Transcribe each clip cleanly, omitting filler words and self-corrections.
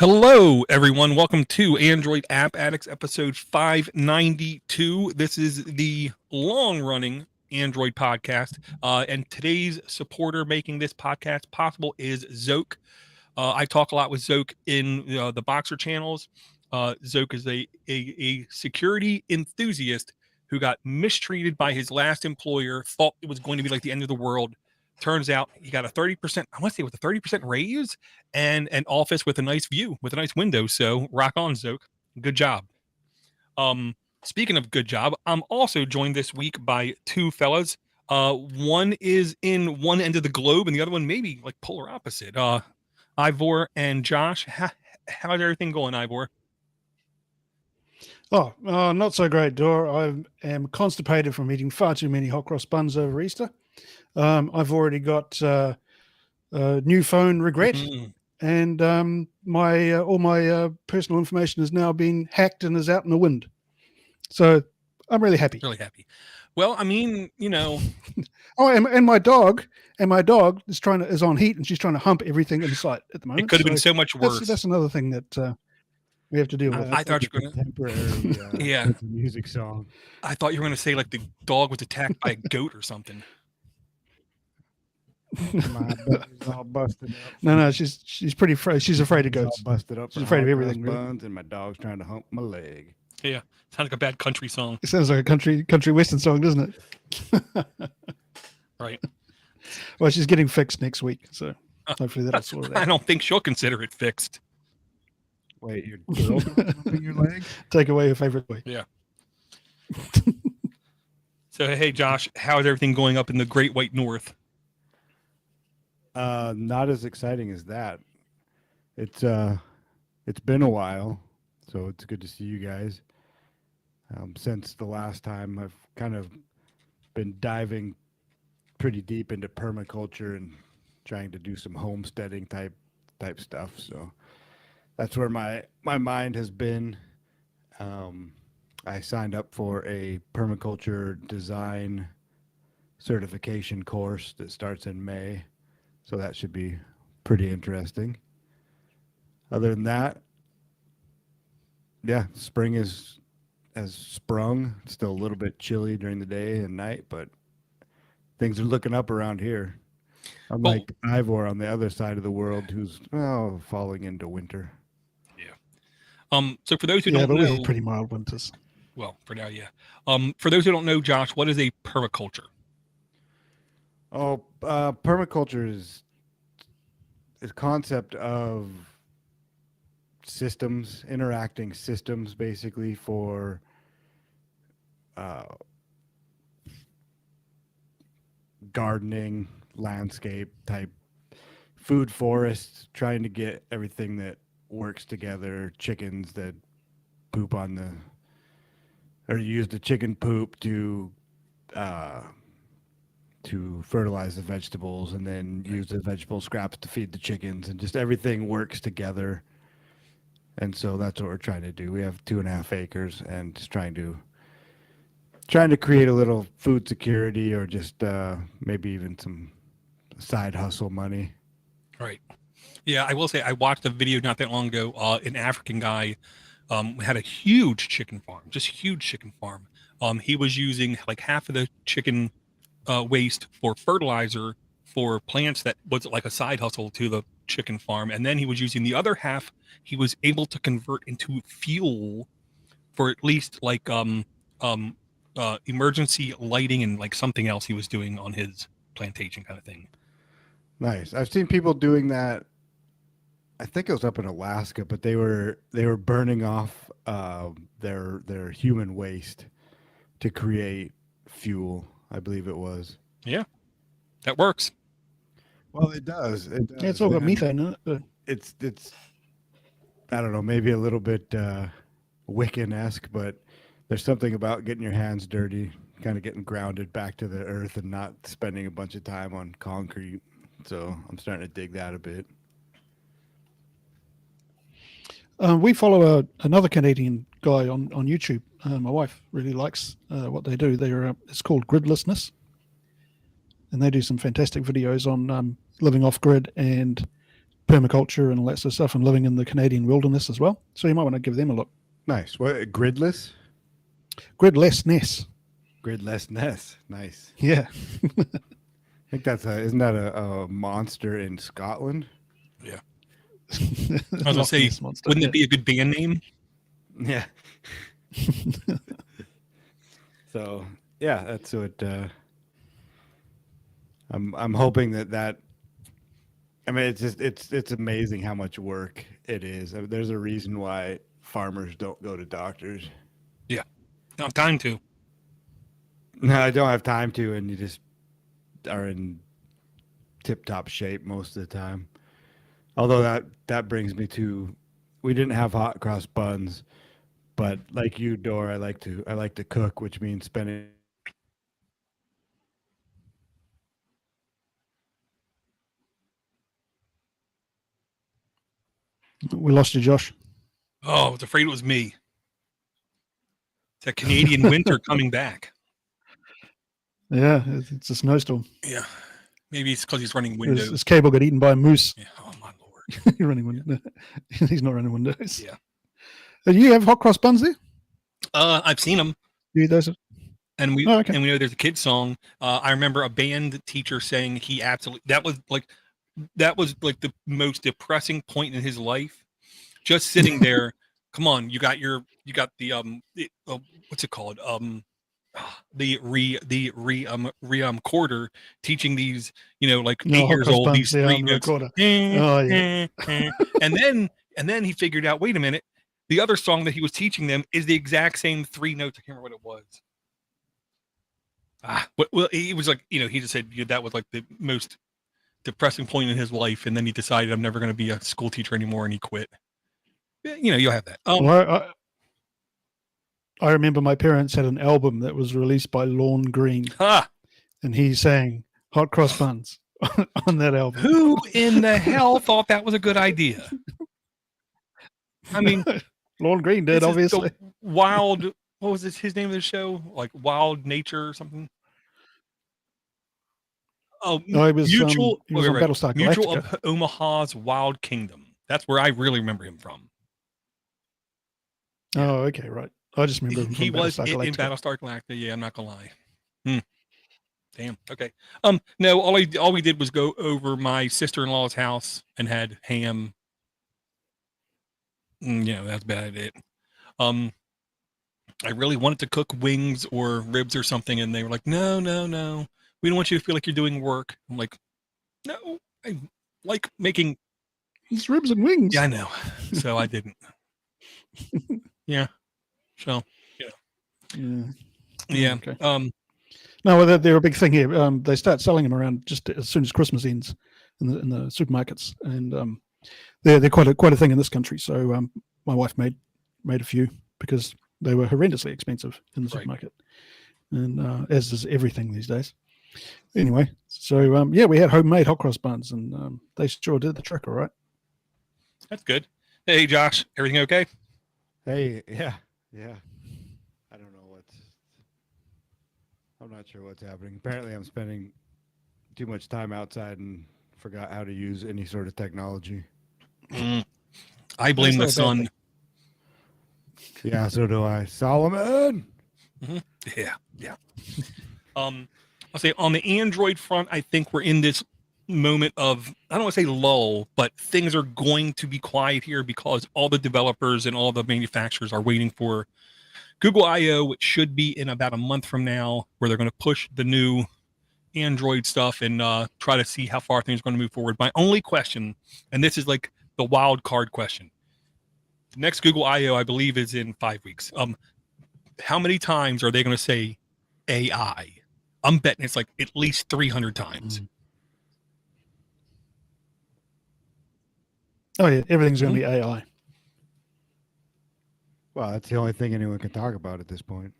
Hello, everyone. Welcome to Android App Addicts episode 592. This is the long-running Android podcast, and today's supporter making this podcast possible is Zoke. I talk a lot with Zoke in the Boxer channels. Zoke is a security enthusiast who got mistreated by his last employer, thought it was going to be like the end of the world. Turns out he got a 30%, I want to say with a 30% raise and an office with a nice view, with a nice window. So rock on, Zoke. Good job. Speaking of good job, I'm also joined this week by two fellas. One is in one end of the globe and the other one maybe like polar opposite. Ivor and Josh. How's everything going, Ivor? Oh, not so great, Dor. I am constipated from eating far too many hot cross buns over Easter. I've already got a new phone regret, and all my personal information has now been hacked and is out in the wind. So I'm really happy. Really happy. Well, I mean, you know. Oh, and my dog is on heat, and she's trying to hump everything in sight at the moment. It could have been so much worse. That's another thing that we have to deal with. I thought you were going to temporary music song. I thought you were going to say like the dog was attacked by a goat or something. My butt is all busted up. No, she's pretty afraid. She's afraid of goats. All busted up. She's afraid of everything. Buns, and my dog's trying to hump my leg. Yeah, sounds like a bad country song. It sounds like a country western song, doesn't it? Right. Well, she's getting fixed next week, so hopefully that'll sort it out. I don't think she'll consider it fixed. Wait, your girl's humping your leg? Take away your favorite way. Yeah. So, hey, Josh, how's everything going up in the Great White North? Not as exciting as that. It's been a while, so it's good to see you guys. Since the last time, I've kind of been diving pretty deep into permaculture and trying to do some homesteading type stuff. So that's where my mind has been. I signed up for a permaculture design certification course that starts in May. So that should be pretty interesting. Other than that, yeah, spring has sprung. It's still a little bit chilly during the day and night, but things are looking up around here. Unlike Ivor on the other side of the world, who's falling into winter. Yeah. So for those who don't know, we have pretty mild winters. Well, for now, yeah. For those who don't know, Josh, what is a permaculture? Permaculture is a concept of systems, interacting systems, basically for gardening, landscape type, food forests, trying to get everything that works together. Chickens that poop or use the chicken poop to fertilize the vegetables, and then use the vegetable scraps to feed the chickens, and just everything works together. And so that's what we're trying to do. We have 2.5 acres, and just trying to create a little food security, or just maybe even some side hustle money. Right. Yeah, I will say I watched a video not that long ago. An African guy had a huge chicken farm, just huge chicken farm. He was using like half of the chicken waste for fertilizer for plants that was like a side hustle to the chicken farm, and then he was using the other half he was able to convert into fuel for at least like emergency lighting and like something else he was doing on his plantation kind of thing. Nice. I've seen people doing that. I think it was up in Alaska, but they were burning off their human waste to create fuel, I believe it was. Yeah, that works. Well, it does. Yeah, it's all got methane in it. But... It's I don't know, maybe a little bit Wiccan-esque, but there's something about getting your hands dirty, kind of getting grounded back to the earth and not spending a bunch of time on concrete. So I'm starting to dig that a bit. We follow another Canadian guy on YouTube. My wife really likes what they do. It's called Gridlessness, and they do some fantastic videos on living off grid and permaculture and all that sort of stuff, and living in the Canadian wilderness as well. So you might want to give them a look. Nice. What, gridless? Gridlessness. Gridlessness. Nice. Yeah. I think that's isn't that a monster in Scotland? Yeah. I was gonna say, wouldn't it be a good band name? Yeah. So yeah, that's what I'm hoping that. I mean, it's amazing how much work it is. I mean, there's a reason why farmers don't go to doctors. Yeah, don't have time to. No, I don't have time to, and you just are in tip-top shape most of the time. Although that brings me to, we didn't have hot cross buns, but like you, Dor, I like to cook, which means spending. We lost you, Josh. Oh, I was afraid it was me. It's a Canadian winter coming back. Yeah, it's a snowstorm. Yeah, maybe it's because he's running Windows. His cable got eaten by a moose. Yeah. Oh my lord. He's running Windows. He's not running Windows. Yeah. Do you have hot cross buns there? I've seen them. You eat those? And we okay. and we know there's a kid song. I remember a band teacher saying he absolutely that was like the most depressing point in his life. Just sitting there. Come on, you got the what's it called? The recorder teaching these, like 8 years old, these three notes. Oh, yeah. and then he figured out, wait a minute, the other song that he was teaching them is the exact same 3 notes. I can't remember what it was. Well, he was like, he just said that was like the most depressing point in his life, and then he decided, I'm never going to be a school teacher anymore, and he quit. You'll have that. Well, I remember my parents had an album that was released by Lorne Green, and he sang Hot Cross Buns on that album. Who in the hell thought that was a good idea? I mean, Lorne Green did, obviously. Wild, what was his name of the show? Like Wild Nature or something? Oh, no, he was Mutual, he was on Battlestar Galactica. Mutual of Omaha's Wild Kingdom. That's where I really remember him from. Oh, okay, right. I just remember him from he was in Battlestar Galactica. Yeah, I'm not gonna lie. Damn. Okay. No, all we did was go over my sister-in-law's house and had ham. That's about it. I really wanted to cook wings or ribs or something, and they were like, no, we don't want you to feel like you're doing work. I'm like, no, I like making it's ribs and wings. Yeah, I know. So I didn't. Yeah. So, yeah. Okay. No, they're a big thing here. They start selling them around just as soon as Christmas ends in the supermarkets, and they're quite a thing in this country. So my wife made a few because they were horrendously expensive in the supermarket, and as is everything these days. Anyway, so we had homemade hot cross buns, and they sure did the trick. All right. That's good. Hey, Josh, everything okay? Hey, yeah. I don't know I'm not sure what's happening. Apparently I'm spending too much time outside and forgot how to use any sort of technology. I blame the sun. Yeah, so do I. Solomon! Mm-hmm. Yeah. I'll say on the Android front, I think we're in this moment of, I don't want to say lull, but things are going to be quiet here because all the developers and all the manufacturers are waiting for Google I/O, which should be in about a month from now, where they're going to push the new Android stuff and try to see how far things are going to move forward. My only question, and this is like the wild card question, the next Google I/O, I believe, is in 5 weeks. How many times are they going to say AI? I'm betting it's like at least 300 times. Oh yeah, everything's going to be AI. Well, that's the only thing anyone can talk about at this point.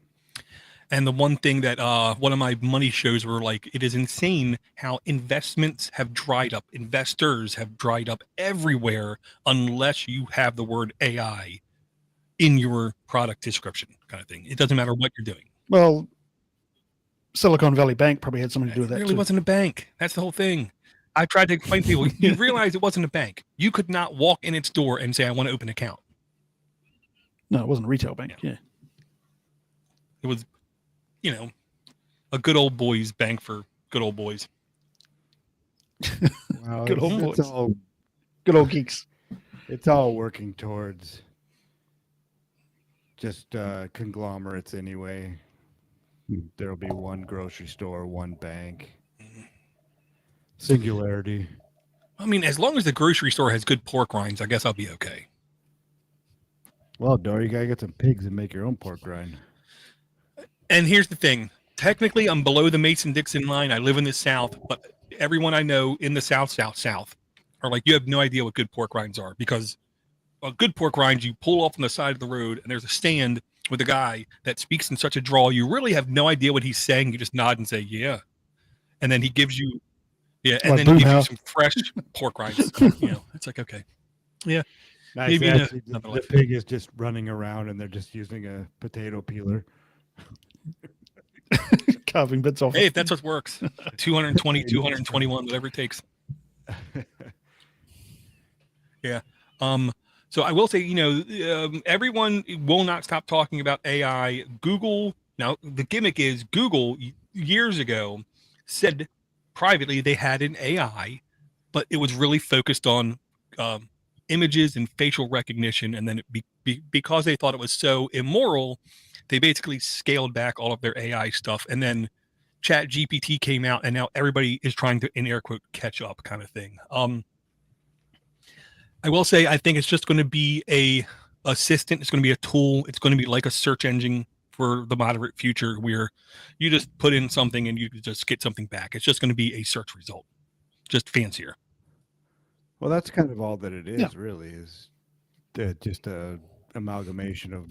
And the one thing that one of my money shows were like, it is insane how investments have dried up. Investors have dried up everywhere unless you have the word AI in your product description, kind of thing. It doesn't matter what you're doing. Well, Silicon Valley Bank probably had something to do with that. It really wasn't a bank. That's the whole thing. I tried to explain to people, you realize it wasn't a bank. You could not walk in its door and say, I want to open an account. No, it wasn't a retail bank. Yeah. It was, a good old boys bank for good old boys. Well, Good old boys. all Good old geeks. It's all working towards just conglomerates anyway. There'll be one grocery store, one bank. Singularity. I mean, as long as the grocery store has good pork rinds, I guess I'll be okay. Well, Dor, you gotta get some pigs and make your own pork rind. And here's the thing. Technically, I'm below the Mason-Dixon line. I live in the South, but everyone I know in the South are like, you have no idea what good pork rinds are, because a good pork rind, you pull off on the side of the road and there's a stand with a guy that speaks in such a drawl. You really have no idea what he's saying. You just nod and say, yeah. And then he gives you, and then he gives you some fresh pork rinds. It's like, okay. Yeah. Nice. Maybe Actually, the pig is just running around and they're just using a potato peeler. Carving bits off. Hey, if that's what works. 220, 221, whatever it takes. Yeah. So I will say, everyone will not stop talking about AI. Google, now the gimmick is Google years ago said privately they had an AI, but it was really focused on images and facial recognition. And then because they thought it was so immoral, they basically scaled back all of their AI stuff. And then ChatGPT came out, and now everybody is trying to, in air quote, catch up kind of thing. I will say, I think it's just going to be a assistant. It's going to be a tool. It's going to be like a search engine for the moderate future, where you just put in something and you just get something back. It's just going to be a search result, just fancier. Well, that's kind of all that it is, really, is just a amalgamation of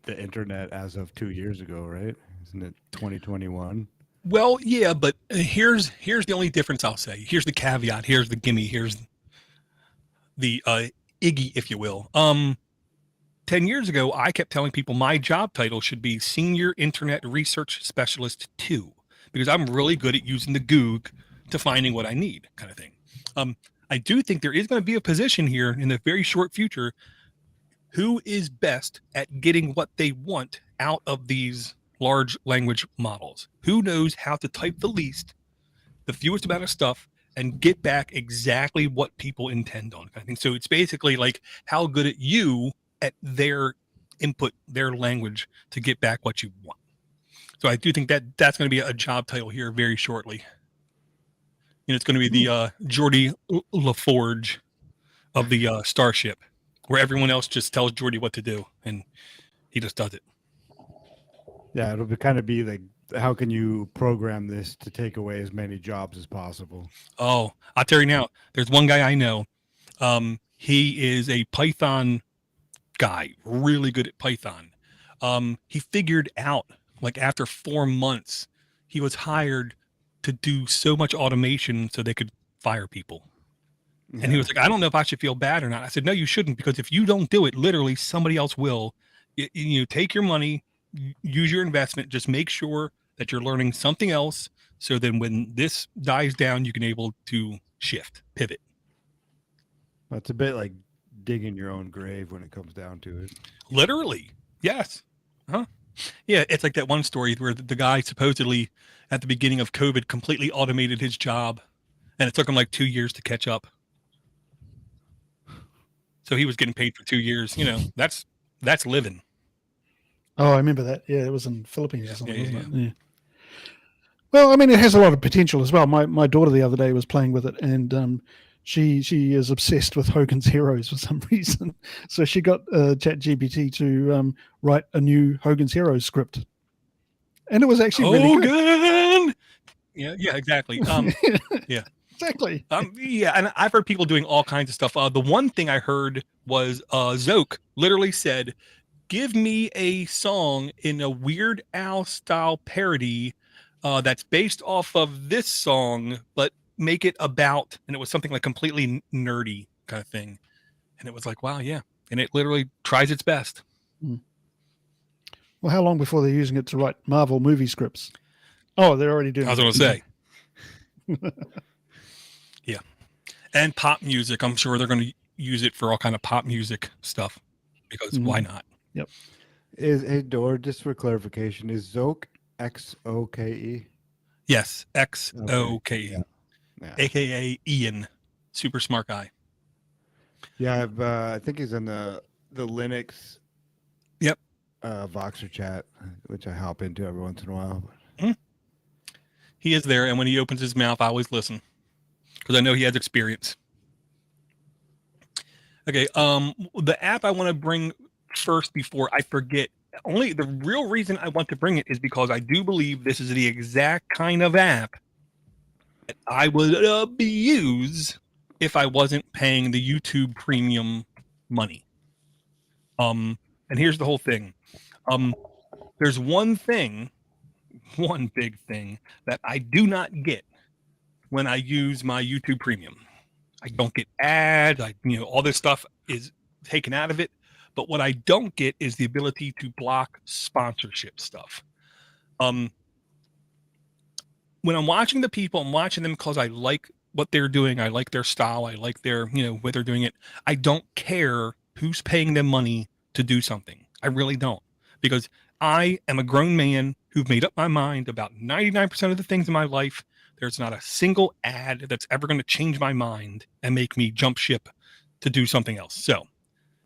the internet as of 2 years ago, right? Isn't it 2021? Well, yeah, but here's the only difference I'll say. Here's the caveat. Here's the gimme. Here's the Iggy, if you will. 10 years ago, I kept telling people my job title should be Senior Internet Research Specialist 2, because I'm really good at using the Goog to finding what I need, kind of thing. I do think there is going to be a position here in the very short future. Who is best at getting what they want out of these large language models? Who knows how to type the least, the fewest amount of stuff, and get back exactly what people intend on? I think so. It's basically like, how good at you at their input, their language, to get back what you want. So I do think that's going to be a job title here very shortly. It's going to be the Geordie LaForge of the Starship, where everyone else just tells Geordie what to do, and he just does it. Yeah, it'll kind of be like, how can you program this to take away as many jobs as possible? Oh, I'll tell you now, there's one guy I know. He is a Python guy, really good at Python. He figured out, like, after 4 months, he was hired to do so much automation so they could fire people. Yeah. And he was like, I don't know if I should feel bad or not. I said, no, you shouldn't, because if you don't do it, literally somebody else will. You take your money, use your investment, just make sure that you're learning something else, so then when this dies down, you can able to shift, pivot. That's a bit like digging your own grave when it comes down to it. Literally. Yes. Huh? Yeah, it's like that one story where the guy supposedly at the beginning of COVID completely automated his job, and it took him like 2 years to catch up. So he was getting paid for 2 years. That's living. Oh, I remember that. Yeah, it was in Philippines or something, wasn't it? Yeah. Well, I mean, it has a lot of potential as well. My daughter the other day was playing with it, and she is obsessed with Hogan's Heroes for some reason. So she got ChatGPT to write a new Hogan's Heroes script, and it was actually really good. Yeah, exactly. Yeah, exactly. Yeah, and I've heard people doing all kinds of stuff. The one thing I heard was Zoke literally said, "Give me a song in a Weird Al style parody that's based off of this song, but make it about," and it was something like completely nerdy kind of thing. And it was like, wow, yeah. And it literally tries its best. Well, how long before they're using it to write Marvel movie scripts? Oh, they're already doing it. I was going to say. And pop music. I'm sure they're going to use it for all kind of pop music stuff because why not? Hey, Door, just for clarification, is Zoke Xoke? Yes, Xoke, Yeah. aka Ian, super smart guy. Yeah, I think he's in the Linux. Yep. Voxer chat, which I hop into every once in a while. He is there, and when he opens his mouth, I always listen because I know he has experience. Okay, the app I want to bring first before I forget. Only the real reason I want to bring it is because I do believe this is the exact kind of app that I would use if I wasn't paying the YouTube Premium money. And here's the whole thing. There's one big thing that I do not get when I use my YouTube Premium. I don't get ads. All this stuff is taken out of it. But what I don't get is the ability to block sponsorship stuff. When I'm watching the people, I'm watching them because I like what they're doing. I like their style. I like their, way they're doing it. I don't care who's paying them money to do something. I really don't, because I am a grown man who've made up my mind about 99% of the things in my life. There's not a single ad that's ever going to change my mind and make me jump ship to do something else. So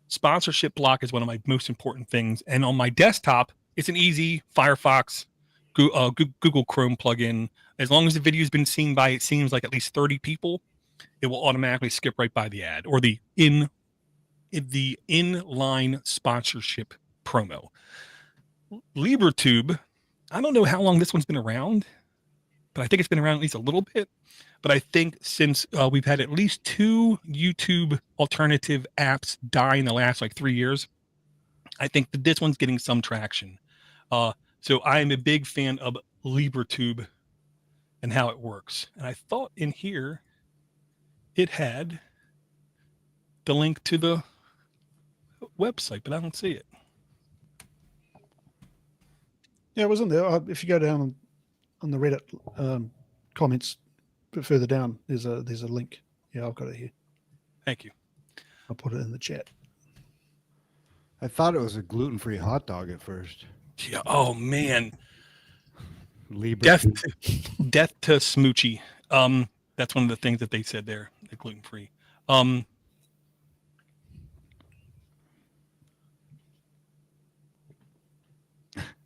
sponsorship block is one of my most important things. And on my desktop, it's an easy Firefox, Google Chrome plugin. As long as the video has been seen by, it seems like at least 30 people, it will automatically skip right by the ad or the inline sponsorship promo. LibreTube, I don't know how long this one's been around, but I think it's been around at least a little bit. But I think since we've had at least 2 YouTube alternative apps die in the last 3 years, I think that this one's getting some traction. So I'm a big fan of LibreTube and how it works. And I thought in here it had the link to the website, but I don't see it. Yeah, it was in there. If you go down on the Reddit comments a bit further down, there's a link. Yeah, I've got it here. Thank you. I'll put it in the chat. I thought it was a gluten-free hot dog at first. Yeah. Oh man. Death to Smoochie. That's one of the things that they said there. The gluten-free.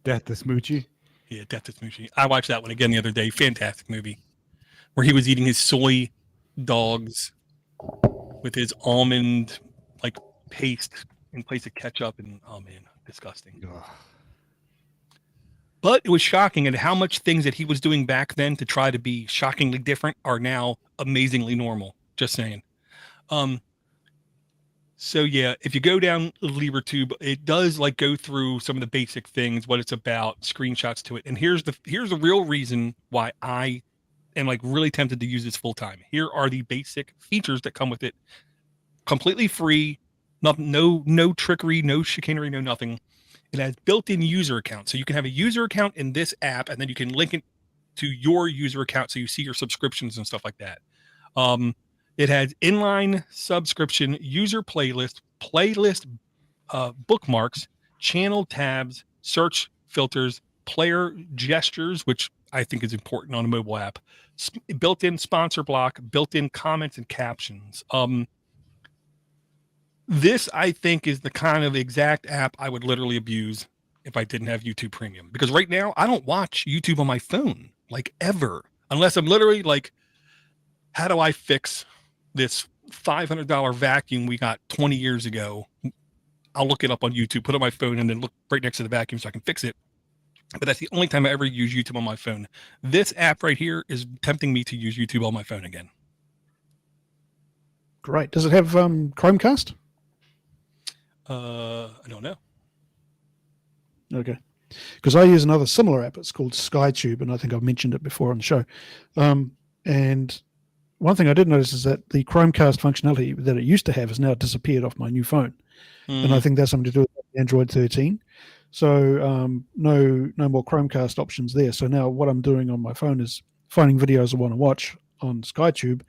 Death to Smoochie. Yeah, Death to Smoochie. I watched that one again the other day. Fantastic movie, where he was eating his soy dogs with his almond paste in place of ketchup, and oh man, disgusting. Ugh. But it was shocking at how much things that he was doing back then to try to be shockingly different are now amazingly normal. Just saying. So yeah, if you go down LibreTube, it does go through some of the basic things, what it's about, screenshots to it. And here's the real reason why I am really tempted to use this full time. Here are the basic features that come with it. Completely free, no trickery, no chicanery, no nothing. It has built-in user accounts. So you can have a user account in this app, and then you can link it to your user account so you see your subscriptions and stuff like that. It has inline subscription, user playlist, bookmarks, channel tabs, search filters, player gestures, which I think is important on a mobile app, built-in sponsor block, built-in comments and captions. This, I think, is the kind of exact app I would literally abuse if I didn't have YouTube Premium. Because right now, I don't watch YouTube on my phone, ever. Unless I'm literally how do I fix this $500 vacuum we got 20 years ago? I'll look it up on YouTube, put it on my phone, and then look right next to the vacuum so I can fix it. But that's the only time I ever use YouTube on my phone. This app right here is tempting me to use YouTube on my phone again. Great. Does it have Chromecast? I don't know. Okay. Because I use another similar app. It's called SkyTube, and I think I've mentioned it before on the show. And one thing I did notice is that the Chromecast functionality that it used to have has now disappeared off my new phone. And I think that's something to do with Android 13. So no more Chromecast options there. So now what I'm doing on my phone is finding videos I want to watch on SkyTube,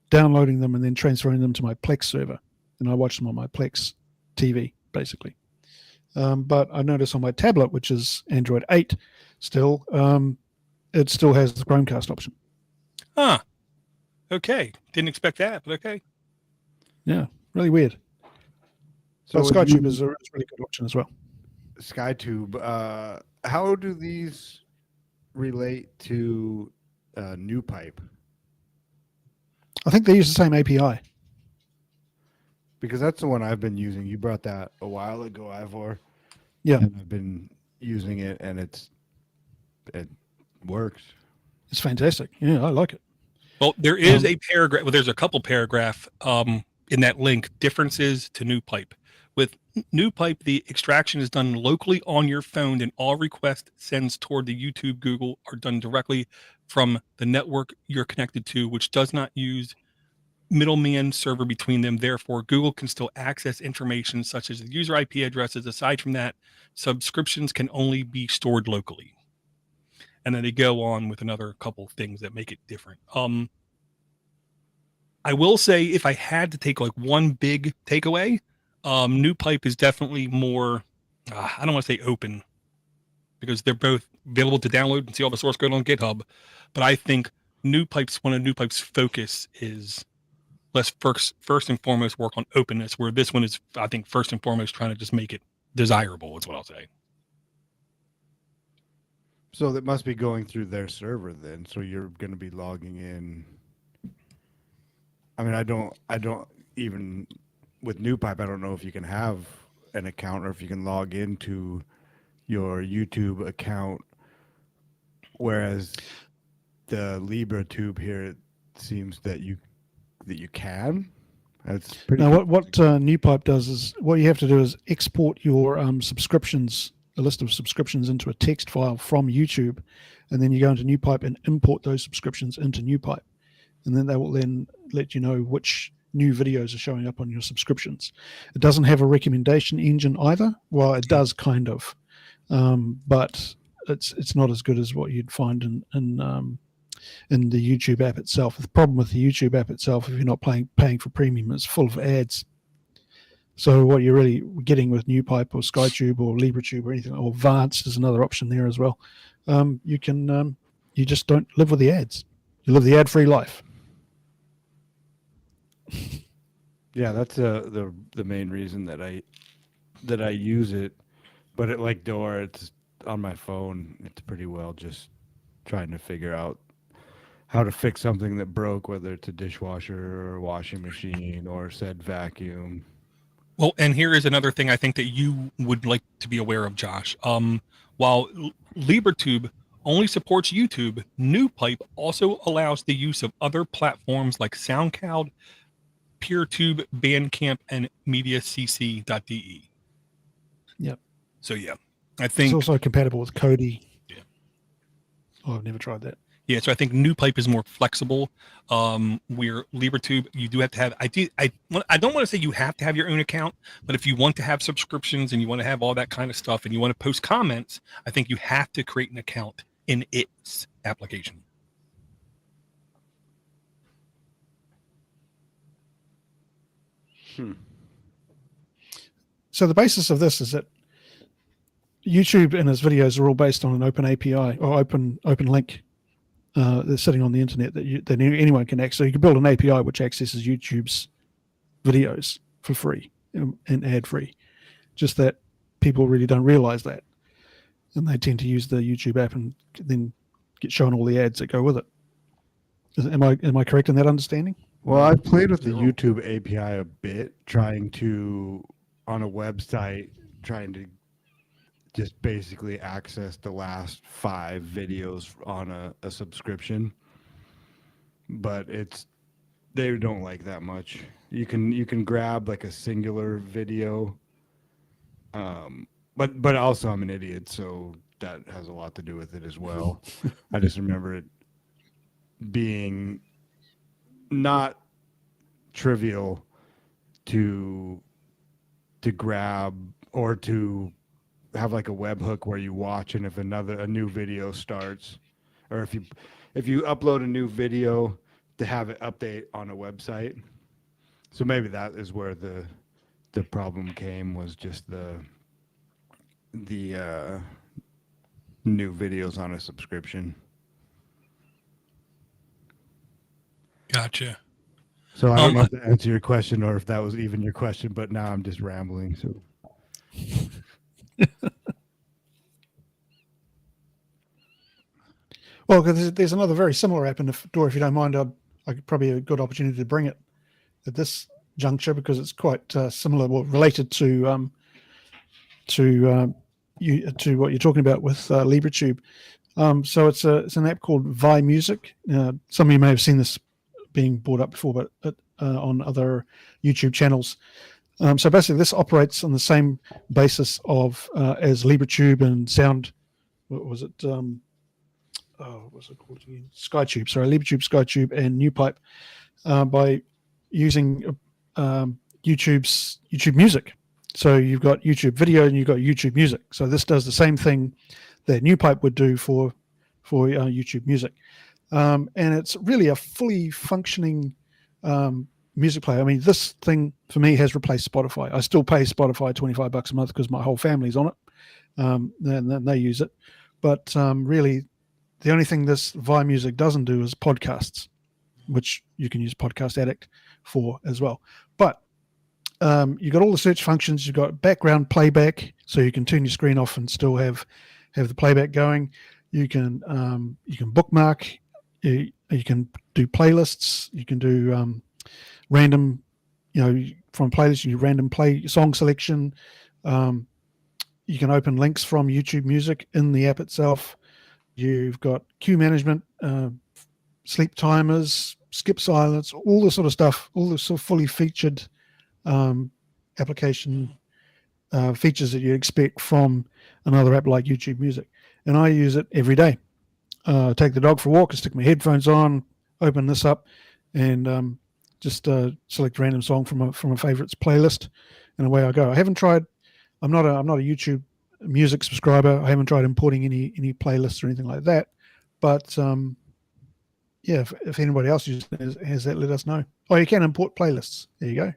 downloading them and then transferring them to my Plex server, and I watch them on my Plex TV basically. But I notice on my tablet, which is Android 8, still it still has the Chromecast option. Huh. Okay. Didn't expect that, but okay. Yeah, really weird. So SkyTube is a really good option as well. SkyTube, how do these relate to NewPipe? I think they use the same API. Because that's the one I've been using. You brought that a while ago, Ivor. Yeah. And I've been using it, and it works. It's fantastic. Yeah, I like it. Well, there is a paragraph. Well, there's a couple paragraph in that link. Differences to NewPipe. With NewPipe, the extraction is done locally on your phone, and all requests sends toward the YouTube, Google are done directly from the network you're connected to, which does not use middleman server between them. Therefore, Google can still access information such as the user IP addresses. Aside from that, subscriptions can only be stored locally. And then they go on with another couple things that make it different. I will say, if I had to take like one big takeaway, NewPipe is definitely more, I don't want to say open, because they're both available to download and see all the source code on GitHub. But I think one of NewPipe's focus is less first and foremost work on openness, where this one is, I think, first and foremost trying to just make it desirable, is what I'll say. So that must be going through their server then. So you're going to be logging in. I mean, I don't even with NewPipe, I don't know if you can have an account or if you can log into your YouTube account. Whereas the LibreTube here, it seems that you can. That's pretty. Now, what NewPipe does is, what you have to do is export your subscriptions, a list of subscriptions, into a text file from YouTube, and then you go into NewPipe and import those subscriptions into NewPipe, and then they will then let you know which new videos are showing up on your subscriptions. It doesn't have a recommendation engine either. Well, it does kind of, but it's not as good as what you'd find in the YouTube app itself. The problem with the YouTube app itself, if you're not paying for premium, it's full of ads. So what you're really getting with NewPipe or SkyTube or LibreTube or anything, or Vance is another option there as well. You just don't live with the ads. You live the ad-free life. Yeah, that's the main reason that I use it. But it, like Door, it's on my phone. It's pretty well just trying to figure out how to fix something that broke, whether it's a dishwasher or washing machine or said vacuum. Well, and here is another thing I think that you would like to be aware of, Josh. While LibreTube only supports YouTube, NewPipe also allows the use of other platforms like SoundCloud, PeerTube, Bandcamp, and MediaCC.de. Yep. So yeah, I think it's also compatible with Kodi. Yeah. Oh, I've never tried that. Yeah, so I think NewPipe is more flexible. Where LibreTube, you do have to have. I don't want to say you have to have your own account, but if you want to have subscriptions and you want to have all that kind of stuff and you want to post comments, I think you have to create an account in its application. So the basis of this is that YouTube and its videos are all based on an open API or open link that's sitting on the internet that anyone can access. So you can build an API which accesses YouTube's videos for free and ad free. Just that people really don't realize that, and they tend to use the YouTube app and then get shown all the ads that go with it. Am I correct in that understanding? Well, I've played with the YouTube API a bit, trying to, on a website, trying to just basically access the last 5 videos on a subscription. But they don't like that much. You can grab like a singular video. But also I'm an idiot, so that has a lot to do with it as well. I just remember it being not trivial to grab or to have like a webhook where you watch, and if a new video starts, or if you upload a new video to have it update on a website. So maybe that is where the problem came, was just the new videos on a subscription. Gotcha. So I don't know if that answered your question or if that was even your question, but now I'm just rambling. So Well, 'cause there's another very similar app in the door. If you don't mind, I could probably a good opportunity to bring it at this juncture because it's quite similar, well, related to what you're talking about with LibreTube. So it's an app called Vi Music. Some of you may have seen this being brought up before, but on other YouTube channels. So basically, this operates on the same basis of as LibreTube and Sound. What was it? What's it called again? SkyTube. Sorry, LibreTube, SkyTube, and NewPipe by using YouTube Music. So you've got YouTube video and you've got YouTube Music. So this does the same thing that NewPipe would do for YouTube Music, and it's really a fully functioning music player. I mean, this thing for me has replaced Spotify. I still pay Spotify $25 a month because my whole family's on it, and they use it. But really, the only thing this Vi Music doesn't do is podcasts, which you can use Podcast Addict for as well. But you've got all the search functions. You've got background playback, so you can turn your screen off and still have the playback going. You can bookmark. You can do playlists. You can do random, from playlists. You random play song selection. You can open links from YouTube Music in the app itself. You've got queue management, sleep timers, skip silence, all this sort of stuff, all the sort of fully featured application features that you expect from another app like YouTube Music. And I use it every day. Take the dog for a walk, I stick my headphones on, open this up, and just select a random song from a favorites playlist, and away I go. I'm not a YouTube Music subscriber. I haven't tried importing any playlists or anything like that. But if anybody else has that, let us know. Oh, you can import playlists. There you go.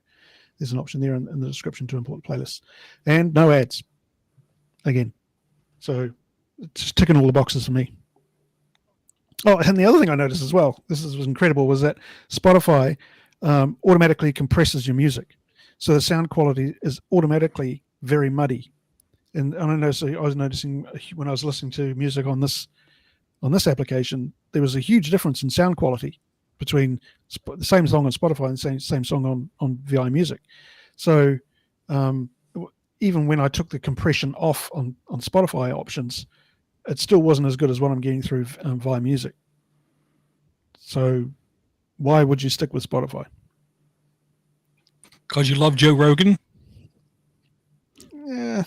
There's an option there in the description to import playlists, and no ads. Again, so it's just ticking all the boxes for me. Oh, and the other thing I noticed as well, was incredible, was that Spotify automatically compresses your music, so the sound quality is automatically very muddy. And I was noticing when I was listening to music on this application, there was a huge difference in sound quality between the same song on Spotify and the same song on VI Music. So even when I took the compression off on Spotify options, it still wasn't as good as what I'm getting through VI Music. So why would you stick with Spotify? Because you love Joe Rogan? Yeah.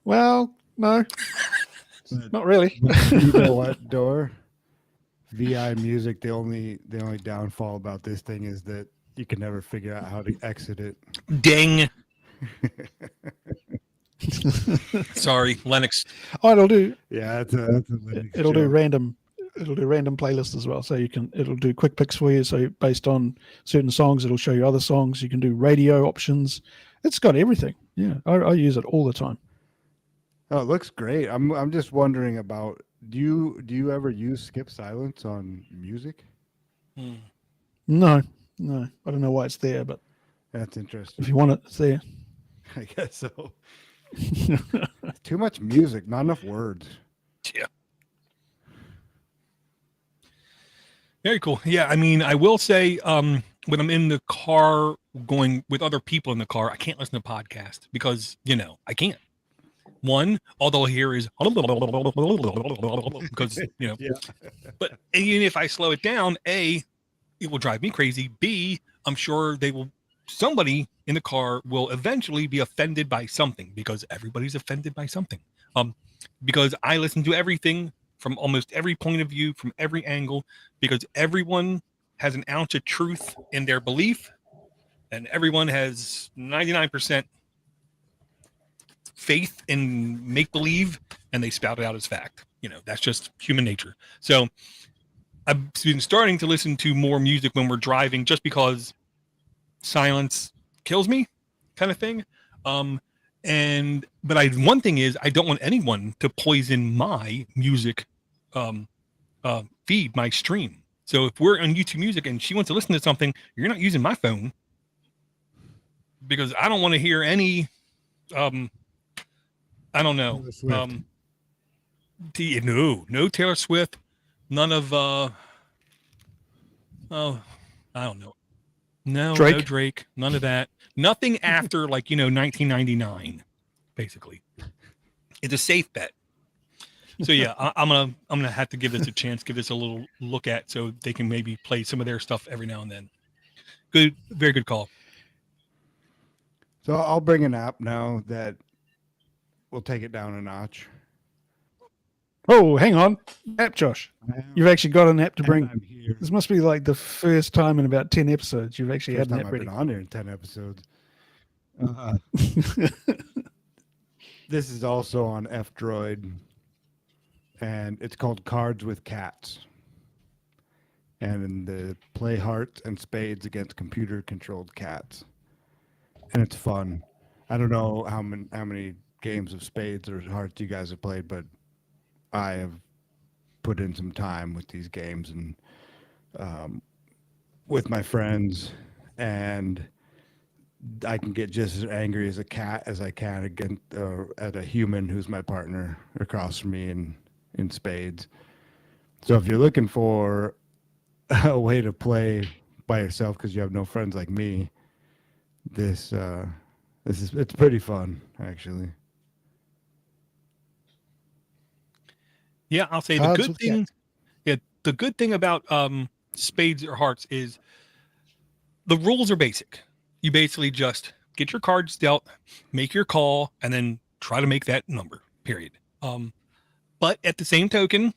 Well, no, not really. You know what, Door? VI Music, the only downfall about this thing is that you can never figure out how to exit it. Dang. Sorry, Linux. Oh, it'll do. Yeah, that's a Linux It'll do joke. random. It'll do random playlists as well. So it'll do quick picks for you. So based on certain songs, it'll show you other songs. You can do radio options. It's got everything. Yeah, I use it all the time. Oh, it looks great. I'm just wondering about, do you ever use skip silence on music? No. I don't know why it's there, but That's interesting. if you want it, it's there. I guess so. Too much music, not enough words. Yeah. Very cool. Yeah, I mean, I will say, when I'm in the car going with other people in the car, I can't listen to podcasts because, I can't. One, all they'll hear is because, Yeah. but even if I slow it down, A, it will drive me crazy. B, I'm sure somebody in the car will eventually be offended by something because everybody's offended by something. Because I listen to everything from almost every point of view, from every angle, because everyone has an ounce of truth in their belief, and everyone has 99% faith in make-believe, and they spout it out as fact. That's just human nature. So I've been starting to listen to more music when we're driving, just because silence kills me, kind of thing. But one thing is, I don't want anyone to poison my music feed, my stream. So if we're on YouTube Music and she wants to listen to something, you're not using my phone, because I don't want to hear any I don't know. No Taylor Swift, none of I don't know. No Drake, none of that. Nothing after 1999, basically. It's a safe bet. So yeah, I'm gonna have to give this a chance, give this a little look at, so they can maybe play some of their stuff every now and then. Good, very good call. So I'll bring an app now that will take it down a notch. Oh, hang on. App, Josh. You've actually got an app to bring. This must be like the first time in about 10 episodes you've actually had an app ready. I've been on here in 10 episodes. This is also on F-Droid, and it's called Cards with Cats. And the play hearts and spades against computer-controlled cats. And it's fun. I don't know how many games of spades or hearts you guys have played, but I have put in some time with these games and with my friends, and I can get just as angry as a cat as I can against at a human who's my partner across from me in spades. So if you're looking for a way to play by yourself because you have no friends like me, it's pretty fun, actually. Yeah, I'll say the good thing. Yeah, the good thing about spades or hearts is the rules are basic. You basically just get your cards dealt, make your call, and then try to make that number. Period. But at the same token,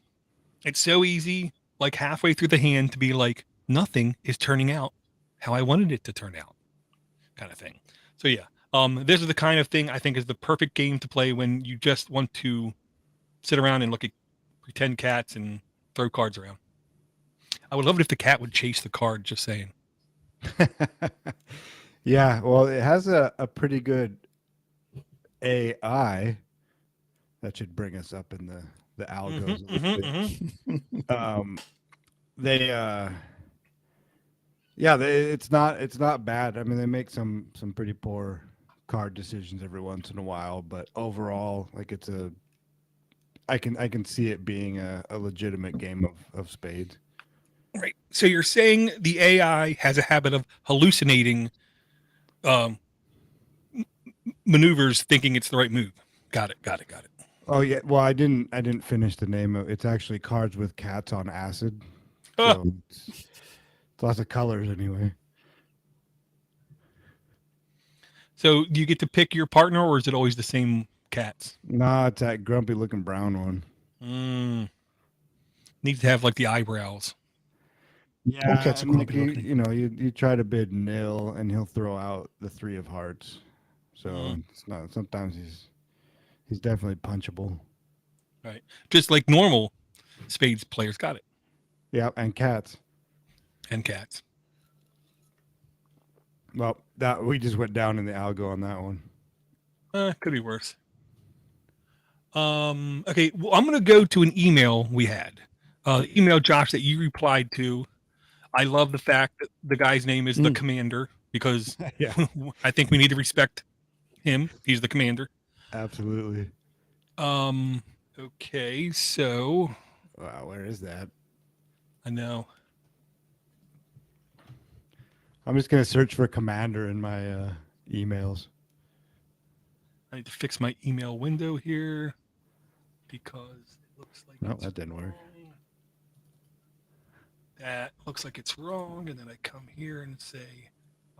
it's so easy, like halfway through the hand, to be like, nothing is turning out how I wanted it to turn out, kind of thing. So yeah, this is the kind of thing I think is the perfect game to play when you just want to sit around and look at pretend cats and throw cards around. I would love it if the cat would chase the card, just saying. Yeah, well, it has a pretty good AI that should bring us up in the algos. It's not bad. I mean, they make some pretty poor card decisions every once in a while, but overall, like I can see it being a legitimate game of spades. Right. So you're saying the AI has a habit of hallucinating maneuvers, thinking it's the right move. Got it. Oh yeah. Well, I didn't finish the name of it. It's actually Cards with Cats on Acid. So it's lots of colors anyway. So do you get to pick your partner, or is it always the same cats? Nah, it's that grumpy looking brown one. Needs to have like the eyebrows. Yeah, cats are grumpy looking. You try to bid nil, and he'll throw out the 3 of hearts. So it's not. Sometimes he's definitely punchable. Right, just like normal spades players. Got it. Yeah, and cats. Well, that we just went down in the algo on that one. Could be worse. Okay, well, I'm going to go to an email we had. Email, Josh, that you replied to. I love the fact that the guy's name is the Commander, because I think we need to respect him. He's the Commander. Absolutely. Okay, so. Wow, where is that? I know. I'm just going to search for Commander in my emails. I need to fix my email window here because it looks like that didn't work. That looks like it's wrong. And then I come here and say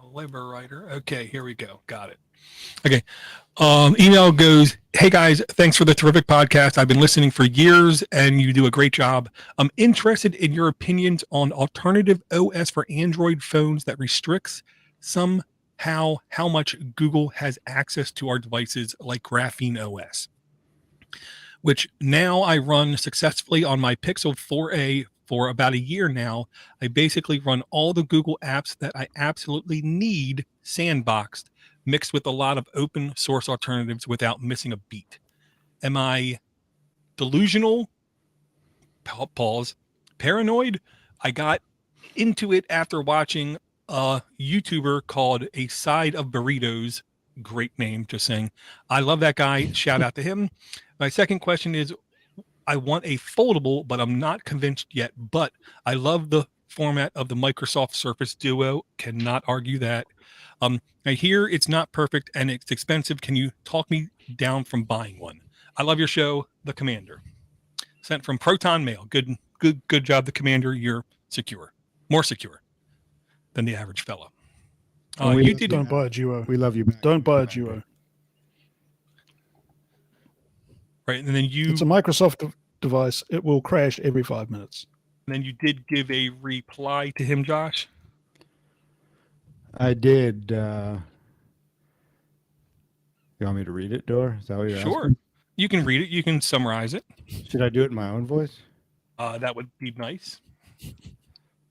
a Weber writer. Okay, here we go. Got it. Okay. Email goes, hey guys, thanks for the terrific podcast. I've been listening for years and you do a great job. I'm interested in your opinions on alternative OS for Android phones that restricts somehow how much Google has access to our devices, like Graphene OS, which now I run successfully on my Pixel 4a for about a year now. I basically run all the Google apps that I absolutely need sandboxed, mixed with a lot of open source alternatives without missing a beat. Am I delusional? Pause. Paranoid? I got into it after watching a YouTuber called A Side of Burritos. Great name, just saying. I love that guy. Shout out to him. My second question is, I want a foldable, but I'm not convinced yet. But I love the format of the Microsoft Surface Duo. Cannot argue that. I hear it's not perfect and it's expensive. Can you talk me down from buying one? I love your show, The Commander. Sent from Proton Mail. Good job, The Commander. You're secure, more secure than the average fella. Don't buy a Duo. We love you. Don't buy a Duo. Right, and then it's a Microsoft device. It will crash every 5 minutes. And then you did give a reply to him, Josh. I did. You want me to read it, Dor? Is that what you're asking? You can read it. You can summarize it. Should I do it in my own voice? That would be nice.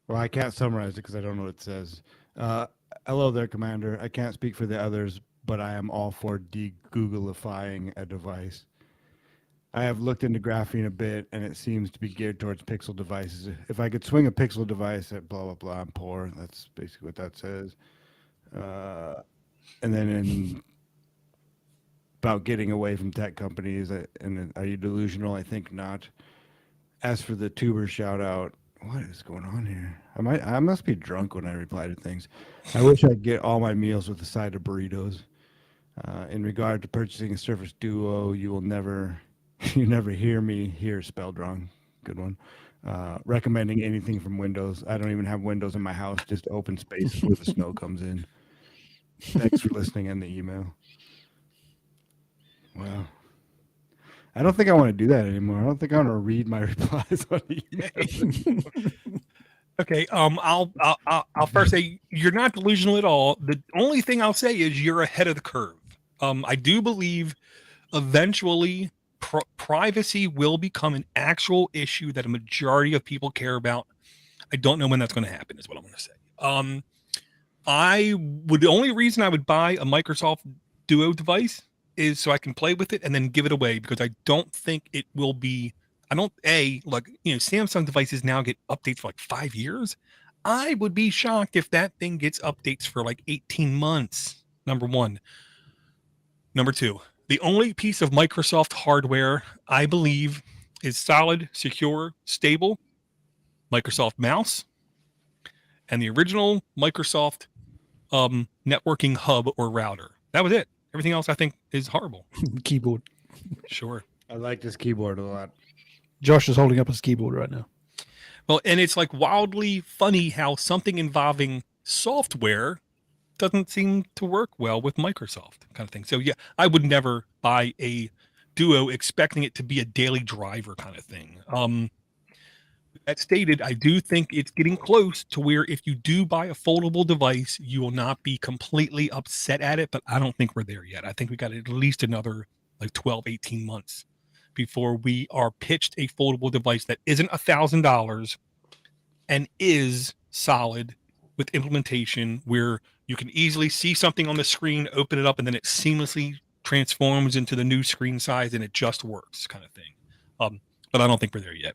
Well, I can't summarize it because I don't know what it says. Hello there, Commander. I can't speak for the others, but I am all for de-Googleifying a device. I have looked into graphene a bit, and it seems to be geared towards Pixel devices. If I could swing a Pixel device at blah, blah, blah, I'm poor. That's basically what that says. And then about getting away from tech companies, and are you delusional? I think not. As for the tuber shout out, what is going on here? I must be drunk when I reply to things. I wish I'd get all my meals with a side of burritos. In regard to purchasing a Surface Duo, you never hear me here spelled wrong. Good one. Recommending anything from Windows. I don't even have windows in my house, just open spaces where the snow comes in. Thanks for listening and the email. Wow. I don't think I want to do that anymore. I don't think I want to read my replies on email. Okay. I'll first say you're not delusional at all. The only thing I'll say is you're ahead of the curve. I do believe eventually privacy will become an actual issue that a majority of people care about. I don't know when that's going to happen, is what I'm going to say. The only reason I would buy a Microsoft Duo device is so I can play with it and then give it away, because I don't think it will be. Samsung devices now get updates for like 5 years. I would be shocked if that thing gets updates for like 18 months. Number one. Number two, the only piece of Microsoft hardware I believe is solid, secure, stable, Microsoft mouse, and the original Microsoft networking hub or router. That was it. Everything else I think is horrible. Keyboard. Sure. I like this keyboard a lot. Josh is holding up his keyboard right now. Well, and it's like wildly funny how something involving software doesn't seem to work well with Microsoft kind of thing. So yeah, I would never buy a Duo expecting it to be a daily driver kind of thing. That stated, I do think it's getting close to where if you do buy a foldable device, you will not be completely upset at it, but I don't think we're there yet. I think we got at least another like 12, 18 months before we are pitched a foldable device that isn't $1,000 and is solid with implementation where you can easily see something on the screen, open it up, and then it seamlessly transforms into the new screen size and it just works kind of thing. But I don't think we're there yet.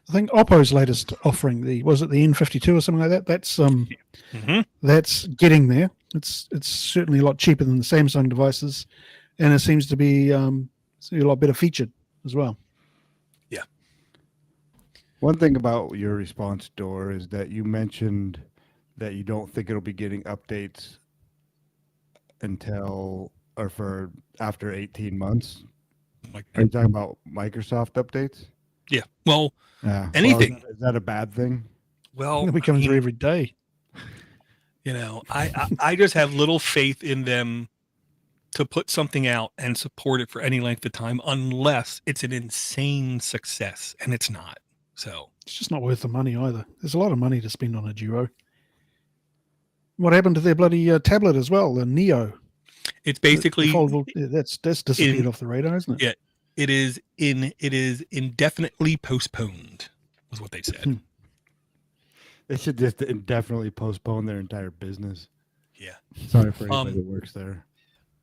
I think Oppo's latest offering, was it the N52 or something like that? That's getting there. It's certainly a lot cheaper than the Samsung devices, and it seems to be a lot better featured as well. Yeah. One thing about your response, Dor, is that you mentioned that you don't think it'll be getting updates after 18 months. Are you talking about Microsoft updates? Yeah. Well, anything. Well, is that a bad thing? Well, it comes through every day. I just have little faith in them to put something out and support it for any length of time, unless it's an insane success, and it's not. So it's just not worth the money either. There's a lot of money to spend on a Duo. What happened to their bloody tablet as well, the Neo? It's basically that's disappeared off the radar, isn't it? Yeah, it is indefinitely postponed. was what they said. They should just indefinitely postpone their entire business. Yeah. Sorry for anybody that works there.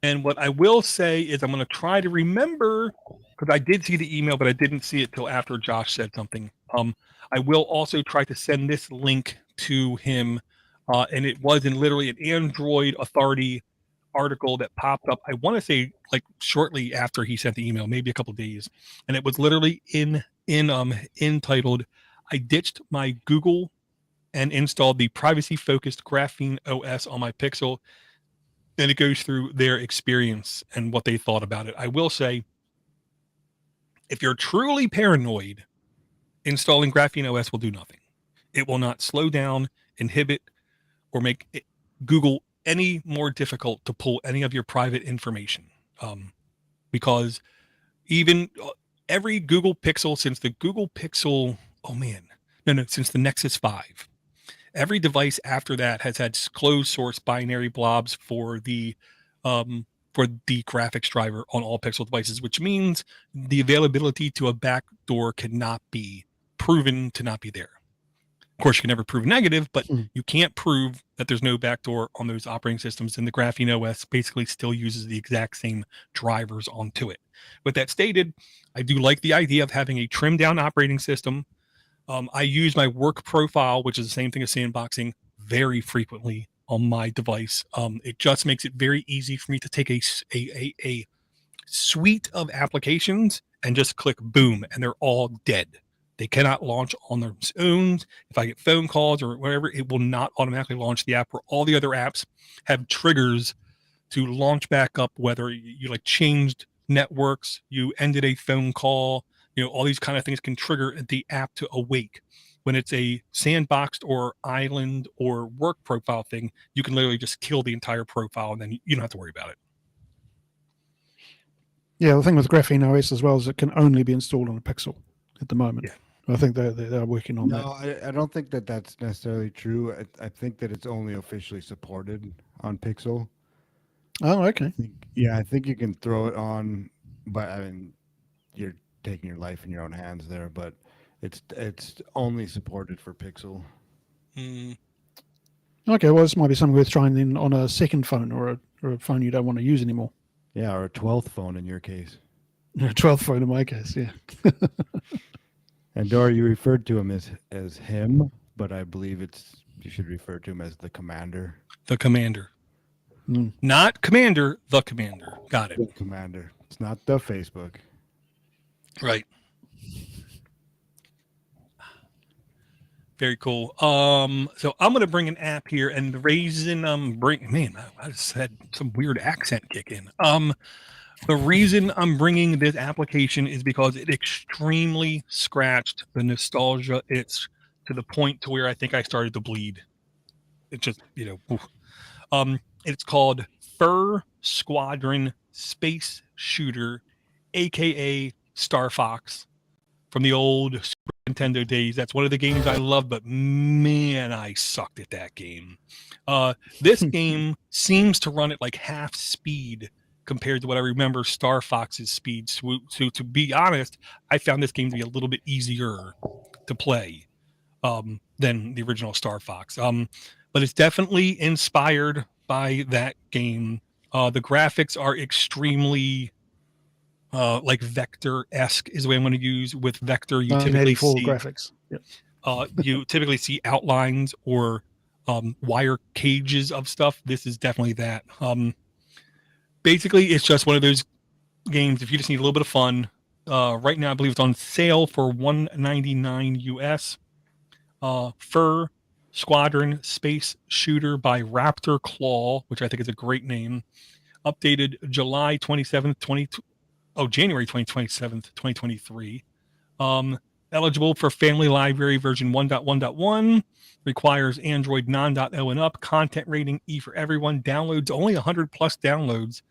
And what I will say is I'm going to try to remember, because I did see the email, but I didn't see it till after Josh said something. I will also try to send this link to him. And it was in literally an Android Authority article that popped up. I want to say like shortly after he sent the email, maybe a couple of days. And it was literally entitled, I ditched my Google and installed the privacy-focused Graphene OS on my Pixel. And it goes through their experience and what they thought about it. I will say, if you're truly paranoid, installing Graphene OS will do nothing. It will not slow down, inhibit, or make Google any more difficult to pull any of your private information. Because even every Google Pixel since the Google Pixel, since the Nexus 5, every device after that has had closed source binary blobs for the graphics driver on all Pixel devices, which means the availability to a backdoor cannot be proven to not be there. Of course, you can never prove negative, but you can't prove that there's no backdoor on those operating systems, and the Graphene OS basically still uses the exact same drivers onto it. With that stated, I do like the idea of having a trimmed down operating system. I use my work profile, which is the same thing as sandboxing, very frequently on my device. It just makes it very easy for me to take a suite of applications and just click boom, and they're all dead. They cannot launch on their own. If I get phone calls or whatever, it will not automatically launch the app, where all the other apps have triggers to launch back up, whether you like changed networks, you ended a phone call, all these kind of things can trigger the app to awake. When it's a sandboxed or island or work profile thing, you can literally just kill the entire profile and then you don't have to worry about it. Yeah, the thing with Graphene OS as well is it can only be installed on a Pixel at the moment. Yeah. I think they're working on that. No, I don't think that that's necessarily true. I think that it's only officially supported on Pixel. Oh, okay. I think you can throw it on, but I mean, you're taking your life in your own hands there. But it's only supported for Pixel. Okay, well, this might be something worth trying in on a second phone or a phone you don't want to use anymore. Yeah, or a 12th phone in your case. A 12th phone in my case, yeah. And Dora, you referred to him as him, but I believe you should refer to him as the commander. The commander. Not commander, the commander. Got it. The commander. It's not the Facebook. Right. Very cool. So I'm going to bring an app here, and the reason I just had some weird accent kick in. The reason I'm bringing this application is because it extremely scratched the nostalgia itch to the point to where I think I started to bleed. It just, it's called Fur Squadron Space Shooter, aka Star Fox, from the old Super Nintendo days. That's one of the games I love, but man, I sucked at that game. This game seems to run at like half speed compared to what I remember Star Fox's speed. So to be honest, I found this game to be a little bit easier to play than the original Star Fox. But it's definitely inspired by that game. The graphics are extremely like vector-esque is the way I'm going to use. With vector, you typically see graphics. Yep. You typically see outlines or wire cages of stuff. This is definitely that. Basically, it's just one of those games. If you just need a little bit of fun, right now I believe it's on sale for $199 US. Fur Squadron Space Shooter by Raptor Claw, which I think is a great name. Updated January 27th, 2023. Eligible for Family Library version 1.1.1. Requires Android 9.0 and up. Content rating E for everyone. Downloads only 100 plus downloads.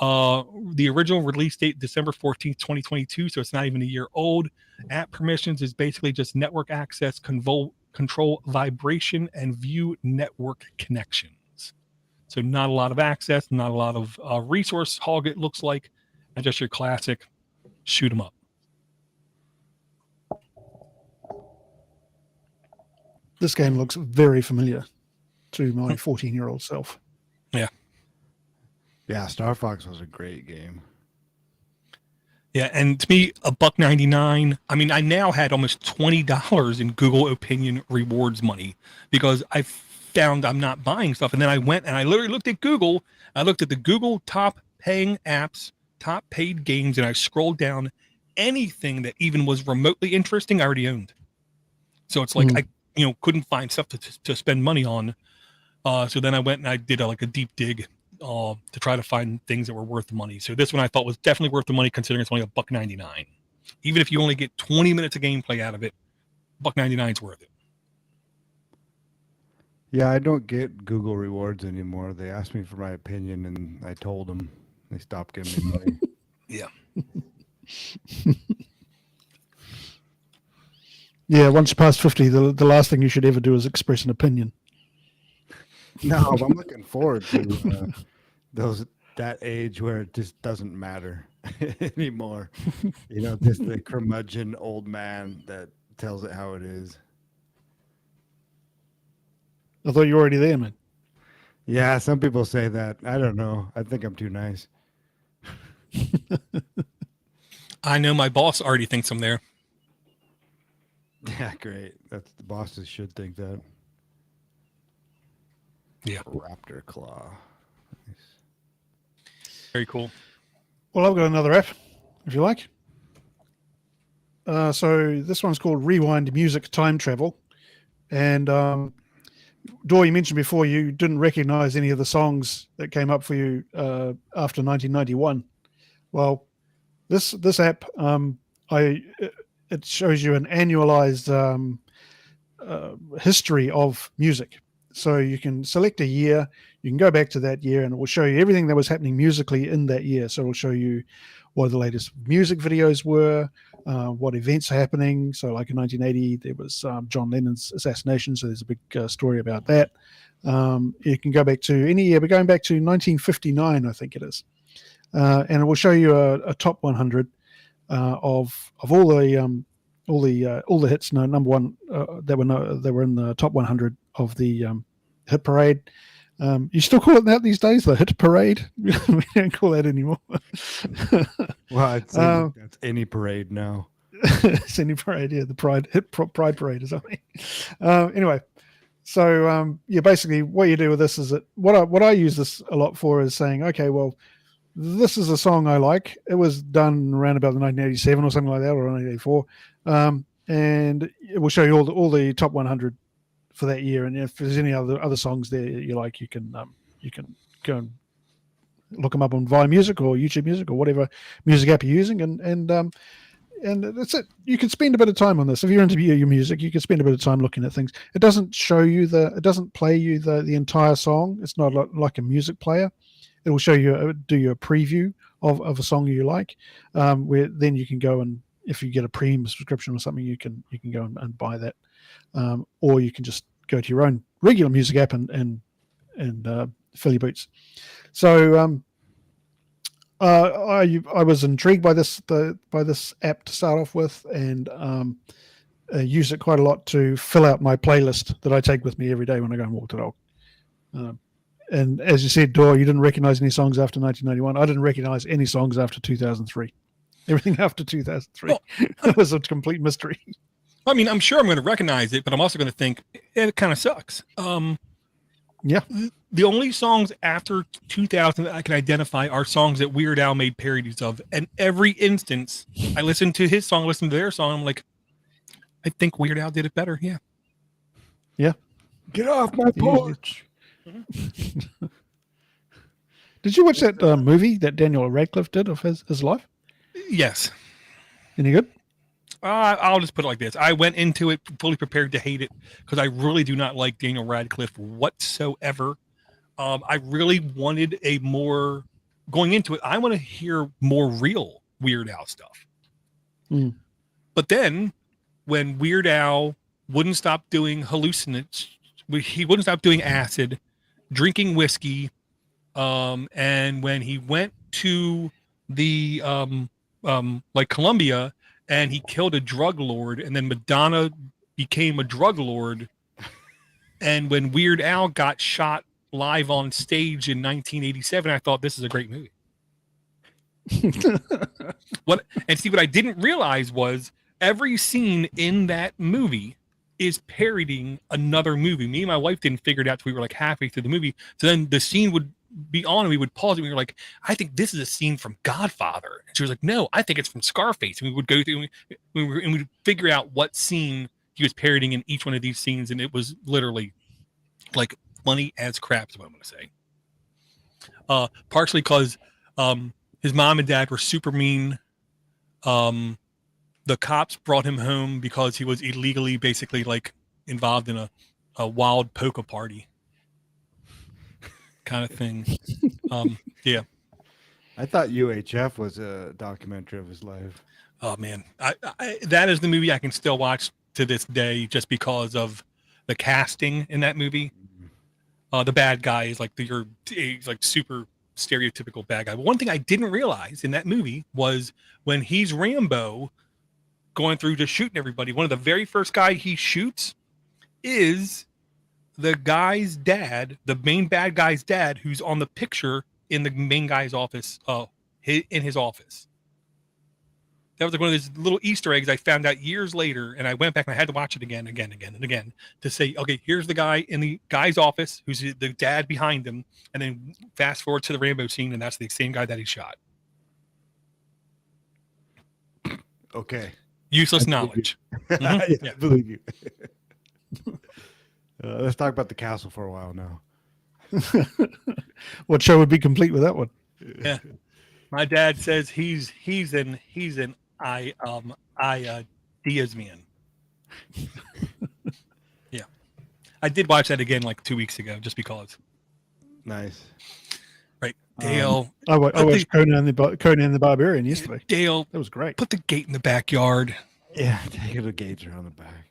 The original release date December 14th, 2022, so it's not even a year old. App permissions is basically just network access, control vibration, and view network connections. So not a lot of access, not a lot of resource hog, it looks like, and just your classic shoot 'em up. this game looks very familiar to my 14-year-old self. Yeah. Yeah, Star Fox was a great game. Yeah, and to me, $1.99. I mean, I now had almost $20 in Google Opinion rewards money because I found I'm not buying stuff. And then I went and I literally looked at Google. I looked at the Google top paying apps, top paid games, and I scrolled down. Anything that even was remotely interesting, I already owned. So it's like I, couldn't find stuff to spend money on. So then I went and I did a deep dig to try to find things that were worth the money. So this one I thought was definitely worth the money, considering it's only $1.99. Even if you only get 20 minutes of gameplay out of it, $1.99 is worth it. Yeah, I don't get Google rewards anymore. They asked me for my opinion, and I told them. They stopped giving me money. Yeah. Yeah, once you pass 50, the last thing you should ever do is express an opinion. No, I'm looking forward to that age where it just doesn't matter anymore. Just the curmudgeon old man that tells it how it is. I thought you were already there, man. Yeah, some people say that. I don't know. I think I'm too nice. I know my boss already thinks I'm there. Yeah, great. That's the bosses should think that. Yeah. Raptor claw. Nice. Very cool. Well, I've got another app, if you like. So this one's called Rewind Music Time Travel. And Dor, you mentioned before you didn't recognize any of the songs that came up for you after 1991. Well, this app, it shows you an annualized history of music. So you can select a year, you can go back to that year, and it will show you everything that was happening musically in that year. So it will show you what the latest music videos were, what events are happening. So like in 1980, there was John Lennon's assassination. So there's a big story about that. You can go back to any year, but going back to 1959, I think it is. And it will show you a top 100 of all the hits. No, number one that were in the top 100 of the hit parade. You still call it that these days, the hit parade? We don't call that anymore. Well, it's that's any parade now. It's any parade, yeah. The Pride Parade or something. Anyway, so basically what you do with this is that what I use this a lot for is saying, okay, well, this is a song I like. It was done around about the 1987 or something like that, or 1984, and it will show you all the top 100 for that year. And if there's any other songs there you like, you can go and look them up on Via Music or YouTube Music or whatever music app you're using, and that's it. You can spend a bit of time on this. If you're into your music, you can spend a bit of time looking at things. It doesn't show you it doesn't play you the entire song. It's not like a music player. It will show you, do you a preview of a song you like, where then you can go and, if you get a premium subscription or something, you can go and buy that, or you can just go to your own regular music app and fill your boots. So I was intrigued by this app to start off with, and use it quite a lot to fill out my playlist that I take with me every day when I go and walk the dog. And as you said, Dor, you didn't recognize any songs after 1991. I didn't recognize any songs after 2003. Everything after 2003 was a complete mystery. I mean, I'm sure I'm going to recognize it, but I'm also going to think it kind of sucks. Yeah. The only songs after 2000 that I can identify are songs that Weird Al made parodies of. And every instance, I listen to his song, listen to their song, I'm like, I think Weird Al did it better. Yeah. Yeah. Get off my porch. Did you watch that movie that Daniel Radcliffe did of his life? Yes. Any good? I'll just put it like this. I went into it fully prepared to hate it because I really do not like Daniel Radcliffe whatsoever. I really wanted going into it, I want to hear more real Weird Al stuff. Mm. But then when Weird Al wouldn't stop doing hallucinogens, he wouldn't stop doing acid, drinking whiskey, and when he went to the like Colombia and he killed a drug lord, and then Madonna became a drug lord, And when Weird Al got shot live on stage in 1987, I thought this is a great movie. What I didn't realize was every scene in that movie is parodying another movie. Me and my wife didn't figure it out till we were like halfway through the movie. So then the scene would be on and we would pause and we were like, I think this is a scene from Godfather. And she was like, no, I think it's from Scarface. And we would go through and we'd figure out what scene he was parodying in each one of these scenes. And it was literally like funny as crap is what I'm going to say. Partially because his mom and dad were super mean. The cops brought him home because he was illegally basically like involved in a wild polka party kind of thing. Yeah. I thought UHF was a documentary of his life. Oh man. That is the movie I can still watch to this day just because of the casting in that movie. The bad guy is like he's like super stereotypical bad guy. But one thing I didn't realize in that movie was when he's Rambo going through just shooting everybody, one of the very first guy he shoots is the guy's dad, the main bad guy's dad, who's on the picture in the main guy's office, in his office. That was like one of those little Easter eggs I found out years later, and I went back and I had to watch it again to say, okay, here's the guy in the guy's office who's the dad behind him, and then fast forward to the Rambo scene, and that's the same guy that he shot. Okay. Useless knowledge. Mm-hmm. I believe you. Let's talk about the castle for a while now. What show would be complete with that one? Yeah. My dad says he's an Diaz man. Yeah. I did watch that again like 2 weeks ago just because. Nice. Right. Dale. I watched Conan the Barbarian yesterday. Dale. That was great. Put the gate in the backyard. Yeah, take the gates around the back.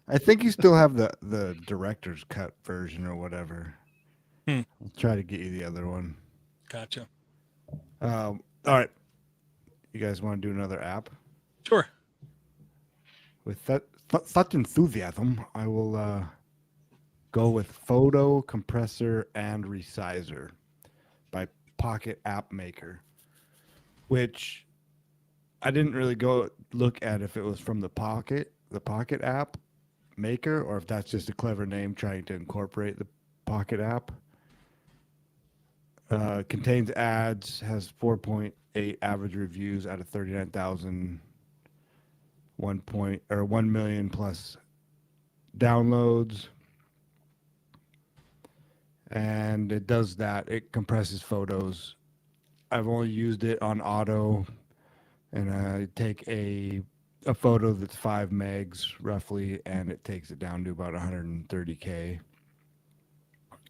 I think you still have the director's cut version or whatever. I'll try to get you the other one. Gotcha. All right. You guys want to do another app? Sure. With such enthusiasm, I will go with Photo Compressor and Resizer by Pocket App Maker, which I didn't really go look at if it was from the Pocket App Maker, or if that's just a clever name trying to incorporate the Pocket app. Contains ads, has 4.8 average reviews out of 39,000, 1 million plus downloads. And it does that. It compresses photos. I've only used it on auto, and I take a photo that's 5 megs roughly, and it takes it down to about 130K.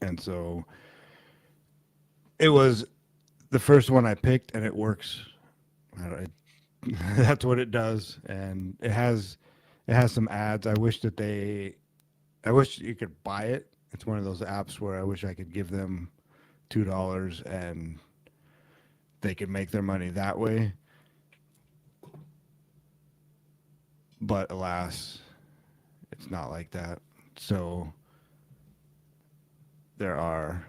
And so it was the first one I picked, and it works. That's what it does, and it has some ads. I wish you could buy it. It's one of those apps where I wish I could give them $2 and they could make their money that way. But alas, it's not like that. So they're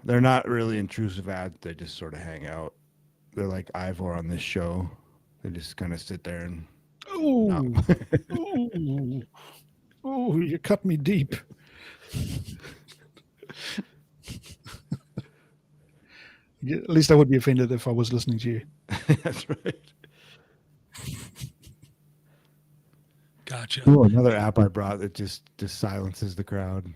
not really intrusive ads. They just sort of hang out. They're like Ivor on this show. They just kind of sit there and. Oh, you cut me deep. At least I would be offended if I was listening to you. That's right. Gotcha. Ooh, another app I brought that just silences the crowd.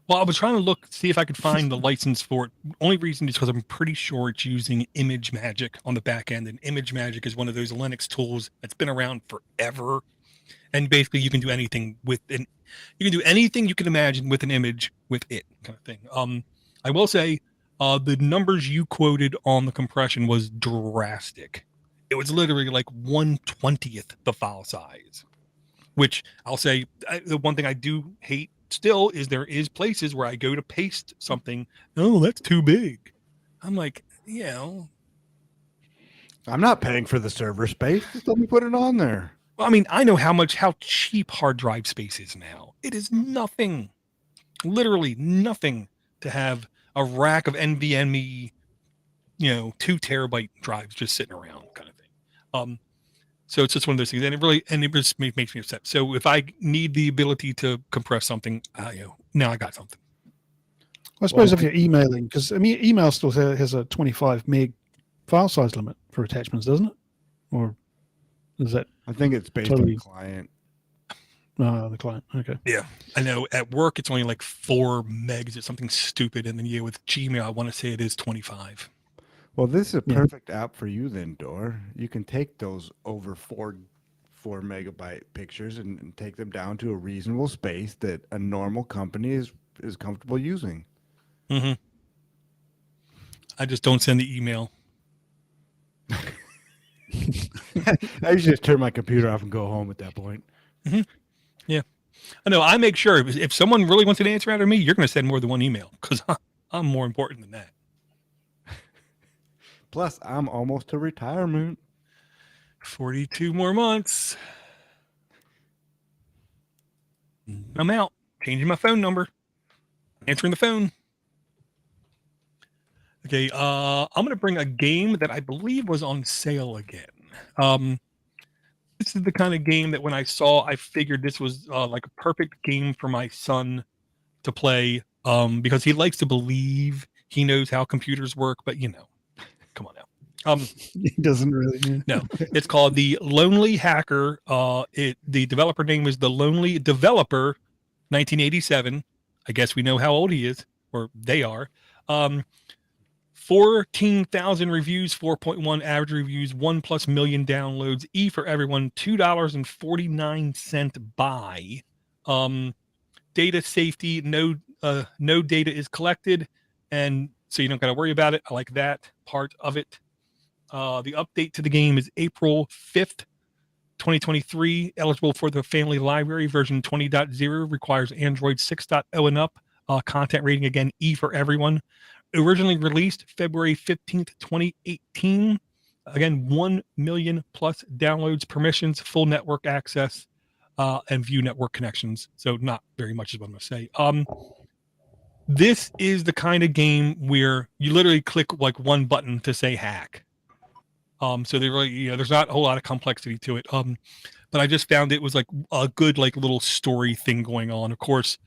Well, I was trying to see if I could find the license for it. Only reason is because I'm pretty sure it's using ImageMagick on the back end, and ImageMagick is one of those Linux tools that's been around forever. And basically, you can do anything with you can do anything you can imagine with an image with it, kind of thing. I will say, the numbers you quoted on the compression was drastic. It was literally like 1/20th the file size, which I'll say the one thing I do hate still is there is places where I go to paste something. Oh, that's too big. I'm like, I'm not paying for the server space. Just let me put it on there. Well, I mean, I know how cheap hard drive space is now. It is nothing. Literally nothing to have a rack of NVMe, 2 terabyte drives just sitting around kind of thing. So it's just one of those things, and it just makes me upset. So if I need the ability to compress something, now I got something. I suppose if you're emailing, because email still has a 25 meg file size limit for attachments, doesn't it? Or is that? I think it's based on the client. The client. Okay. Yeah, I know. At work, it's only like 4 megs. It's something stupid, and then with Gmail, I want to say it is 25. Well, this is a perfect app for you then, Dor. You can take those over 4 megabyte pictures and take them down to a reasonable space that a normal company is comfortable using. Mm-hmm. I just don't send the email. I usually just turn my computer off and go home at that point. Mm-hmm. Yeah. I know. I make sure if someone really wants an answer out of me, you're going to send more than one email because I'm more important than that. Plus, I'm almost to retirement. 42 more months. I'm out. Changing my phone number. Answering the phone. Okay, I'm going to bring a game that I believe was on sale again. This is the kind of game that when I saw, I figured this was like a perfect game for my son to play because he likes to believe he knows how computers work, but come on now. He doesn't really. Yeah. No, it's called The Lonely Hacker. The developer name is The Lonely Developer, 1987. I guess we know how old he is, or they are. 14,000 reviews, 4.1 average reviews, 1+ million downloads. E for everyone, $2.49 buy. Data safety, no data is collected, and so you don't got to worry about it. I like that part of it. The update to the game is April 5th, 2023. Eligible for the family library. Version 20.0 requires Android 6.0 and up. Content rating again, E for everyone. Originally released February 15th, 2018. Again, 1 million plus downloads, permissions, full network access, and view network connections. So not very much is what I'm going to say. This is the kind of game where you literally click like one button to say hack. So they really, there's not a whole lot of complexity to it. But I just found it was like a good, like little story thing going on. Of course,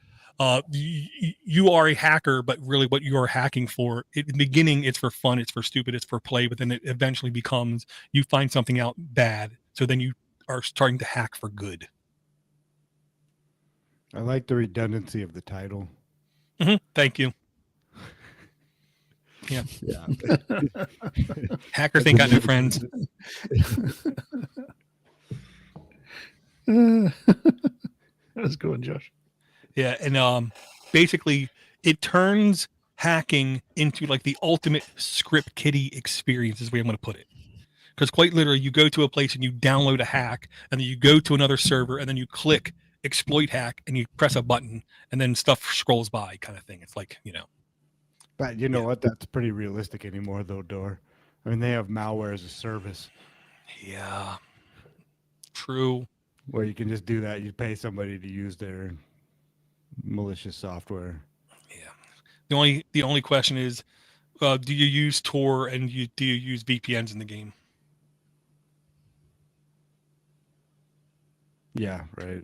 you are a hacker, but really what you are hacking for, in the beginning, it's for fun, it's for stupid, it's for play, but then it eventually becomes, you find something out bad. So then you are starting to hack for good. I like the redundancy of the title. Mm-hmm. Thank you. Yeah. Hackers ain't got no friends. That's good one, Josh. Yeah, and basically it turns hacking into like the ultimate script kiddie experience is the way I'm going to put it. Because quite literally, you go to a place and you download a hack, and then you go to another server, and then you click exploit hack, and you press a button, and then stuff scrolls by, kind of thing. It's like, But you know what? That's pretty realistic anymore, though, Dor. I mean, they have malware as a service. Yeah. True. Where you can just do that. You pay somebody to use their malicious software. Yeah. The only question is, do you use Tor and do you use VPNs in the game? Yeah, right.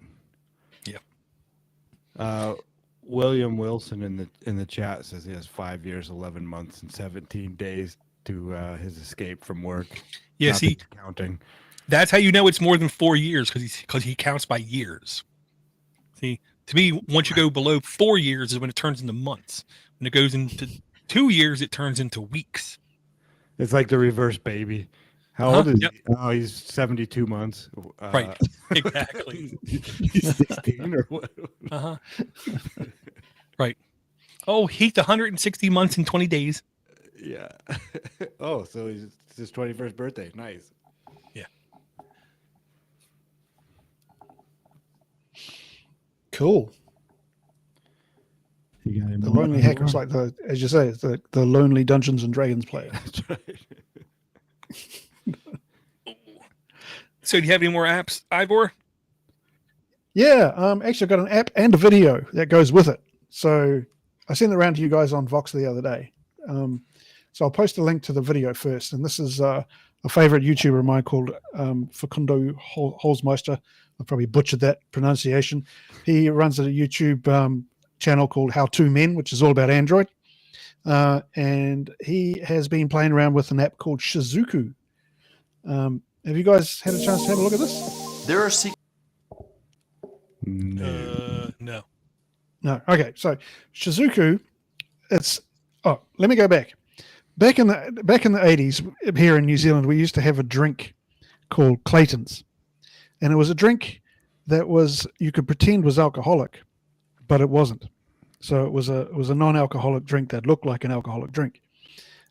Yeah. William Wilson in the chat says he has 5 years, 11 months, and 17 days to his escape from work. Yeah, see, counting. That's how you know it's more than 4 years because he counts by years. See, to me, once you go below 4 years is when it turns into months. When it goes into 2 years, it turns into weeks. It's like the reverse baby. How old is he? Oh, he's 72 months. Right, exactly. He's 16 or what? Uh-huh. Right. Oh, he's 160 months and 20 days. Yeah. Oh, so it's his 21st birthday. Nice. Yeah. Cool. You got the Lonely Hacker's like as you say, it's the Lonely Dungeons and Dragons player. That's right. So do you have any more apps, Ivor? Yeah, actually I've got an app and a video that goes with it. So I sent it around to you guys on Vox the other day. So I'll post a link to the video first. And this is a favorite YouTuber of mine called Facundo Holzmeister. I probably butchered that pronunciation. He runs a YouTube channel called How To Men, which is all about Android. And he has been playing around with an app called Shizuku. Have you guys had a chance to have a look at this? There are No. No. Okay. So Shizuku, let me go back. Back in the 80s here in New Zealand, we used to have a drink called Clayton's. And it was a drink that you could pretend was alcoholic, but it wasn't. So it was a non-alcoholic drink that looked like an alcoholic drink.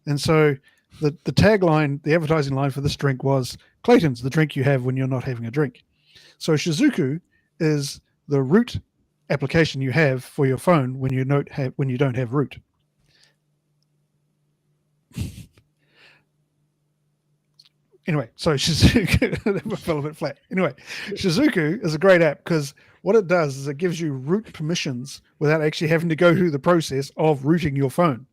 And so the tagline, the advertising line for this drink was Clayton's, the drink you have when you're not having a drink. So Shizuku is the root application you have for your phone when you don't have root. Anyway, so Shizuku fell a bit flat. Anyway, Shizuku is a great app because what it does is it gives you root permissions without actually having to go through the process of rooting your phone,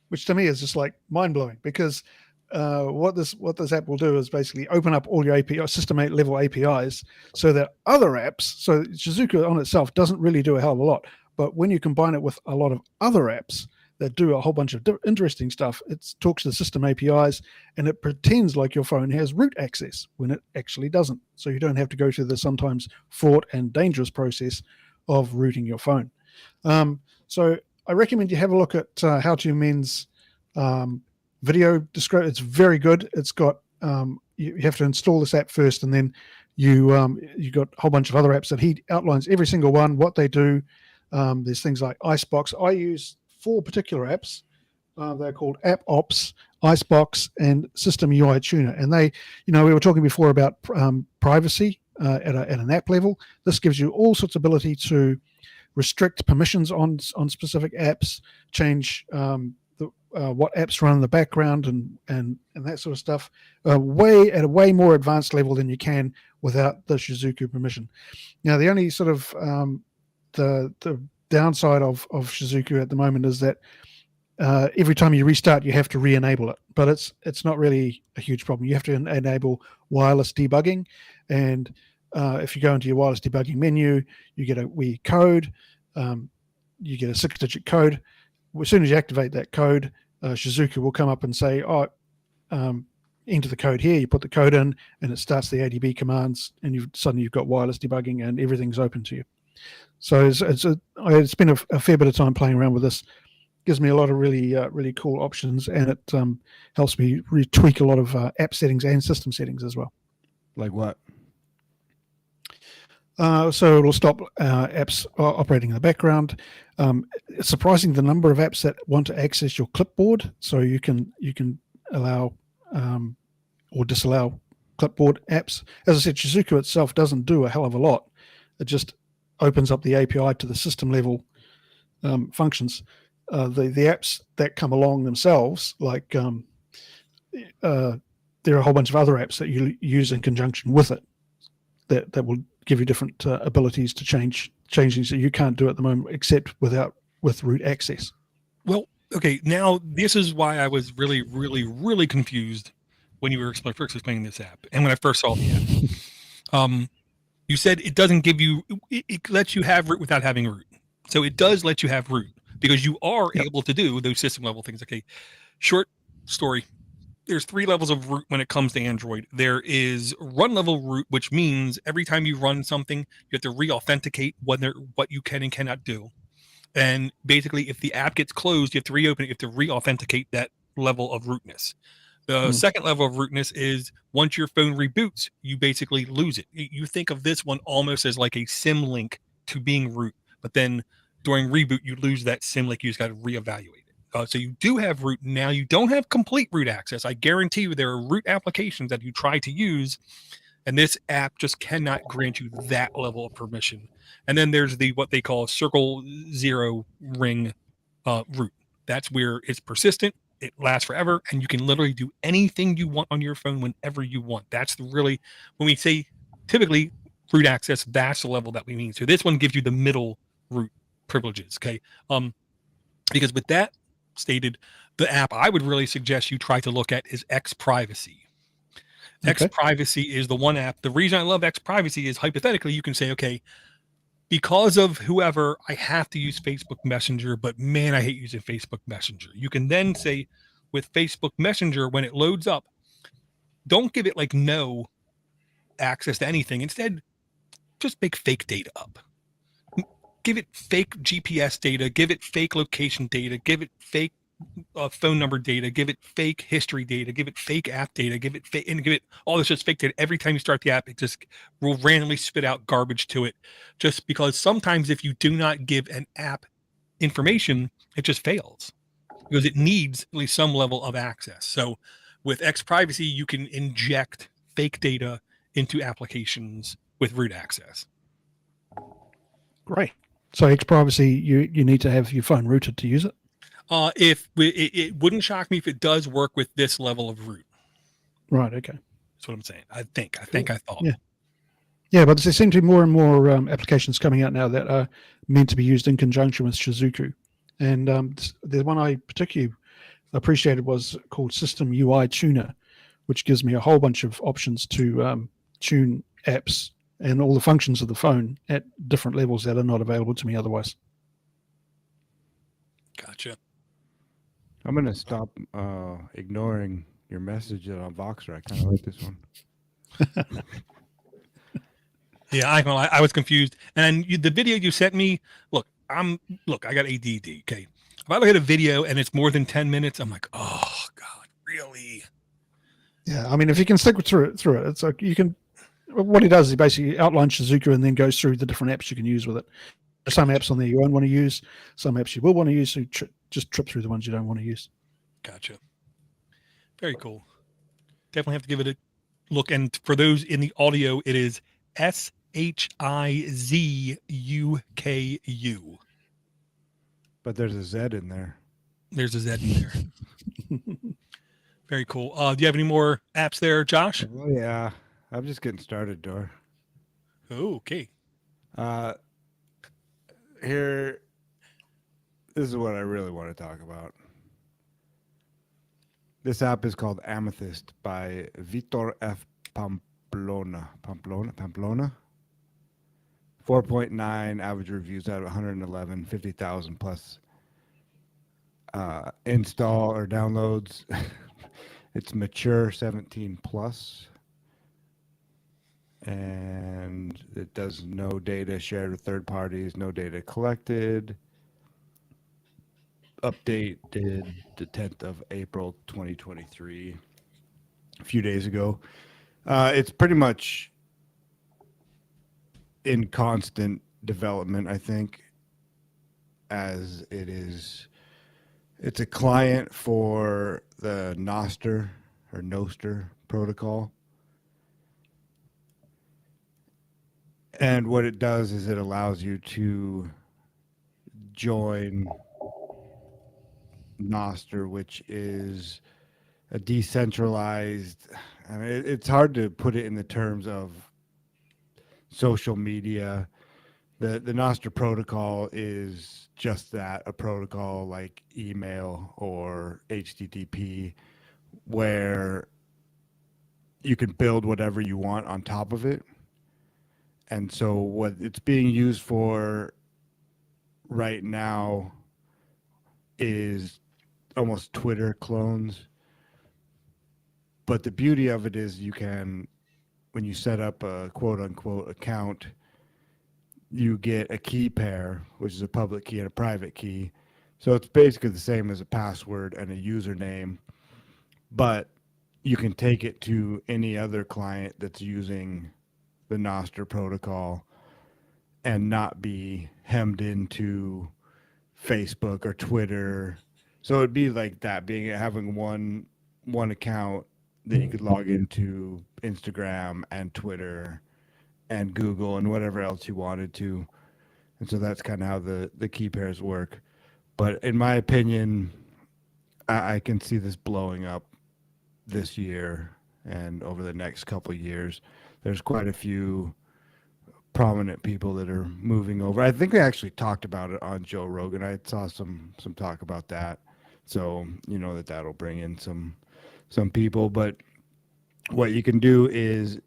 which to me is just like mind blowing. Because what this app will do is basically open up all your API system level APIs, so that other apps. So Shizuku on itself doesn't really do a hell of a lot, but when you combine it with a lot of other apps that do a whole bunch of interesting stuff, it talks to the system APIs and it pretends like your phone has root access when it actually doesn't. So you don't have to go through the sometimes fraught and dangerous process of rooting your phone. So I recommend you have a look at How To Men's video description. It's very good. It's got you have to install this app first, and then you got a whole bunch of other apps that he outlines every single one, what they do. There's things like Icebox. I use 4 particular apps. They're called App Ops, Icebox, and System UI Tuner. And they, we were talking before about privacy at an app level. This gives you all sorts of ability to restrict permissions on specific apps, change what apps run in the background, and that sort of stuff. At a way more advanced level than you can without the Shizuku permission. Now, the only sort of the downside of Shizuku at the moment is that every time you restart, you have to re-enable it. But it's not really a huge problem. You have to enable wireless debugging, and if you go into your wireless debugging menu, you get a weird code. You get a 6-digit code. As soon as you activate that code, Shizuku will come up and say, enter the code here. You put the code in, and it starts the ADB commands, and suddenly you've got wireless debugging, and everything's open to you. So I spent a fair bit of time playing around with this. Gives me a lot of really cool options, and it helps me tweak a lot of app settings and system settings as well. Like what? So it'll stop apps operating in the background. It's surprising the number of apps that want to access your clipboard. So you can allow or disallow clipboard apps. As I said, Shizuku itself doesn't do a hell of a lot. It just opens up the API to the system level functions. The apps that come along themselves, like there are a whole bunch of other apps that you use in conjunction with it that will give you different abilities to change things that you can't do at the moment, except with root access. Well, okay, now this is why I was really, really, really confused when you were first explaining this app, and when I first saw the app. You said it doesn't give you, it lets you have root without having root. So it does let you have root because you are able to do those system level things. Okay, short story. There's 3 levels of root when it comes to Android. There is run level root, which means every time you run something, you have to re-authenticate what you can and cannot do. And basically, if the app gets closed, you have to reopen it. You have to re-authenticate that level of rootness. The second level of rootness is once your phone reboots, you basically lose it. You think of this one almost as like a SIM link to being root, but then during reboot, you lose that SIM link. You just got to reevaluate it. So you do have root now. You don't have complete root access. I guarantee you there are root applications that you try to use, and this app just cannot grant you that level of permission. And then there's what they call circle 0 ring root. That's where it's persistent. It lasts forever, and you can literally do anything you want on your phone whenever you want. That's really, when we say typically root access, that's the level that we mean. So this one gives you the middle root privileges. Okay. Because with that stated, the app I would really suggest you try to look at is X Privacy. X Privacy is the one app. The reason I love X Privacy is hypothetically you can say, okay, because of whoever, I have to use Facebook Messenger, but man, I hate using Facebook Messenger. You can then say with Facebook Messenger, when it loads up, don't give it like no access to anything. Instead, just make fake data up. Give it fake GPS data, give it fake location data, give it fake phone number data, give it fake history data, give it fake app data, give it all this just fake data. Every time you start the app, it just will randomly spit out garbage to it, just because sometimes if you do not give an app information, it just fails because it needs at least some level of access. So with X Privacy, you can inject fake data into applications with root access. Great. So X Privacy, you need to have your phone rooted to use it. If it wouldn't shock me if it does work with this level of root. Right. Okay. That's what I'm saying. I thought. Yeah. Yeah, but there seem to be more and more applications coming out now that are meant to be used in conjunction with Shizuku. And the one I particularly appreciated was called System UI Tuner, which gives me a whole bunch of options to tune apps and all the functions of the phone at different levels that are not available to me otherwise. Gotcha. I'm going to stop ignoring your message on Voxer. I kind of like this one. Yeah, I was confused. And the video you sent me, look, I got ADD. Okay. If I look at a video and it's more than 10 minutes, I'm like, oh God, really? Yeah. I mean, if you can stick through it, it's like you can, what he does is he basically outlines Shizuku and then goes through the different apps you can use with it. There's some apps on there you won't want to use, some apps you will want to use, so just trip through the ones you don't want to use. Gotcha. Very cool. Definitely have to give it a look. And for those in the audio, it is SHIZUKU. But there's a Z in there. There's a Z in there. Very cool. Do you have any more apps there, Josh? Oh, yeah. I'm just getting started, Dor. Oh, okay. Here, this is what I really want to talk about. This app is called Amethyst by Vitor F. Pamplona. 4.9 average reviews out of 111, 50,000 plus install or downloads. It's mature 17 plus. And it does no data shared with third parties, no data collected. Updated the 10th of April 2023, a few days ago. It's pretty much in constant development, I think, as it is. It's a client for the Nostr protocol. And what it does is it allows you to join Nostr, which is a decentralized, I mean, it's hard to put it in the terms of social media. The Nostr protocol is just that, a protocol like email or HTTP, where you can build whatever you want on top of it. And so what it's being used for right now is almost Twitter clones. But the beauty of it is you can, when you set up a quote unquote account, you get a key pair, which is a public key and a private key. So it's basically the same as a password and a username, but you can take it to any other client that's using the Nostr protocol and not be hemmed into Facebook or Twitter. So it'd be like that, having one account that you could log into Instagram and Twitter and Google and whatever else you wanted to. And so that's kind of how the key pairs work. But in my opinion, I can see this blowing up this year and over the next couple of years. There's quite a few prominent people that are moving over. I think we actually talked about it on Joe Rogan. I saw some talk about that. So, that'll bring in some people, but what you can do is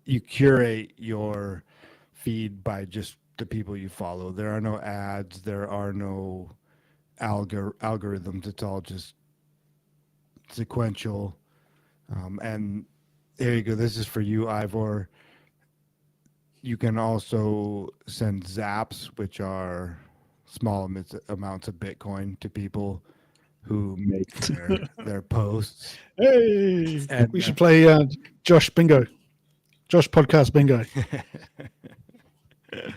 you curate your feed by just the people you follow. There are no ads, there are no algorithms. It's all just sequential. And there you go. This is for you, Ivor. You can also send zaps, which are small amounts of Bitcoin, to people who make their posts. Hey, And we should play Josh Bingo. Josh Podcast Bingo.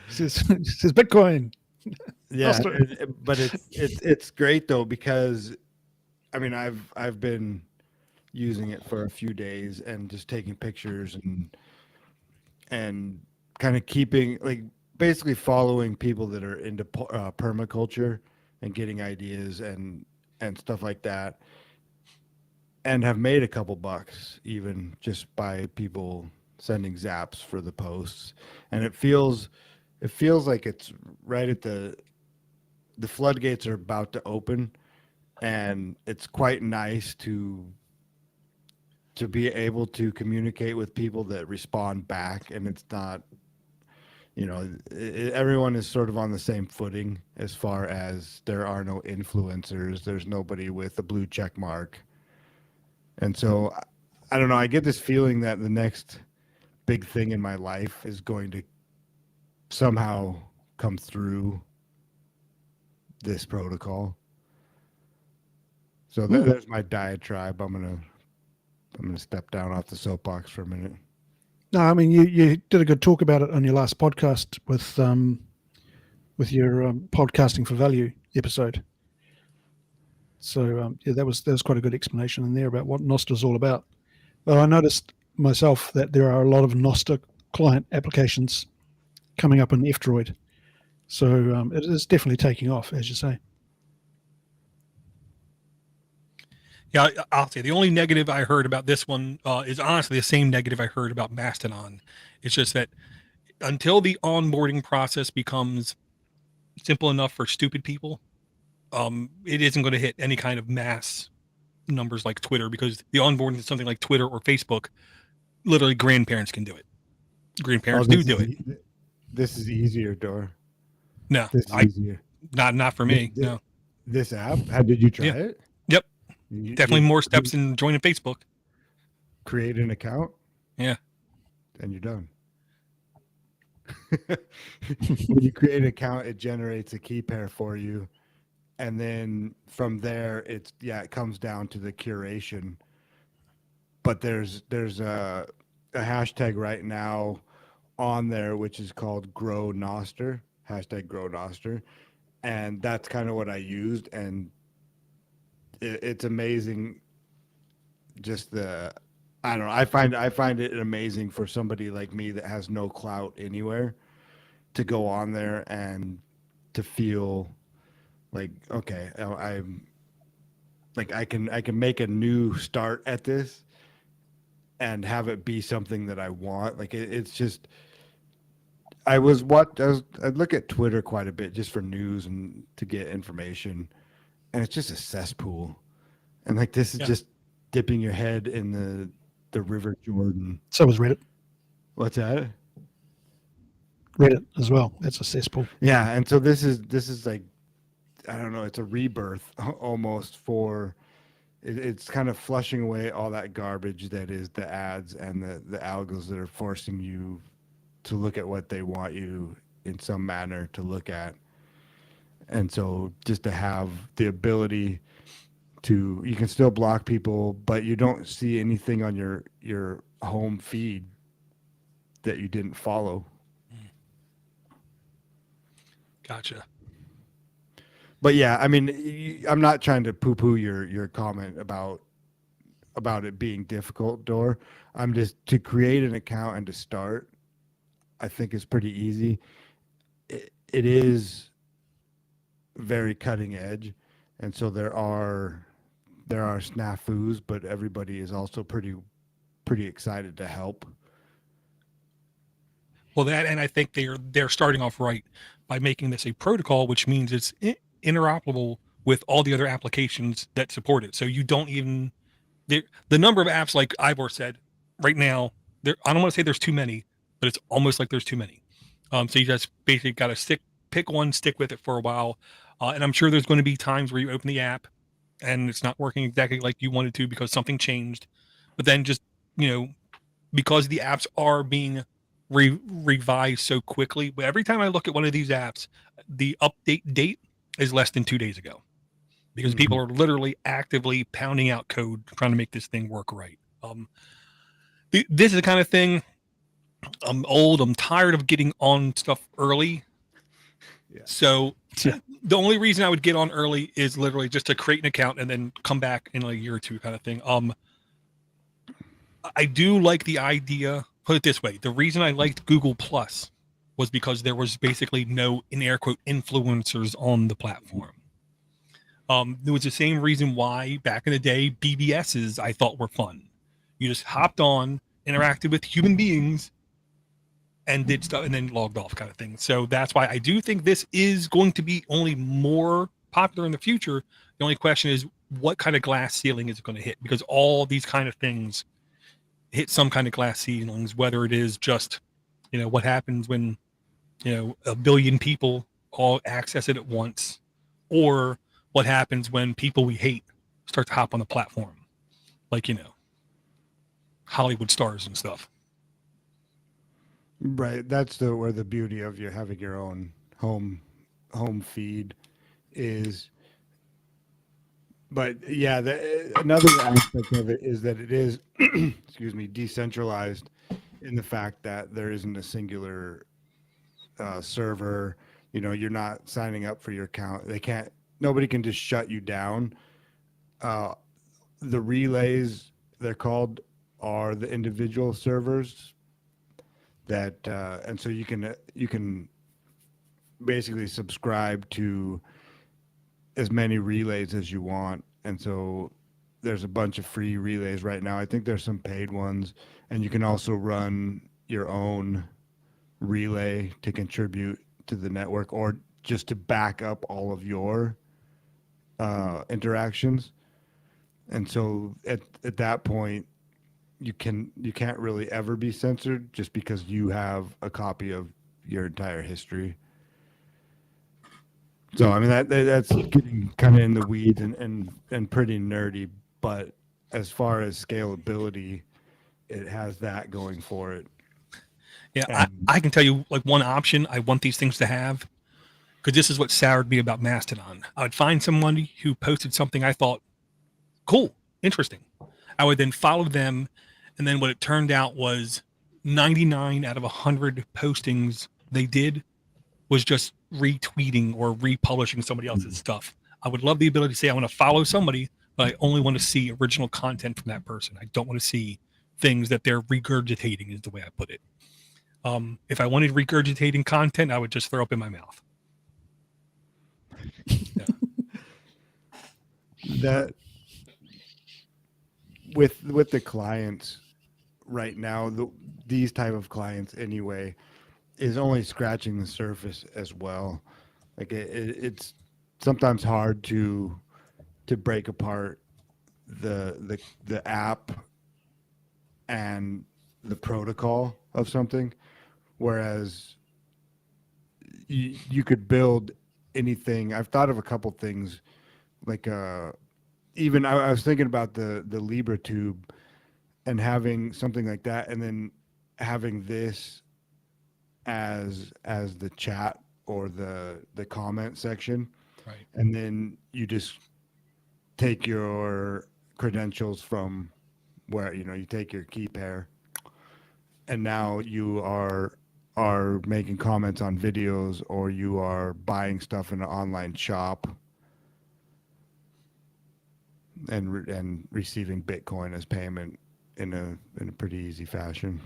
says Bitcoin. Yeah, but it's great though, because I mean I've been using it for a few days and just taking pictures and kind of keeping, like, basically following people that are into permaculture and getting ideas and stuff like that, and have made a couple bucks even just by people sending zaps for the posts. And it feels like it's right at the floodgates are about to open, and it's quite nice to be able to communicate with people that respond back, and it's not, everyone is sort of on the same footing as far as there are no influencers, there's nobody with a blue check mark. And so I don't know, I get this feeling that the next big thing in my life is going to somehow come through this protocol. So there's my diatribe. I'm gonna step down off the soapbox for a minute. No, I mean you did a good talk about it on your last podcast with your podcasting for value episode. So yeah, that was quite a good explanation in there about what Nostr is all about. But I noticed myself that there are a lot of Nostr client applications coming up in F-Droid. So it is definitely taking off, as you say. Yeah, I'll say the only negative I heard about this one is honestly the same negative I heard about Mastodon. It's just that until the onboarding process becomes simple enough for stupid people, it isn't going to hit any kind of mass numbers like Twitter, because the onboarding is something like Twitter or Facebook, literally grandparents can do it. Grandparents do it. This is easier, Dor. No, This is easier. Not for me. No. This app? How did you try it? Yep. Definitely more steps than joining Facebook. Create an account? Yeah. And you're done. When you create an account, it generates a key pair for you. And then from there, it comes down to the curation. But there's a hashtag right now on there, which is called Grow Nostr, #GrowNostr. And that's kind of what I used. And it's amazing. Just I don't know. I find it amazing for somebody like me that has no clout anywhere to go on there and to feel like, okay, I'm like, I can make a new start at this and have it be something that I want. Like it's just, I'd look at Twitter quite a bit just for news and to get information, and it's just a cesspool. And like, this is just dipping your head in the River Jordan. So was Reddit. What's that? Reddit as well. That's a cesspool. Yeah, and so this is like, I don't know, it's a rebirth almost for. It's kind of flushing away all that garbage that is the ads and the algos that are forcing you to look at what they want you in some manner to look at. And so just to have the ability to, you can still block people, but you don't see anything on your home feed that you didn't follow. Gotcha. But yeah, I mean, I'm not trying to poo-poo your comment about it being difficult, Dor. I'm just, to create an account and to start, I think is pretty easy. It is very cutting edge, and so there are snafus, but everybody is also pretty excited to help. Well, that, and I think they're starting off right by making this a protocol, which means it's interoperable with all the other applications that support it. So you don't even the number of apps, like Ivor said, right now, there, I don't want to say there's too many, but it's almost like there's too many. So you just basically got to pick one, stick with it for a while, and I'm sure there's going to be times where you open the app and it's not working exactly like you wanted to because something changed. But then just, because the apps are being revised so quickly, but every time I look at one of these apps, the update date is less than 2 days ago because people are literally actively pounding out code trying to make this thing work right. This is the kind of thing. I'm old. I'm tired of getting on stuff early. Yeah. So the only reason I would get on early is literally just to create an account and then come back in a year or two, kind of thing. I do like the idea. Put it this way: the reason I liked Google Plus was because there was basically no, in air quote, influencers on the platform. There was the same reason why back in the day BBSs I thought were fun. You just hopped on, interacted with human beings, and did stuff, and then logged off, kind of thing. So that's why I do think this is going to be only more popular in the future. The only question is, what kind of glass ceiling is it going to hit? Because all these kind of things hit some kind of glass ceilings, whether it is just, what happens when, a billion people all access it at once, or what happens when people we hate start to hop on the platform, like, Hollywood stars and stuff. Right. That's where the beauty of you having your own home feed is. But yeah, another aspect of it is that it is, excuse me, decentralized in the fact that there isn't a singular server. You're not signing up for your account. Nobody can just shut you down. The relays, they're called, are the individual servers that, and so you can basically subscribe to as many relays as you want. And so there's a bunch of free relays right now. I think there's some paid ones, and you can also run your own relay to contribute to the network or just to back up all of your interactions. And so at that point, you can't really ever be censored just because you have a copy of your entire history. So I mean that's getting kind of in the weeds and pretty nerdy, but as far as scalability, it has that going for it. Yeah, I can tell you, like, one option I want these things to have, because this is what soured me about Mastodon. I would find somebody who posted something I thought cool, interesting. I would then follow them, and then what it turned out was 99 out of 100 postings they did was just retweeting or republishing somebody else's stuff. I would love the ability to say I want to follow somebody, but I only want to see original content from that person. I don't want to see things that they're regurgitating, is the way I put it. If I wanted regurgitating content, I would just throw up in my mouth. Yeah. That with the clients right now, these type of clients anyway, is only scratching the surface as well. Like it's sometimes hard to break apart the app and the protocol of something, whereas you could build anything. I've thought of a couple things, like even I was thinking about the LibreTube and having something like that, and then having this as the chat or the comment section, right? And then you just take your credentials from where you take your key pair, and now you are making comments on videos, or you are buying stuff in an online shop and receiving Bitcoin as payment in a pretty easy fashion.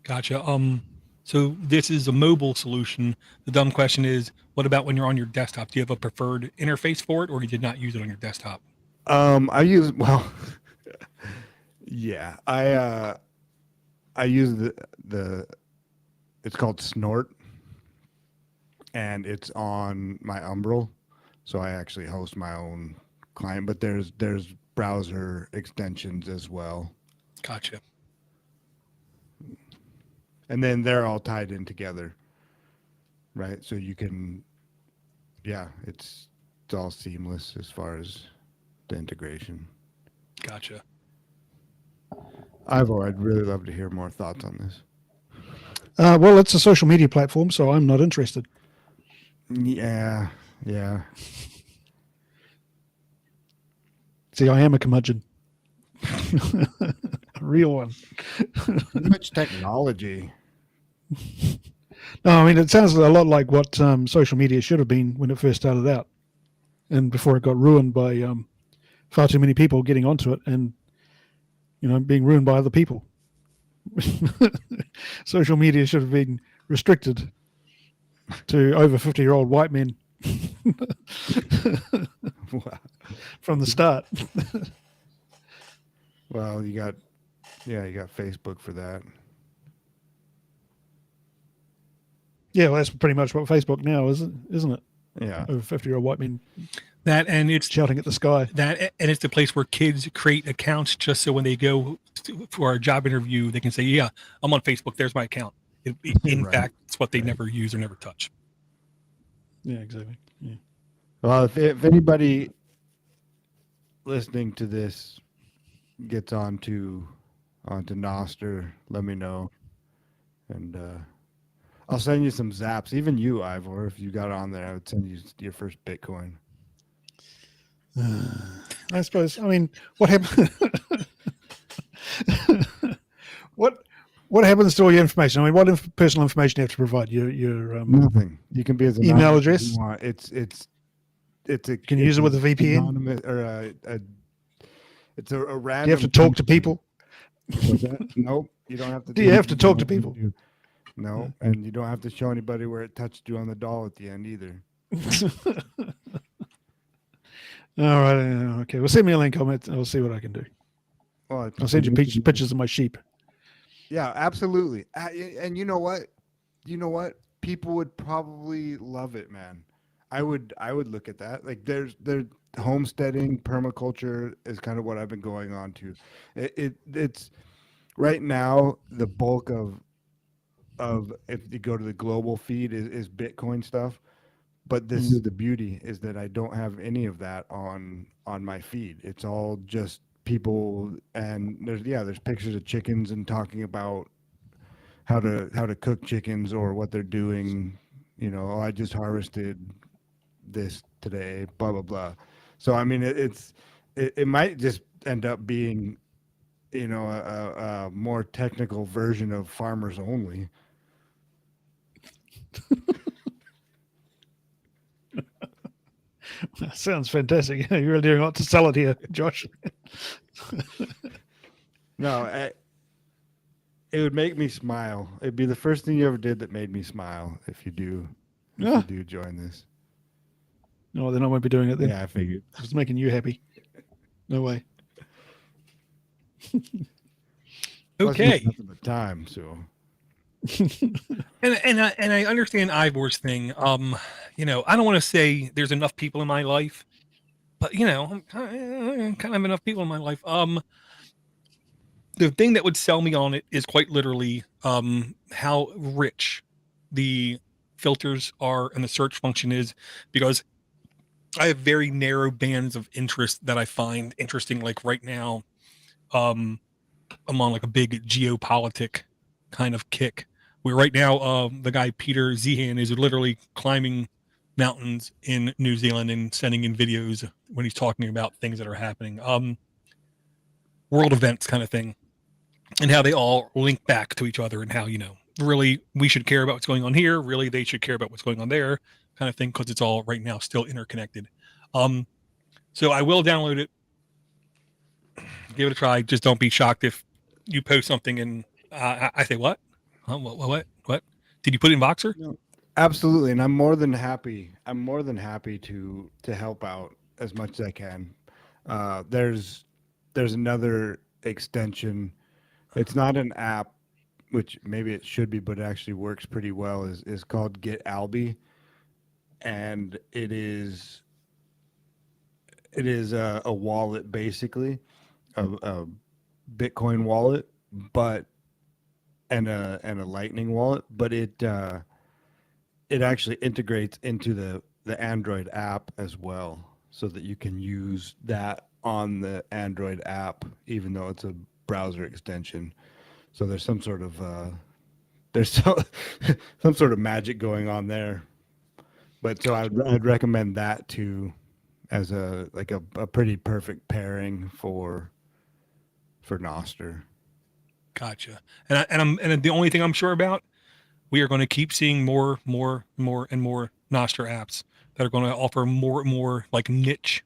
Gotcha. So this is a mobile solution. The dumb question is, what about when you're on your desktop? Do you have a preferred interface for it, or you did not use it on your desktop? I use, well, yeah, I use the it's called Snort, and it's on my Umbrel. So I actually host my own client, but there's browser extensions as well. Gotcha. And then they're all tied in together, right? So you can, yeah, it's all seamless as far as the integration. Gotcha. Ivor, I'd really love to hear more thoughts on this. Well, it's a social media platform, so I'm not interested. Yeah. See, I am a curmudgeon. A real one. Too much technology. No, I mean, it sounds a lot like what social media should have been when it first started out, and before it got ruined by far too many people getting onto it and, being ruined by other people. Social media should have been restricted to over 50-year-old white men from the start. Well, you got Facebook for that. Yeah, well, that's pretty much what Facebook now is, isn't it? Yeah. Over 50-year-old white men That, and it's shouting at the sky. that, and it's the place where kids create accounts just so when they go for a job interview, they can say, "Yeah, I'm on Facebook. There's my account." In Right. fact, it's what they never use or never touch. Yeah, exactly. Yeah. Well, if anybody listening to this gets onto Noster, let me know, and I'll send you some zaps. Even you, Ivor, if you got on there, I would send you your first Bitcoin. I suppose. I mean, what happened? What happens to all your information? I mean, what personal information do you have to provide? Your Nothing. You can be as email anonymous as address? you want. It's a. Can you use it with a VPN? Anonymous, or it's a random. Do you have to talk to people? What's that? Nope. You don't have to. Do you have to talk to people? No, and you don't have to show anybody where it touched you on the doll at the end either. All right. Okay. Well, send me a link. I'll see what I can do. Well, I'll send you pictures of my sheep. Yeah, absolutely. And you know what? People would probably love it, man. I would look at that. Like there's homesteading, permaculture is kind of what I've been going on to. It's right now the bulk of if you go to the global feed is Bitcoin stuff. But this is the beauty, is that I don't have any of that on my feed. It's all just people, and there's pictures of chickens and talking about how to cook chickens or what they're doing. Oh, I just harvested this today, blah blah blah. So I mean, it might just end up being, a more technical version of Farmers Only. That sounds fantastic. You're really doing a lot to sell it here, Josh. No, it would make me smile. It'd be the first thing you ever did that made me smile if you do join this. No, then I won't be doing it then. Yeah, I figured. It's making you happy. No way. Okay. Nothing but time, so. And I understand Ivor's thing. I don't want to say there's enough people in my life, but I'm kind of enough people in my life. The thing that would sell me on it is quite literally how rich the filters are and the search function is, because I have very narrow bands of interest that I find interesting. Like right now, I'm on like a big geopolitic kind of kick, where right now the guy Peter Zehan is literally climbing mountains in New Zealand and sending in videos when he's talking about things that are happening, world events kind of thing, and how they all link back to each other, and how really we should care about what's going on here, really they should care about what's going on there, kind of thing, because it's all right now still interconnected. So I will download it, give it a try. Just don't be shocked if you post something and I say, what did you put in Voxer? No, absolutely. And I'm more than happy to help out as much as I can. There's another extension. It's not an app. which maybe it should be, but it actually works pretty well, is called Get Albi, and it is a wallet, basically a Bitcoin wallet, but and a Lightning wallet, but it actually integrates into the Android app as well, so that you can use that on the Android app, even though it's a browser extension. So there's some sort of some sort of magic going on there. But so I'd recommend that too, as a pretty perfect pairing for Nostr. Gotcha. And the only thing I'm sure about, we are going to keep seeing more and more Nostr apps that are going to offer more and more like niche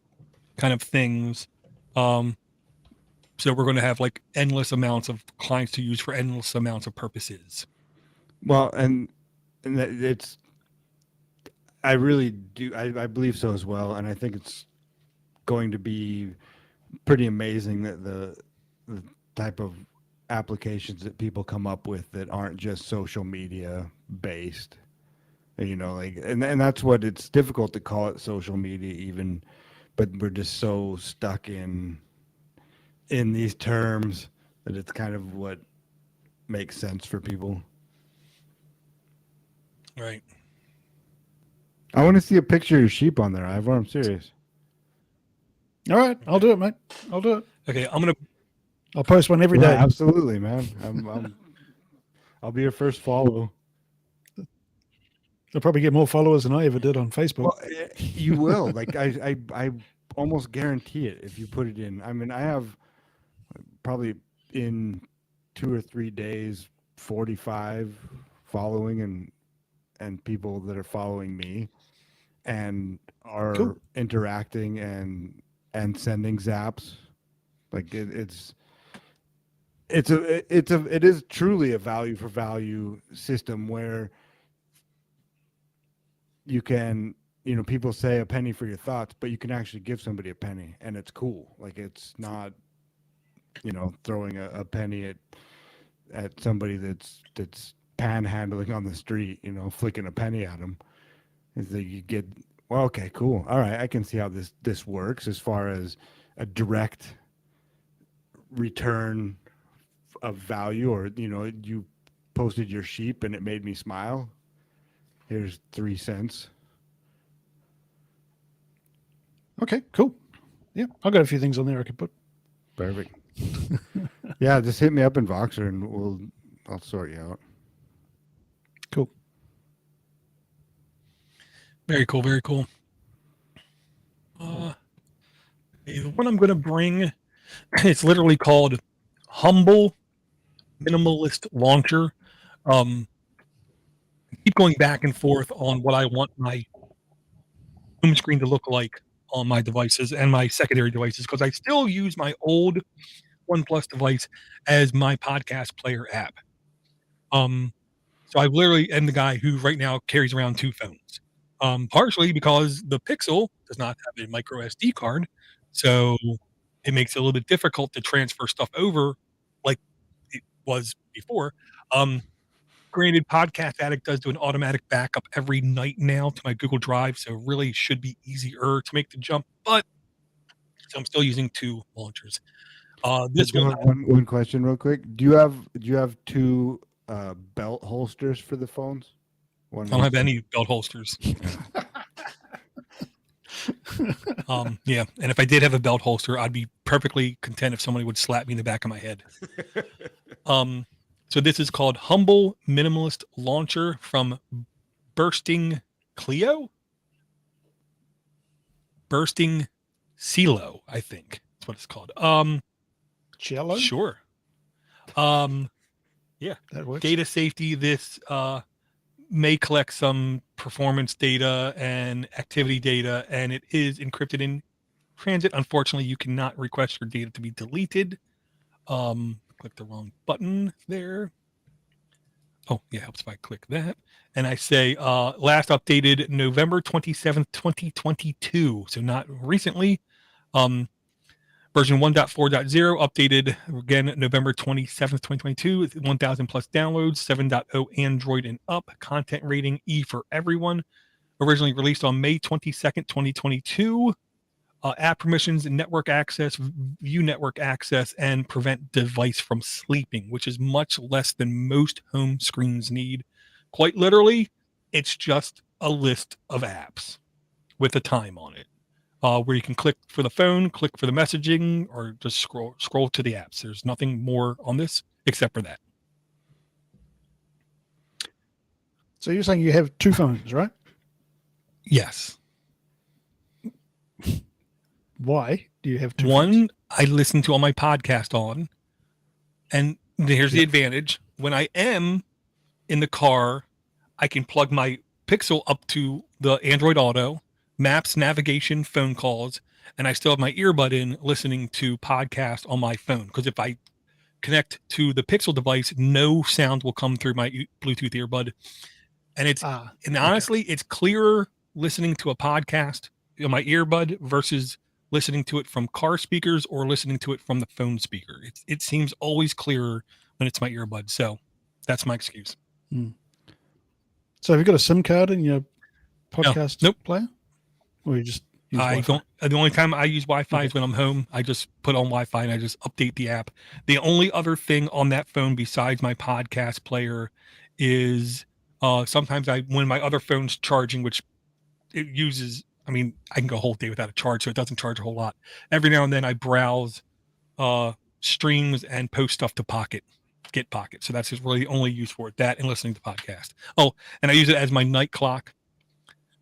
kind of things. So we're going to have like endless amounts of clients to use for endless amounts of purposes. Well, and it's, I really do, I believe so as well, and I think it's going to be pretty amazing that the type of applications that people come up with that aren't just social media based. You know, like, and that's what, it's difficult to call it social media even, but we're just so stuck in these terms that it's kind of what makes sense for people. Right. I want to see a picture of your sheep on there, Ivor. I'm serious. All right, I'll do it, mate. I'll do it. Okay, I'll post one every day. Absolutely, man. I'll be your first follow. I'll probably get more followers than I ever did on Facebook. Well, you will. Like I almost guarantee it if you put it in. I mean, I have probably in 2 or 3 days 45 following and people that are following me and are Cool. interacting and sending zaps. Like it is truly a value for value system where you can, you know, people say a penny for your thoughts, but you can actually give somebody a penny and it's cool. Like it's not, you know, throwing a penny at somebody that's panhandling on the street, you know, flicking a penny at them. Is that you get, well, okay, cool. All right, I can see how this works as far as a direct return of value, or, you know, you posted your sheep and it made me smile. Here's 3 cents. Okay, cool. Yeah, I've got a few things on there I could put. Perfect. Yeah, just hit me up in Voxer and I'll sort you out. Cool. very cool, very cool. The one I'm going to bring, it's literally called Humble Minimalist Launcher. I keep going back and forth on what I want my home screen to look like on my devices and my secondary devices, because I still use my old OnePlus device as my podcast player app. So I literally am the guy who right now carries around 2 phones. Partially because the Pixel does not have a micro SD card, so it makes it a little bit difficult to transfer stuff over like it was before. Granted, Podcast Addict does do an automatic backup every night now to my Google Drive, so it really should be easier to make the jump, but so I'm still using 2 launchers. This one question real quick. Do you have 2 belt holsters for the phones? I don't have any belt holsters. Yeah, and if I did have a belt holster, I'd be perfectly content if somebody would slap me in the back of my head. So this is called Humble Minimalist Launcher from Bursting Clio? Bursting Silo, I think that's what it's called. Cello? Sure. Yeah. That works. Data safety. This may collect some performance data and activity data, and it is encrypted in transit. Unfortunately, you cannot request your data to be deleted. Click the wrong button there. Oh, yeah, helps if I click that. And I say last updated November 27th, 2022. So not recently. Version 1.4.0 updated again November 27th, 2022 with 1,000 plus downloads, 7.0 Android and up, content rating E for everyone. Originally released on May 22nd, 2022. App permissions, network access, view network access, and prevent device from sleeping, which is much less than most home screens need. Quite literally, it's just a list of apps with a time on it. Where you can click for the phone, click for the messaging, or just scroll to the apps. There's nothing more on this except for that. So you're saying you have two phones, right? Yes. Why do you have two One, phones? I listen to all my podcast on, and here's the advantage. When I am in the car, I can plug my Pixel up to the Android Auto, maps, navigation, phone calls, and I still have my earbud in listening to podcasts on my phone. Because if I connect to the Pixel device, no sound will come through my Bluetooth earbud. And honestly, it's clearer listening to a podcast on my earbud versus listening to it from car speakers or listening to it from the phone speaker. It seems always clearer when it's my earbud. So that's my excuse. So have you got a SIM card in your podcast Nope. player? Or you just use I Wi-Fi? don't. The only time I use Wi-Fi is when I'm home. I just put on Wi-Fi and I just update the app. The only other thing on that phone besides my podcast player is sometimes when my other phone's charging, which it uses. I mean, I can go a whole day without a charge, so it doesn't charge a whole lot. Every now and then I browse streams and post stuff to Get Pocket. So that's just really the only use for it. That and listening to podcast. Oh, and I use it as my night clock,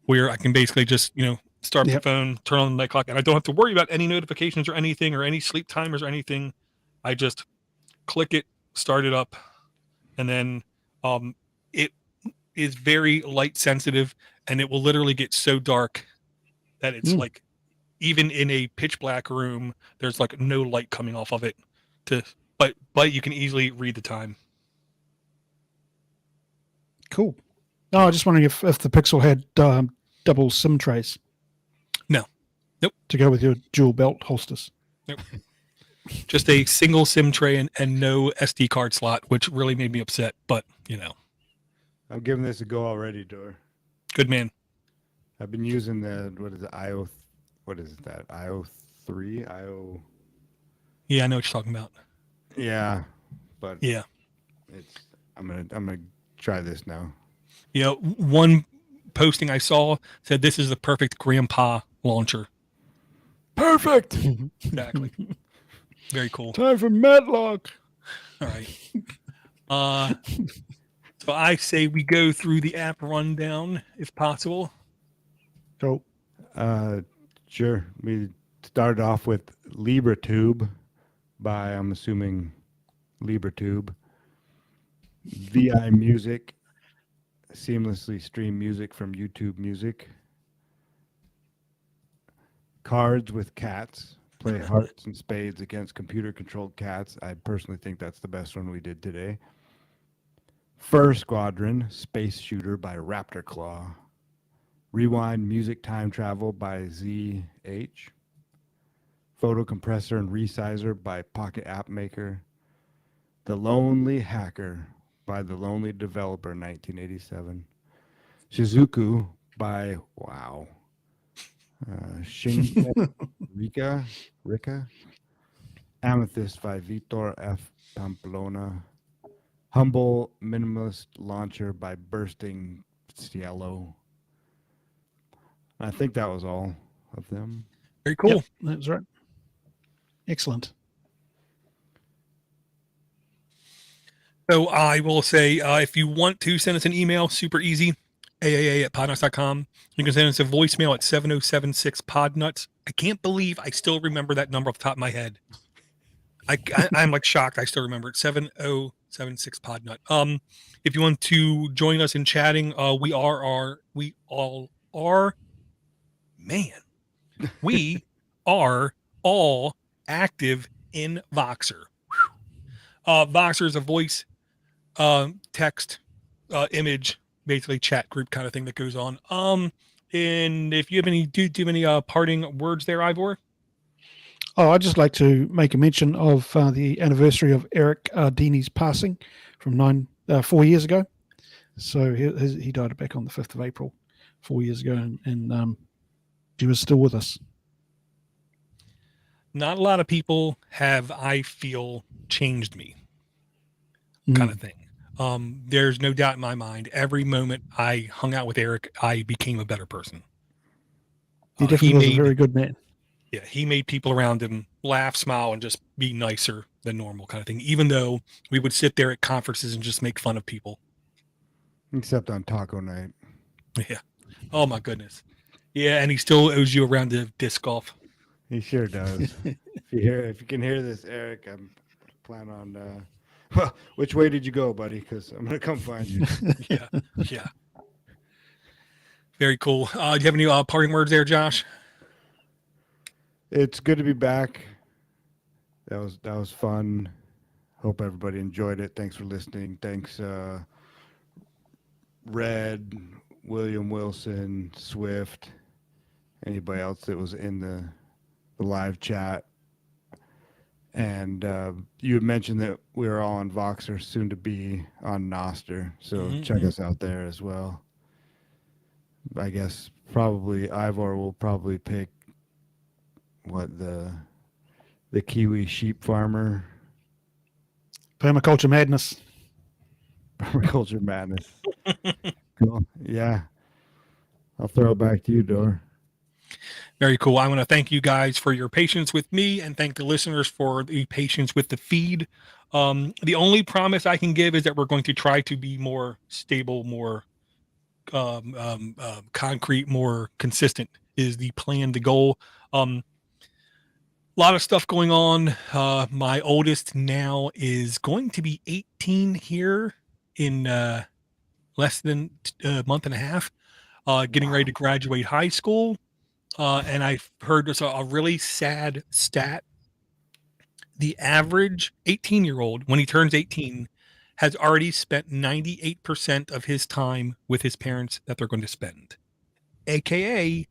where I can basically just start the phone, turn on the night clock, and I don't have to worry about any notifications or anything or any sleep timers or anything. I just click it, start it up, and then it is very light sensitive, and it will literally get so dark that it's like even in a pitch black room, there's like no light coming off of it. But you can easily read the time. Cool. No, I was just wondering if the Pixel had double SIM trays. No. Nope. To go with your dual belt holsters. Nope. Just a single SIM tray and no SD card slot, which really made me upset. But I'm giving this a go already, Dor. Good man. I've been using the IO3. Yeah, I know what you're talking about. Yeah, but yeah, I'm gonna try this now. One posting I saw said this is the perfect grandpa launcher. Perfect. Exactly. Very cool. Time for Matlock. All right. So I say we go through the app rundown if possible. Go. Sure. We started off with LibreTube by, I'm assuming, LibreTube. VI Music, seamlessly stream music from YouTube Music. Cards with Cats, play hearts and spades against computer-controlled cats. I personally think that's the best one we did today. Fur Squadron, Space Shooter by Raptor Claw. Rewind Music Time Travel by ZH. Photo Compressor and Resizer by Pocket App Maker. The Lonely Hacker by The Lonely Developer, 1987. Shizuku by, Shin Rika. Amethyst by Vitor F. Pamplona. Humble Minimalist Launcher by Bursting Cielo. I think that was all of them. Very cool. Yep, that's right. Excellent. So I will say, if you want to send us an email, super easy, aaa@podnutz.com. You can send us a voicemail at 7076-PODNUTS. I can't believe I still remember that number off the top of my head. I'm like shocked. I still remember it. 7076-PODNUT. If you want to join us in chatting, we all are all active in Voxer. Voxer is a voice, text, image, basically chat group kind of thing that goes on. And if you have any, do you have any parting words there, Ivor? Oh, I'd just like to make a mention of the anniversary of Eric Ardini's passing from 4 years ago. So he died back on the 5th of April 4 years ago, and he was still with us. Not a lot of people have, I feel, changed me, kind of thing. There's no doubt in my mind, every moment I hung out with Eric, I became a better person. He definitely was a very good man. Yeah, he made people around him laugh, smile, and just be nicer than normal, kind of thing, even though we would sit there at conferences and just make fun of people. Except on taco night. Yeah. Oh, my goodness. Yeah, and he still owes you a round of disc golf. He sure does. If you can hear this, Eric, I'm planning on... well, which way did you go, buddy? Because I'm going to come find you. Yeah. Very cool. Do you have any parting words there, Josh? It's good to be back. That was fun. Hope everybody enjoyed it. Thanks for listening. Thanks, Red, William Wilson, Swift, anybody else that was in the live chat. And you had mentioned that we were all on Voxer, soon to be on Noster. So check us out there as well. I guess probably Ivor will probably pick the Kiwi sheep farmer. Permaculture madness. Permaculture madness. Cool. Yeah. I'll throw it back to you, Dor. Very cool. I want to thank you guys for your patience with me and thank the listeners for the patience with the feed. The only promise I can give is that we're going to try to be more stable, more concrete, more consistent is the plan, the goal. A lot of stuff going on. My oldest now is going to be 18 here in less than a month and a half, getting ready to graduate high school. And I've heard this a really sad stat. The average 18-year-old, when he turns 18, has already spent 98% of his time with his parents that they're going to spend. AKA,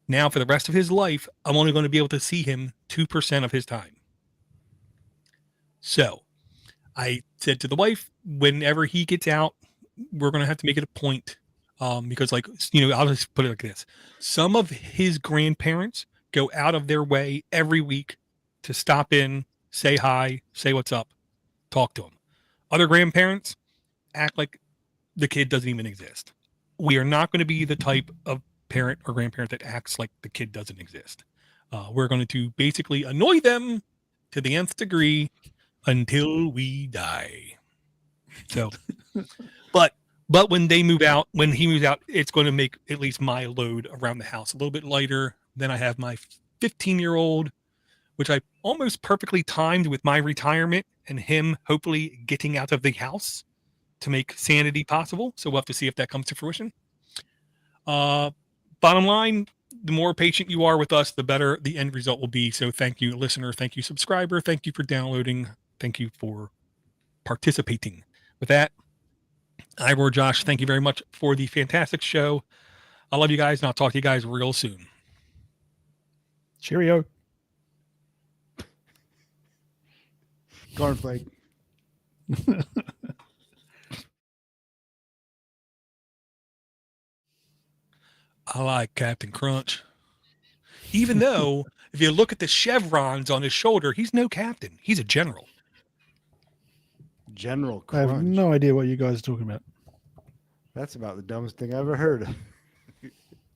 now for the rest of his life, I'm only going to be able to see him 2% of his time. So I said to the wife, whenever he gets out, we're going to have to make it a point. Because I'll just put it like this. Some of his grandparents go out of their way every week to stop in, say hi, say what's up, talk to him. Other grandparents act like the kid doesn't even exist. We are not going to be the type of parent or grandparent that acts like the kid doesn't exist. We're going to basically annoy them to the nth degree until we die. So, but when he moves out, it's going to make at least my load around the house a little bit lighter. Then I have my 15-year-old, which I almost perfectly timed with my retirement and him hopefully getting out of the house to make sanity possible. So we'll have to see if that comes to fruition. Bottom line, the more patient you are with us, the better the end result will be. So thank you, listener. Thank you, subscriber. Thank you for downloading. Thank you for participating. With that, Ivor, Josh, thank you very much for the fantastic show. I love you guys, and I'll talk to you guys real soon. Cheerio. Cornflake. I like Captain Crunch. Even though, if you look at the chevrons on his shoulder, he's no captain. He's a general. General Crunch. I have no idea what you guys are talking about. That's about the dumbest thing I've ever heard.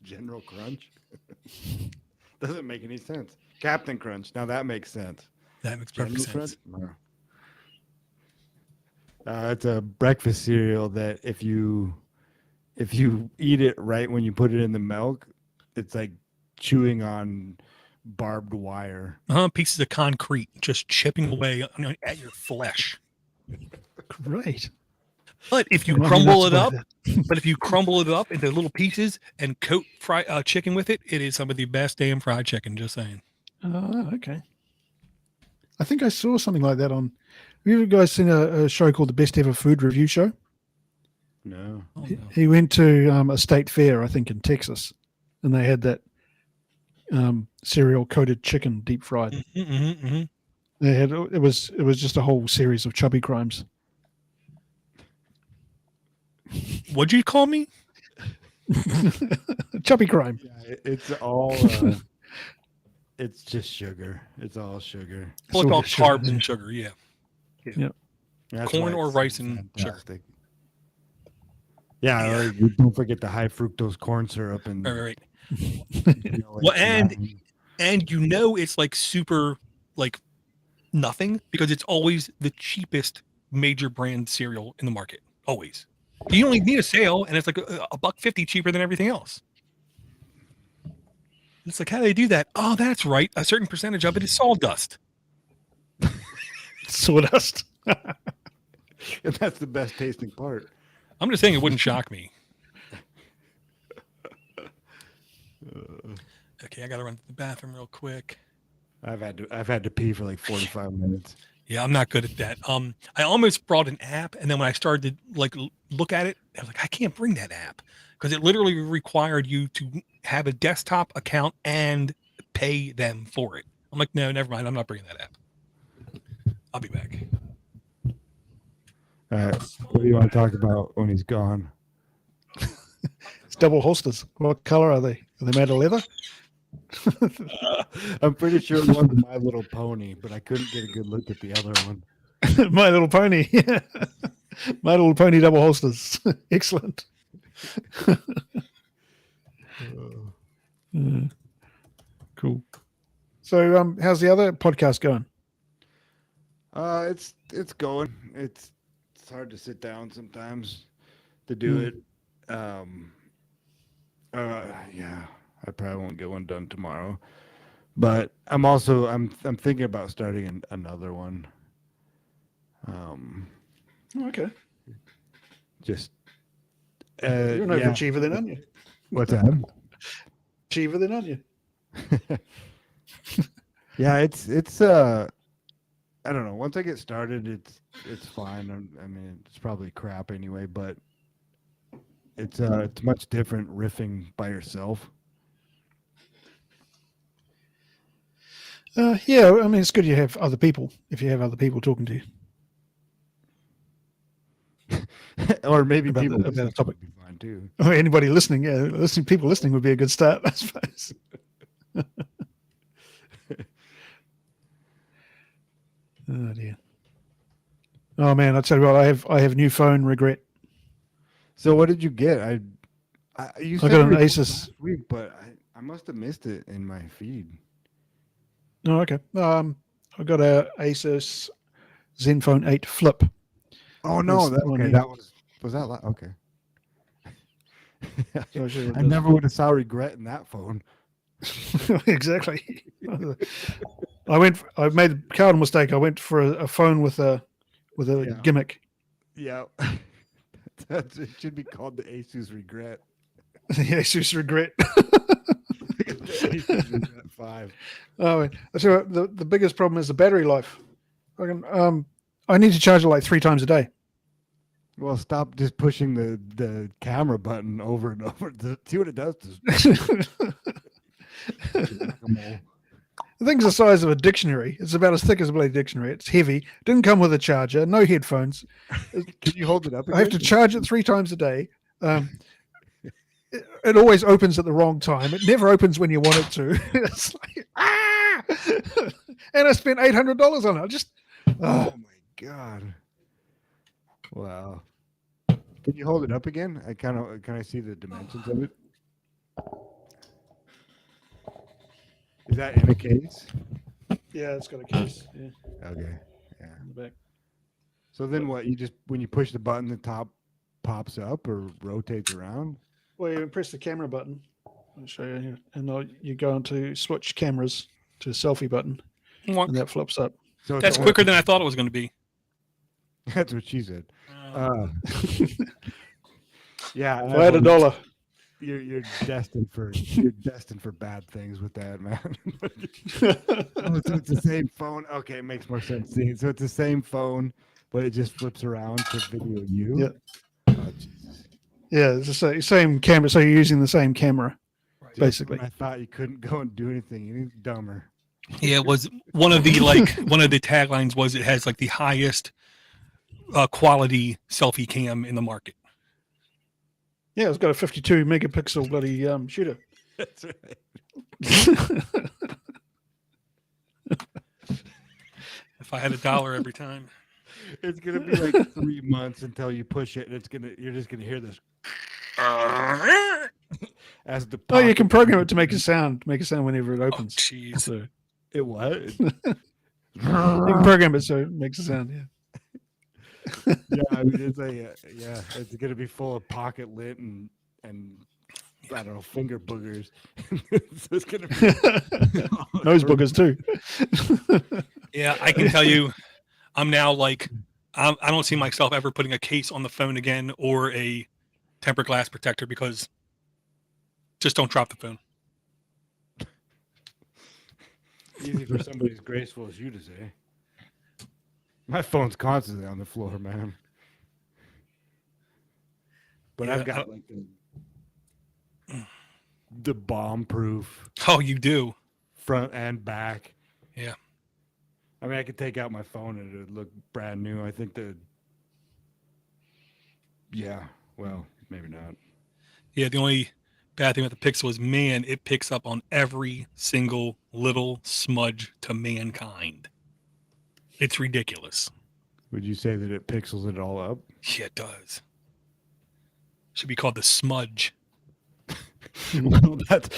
General Crunch? Doesn't make any sense. Captain Crunch. Now that makes sense. That makes perfect sense. It's a breakfast cereal that if you eat it right when you put it in the milk, it's like chewing on barbed wire. Pieces of concrete just chipping away at your flesh. Great. But if you crumble it up into little pieces and coat chicken with it, it is some of the best damn fried chicken. Just saying. Oh, okay. I think I saw something like that on. Have you guys seen a show called The Best Ever Food Review Show? No. He went to a state fair, I think, in Texas, and they had that cereal coated chicken deep fried. It was just a whole series of chubby crimes. What'd you call me? Chubby crime. Yeah, it's all. It's just sugar. It's all sugar. Well, it's all carbs and sugar. Yeah. That's Corn why or it's rice and sugar. fantastic. Yeah, or you don't forget the high fructose corn syrup and Right. Well, Well, and you know it's like super like nothing because it's always the cheapest major brand cereal in the market. Always. You only need a sale, and it's like $1.50 cheaper than everything else. It's like, how do they do that? Oh, that's right. A certain percentage of it is sawdust. Sawdust. and that's the best tasting part. I'm just saying it wouldn't shock me. Okay, I gotta run to the bathroom real quick. I've had to pee for like 45 minutes. Yeah, I'm not good at that. I almost brought an app, and then when I started to like look at it, I was like, I can't bring that app because it literally required you to have a desktop account and pay them for it. I'm like, no, never mind. I'm not bringing that app. I'll be back. What do you want to talk about when he's gone? It's double holsters. What color are they? Are they made of leather? I'm pretty sure one's My Little Pony, but I couldn't get a good look at the other one. My Little Pony. Yeah. My Little Pony double holsters. Excellent. Cool. So, how's the other podcast going? It's going. It's hard to sit down sometimes to do it. Yeah, I probably won't get one done tomorrow. But I'm thinking about starting another one. Okay. Just You're an overachiever then, aren't you? What's that? Achiever then, aren't you? Yeah, it's I don't know. Once I get started, it's fine. I mean, it's probably crap anyway, but it's much different riffing by yourself. Yeah, I mean, it's good you have other people if you have other people talking to you. Or maybe About people the topic would be fine too. Or anybody listening, yeah, people listening would be a good start, I suppose. Oh dear. Oh man, I tell you what, I have new phone regret. So what did you get? You I got an Asus last week, but I must have missed it in my feed. Oh, okay. I got a Asus Zenfone 8 Flip. Oh no, okay. That was that okay. I never would have saw regret in that phone. Exactly. I made the cardinal mistake. I went for a phone with a gimmick. Yeah. It should be called the Asus Regret. The Asus Regret. The Asus Regret 5. Oh, so the biggest problem is the battery life. I need to charge it like 3 times a day. Well, stop just pushing the camera button over and over. See what it does. The thing's the size of a dictionary. It's about as thick as a bloody dictionary. It's heavy. Didn't come with a charger. No headphones. Can you hold it up again? I have to charge it 3 times a day. It always opens at the wrong time. It never opens when you want it to. It's like, and I spent $800 on it. Oh my god! Wow. Can you hold it up again? Can I see the dimensions of it? Is that in a case? Yeah, it's got a case. Yeah. Okay. Yeah. In the back. So then what? When you push the button, the top pops up or rotates around? Well, you press the camera button. I'll show you here. And you go into switch cameras to a selfie button. And that flips up. So that's quicker than I thought it was going to be. That's what she said. Yeah. If I had $1. You're destined for bad things with that, man. So it's the same phone. Okay, it makes more sense. So it's the same phone, but it just flips around to video you. Yeah. Oh, Jesus. Yeah, it's the same camera. So you're using the same camera. Right. basically. I thought you couldn't go and do anything any dumber. Yeah, it was one of the taglines was it has like the highest quality selfie cam in the market. Yeah, it's got a 52 megapixel bloody shooter. That's right. If I had $1 every time. It's gonna be like 3 months until you push it, and you're just gonna hear this as the. Oh, you can program it to make a sound whenever it opens. Jeez. So It what? you can program it so it makes a sound. Yeah. Yeah, I mean, it's gonna be full of pocket lint and I don't know, finger boogers. So it's gonna be Nose boogers too. Yeah, I can tell you, I'm now like, I don't see myself ever putting a case on the phone again or a tempered glass protector because just don't drop the phone. Easy for somebody as graceful as you to say. My phone's constantly on the floor, man. But Yeah, I've got like the bomb-proof Oh, you do? front and back. Yeah. I mean, I could take out my phone and it would look brand new. I think well, maybe not. Yeah, the only bad thing with the Pixel is, man, it picks up on every single little smudge to mankind. It's ridiculous. Would you say that it pixels it all up? Yeah, it does. Should be called the smudge. Well, that's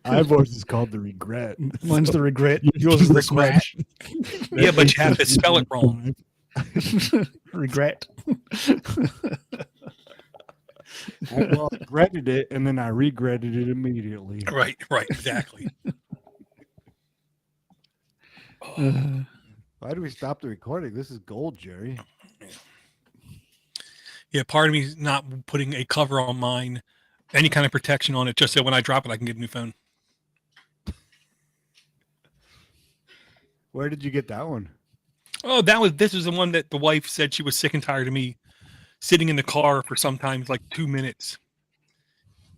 I've always just called the regret. Mine's the regret. Yours is the smudge. Yeah, but you have to spell it wrong. Regret. I regretted it, and then I regretted it immediately. Right, exactly. Why do we stop the recording? This is gold, Jerry. Yeah, part of me is not putting a cover on mine, any kind of protection on it, just so when I drop it, I can get a new phone. Where did you get that one? Oh, this was the one that the wife said she was sick and tired of me sitting in the car for sometimes like 2 minutes,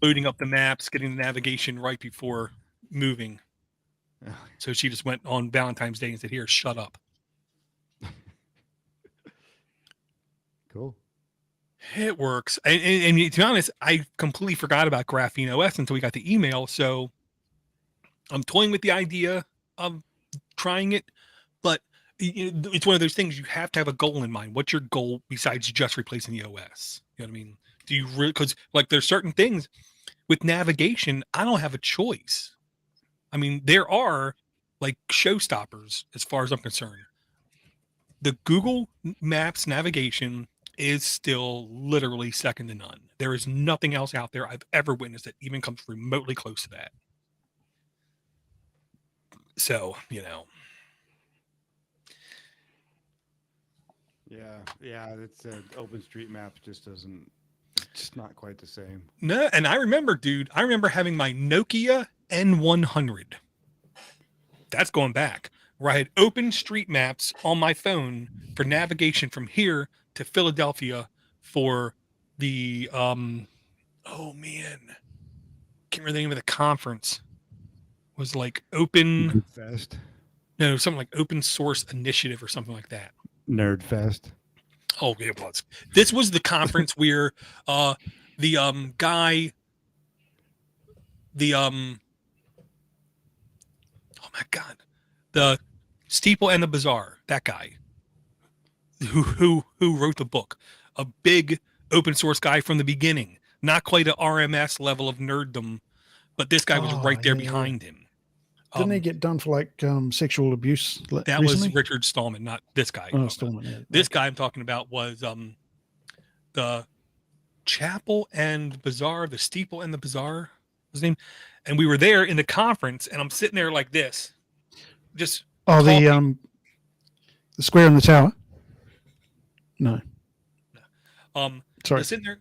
loading up the maps, getting the navigation right before moving. So she just went on Valentine's Day and said, "Here, shut up." Cool. It works. And to be honest, I completely forgot about Graphene OS until we got the email. So I'm toying with the idea of trying it, but it's one of those things you have to have a goal in mind. What's your goal besides just replacing the OS? You know what I mean? Do you really, because like there's certain things with navigation, I don't have a choice. I mean, there are like showstoppers as far as I'm concerned. The Google Maps navigation is still literally second to none. There is nothing else out there I've ever witnessed that even comes remotely close to that. So, Yeah, it's OpenStreetMap just doesn't, it's just not quite the same. No, and I remember having my Nokia N100. That's going back, where I had OpenStreetMaps on my phone for navigation from here to Philadelphia for the oh man, can't remember the name of the conference. It was like Open Fest. No, something like Open Source Initiative or something like that. Nerd Fest. Oh, it was. This was the conference where the guy, oh my God, the Steeple and the Bazaar, that guy who wrote the book, a big open source guy from the beginning, not quite an RMS level of nerddom, but this guy was right there behind him. Didn't he get done for like sexual abuse? That recently? was Richard Stallman, not this guy. Oh, Stallman. Yeah. This guy I'm talking about was the Chapel and Bazaar, the Steeple and the Bazaar, his name. And we were there in the conference, and I'm sitting there like this, just the square in the tower. No. Sorry. Sitting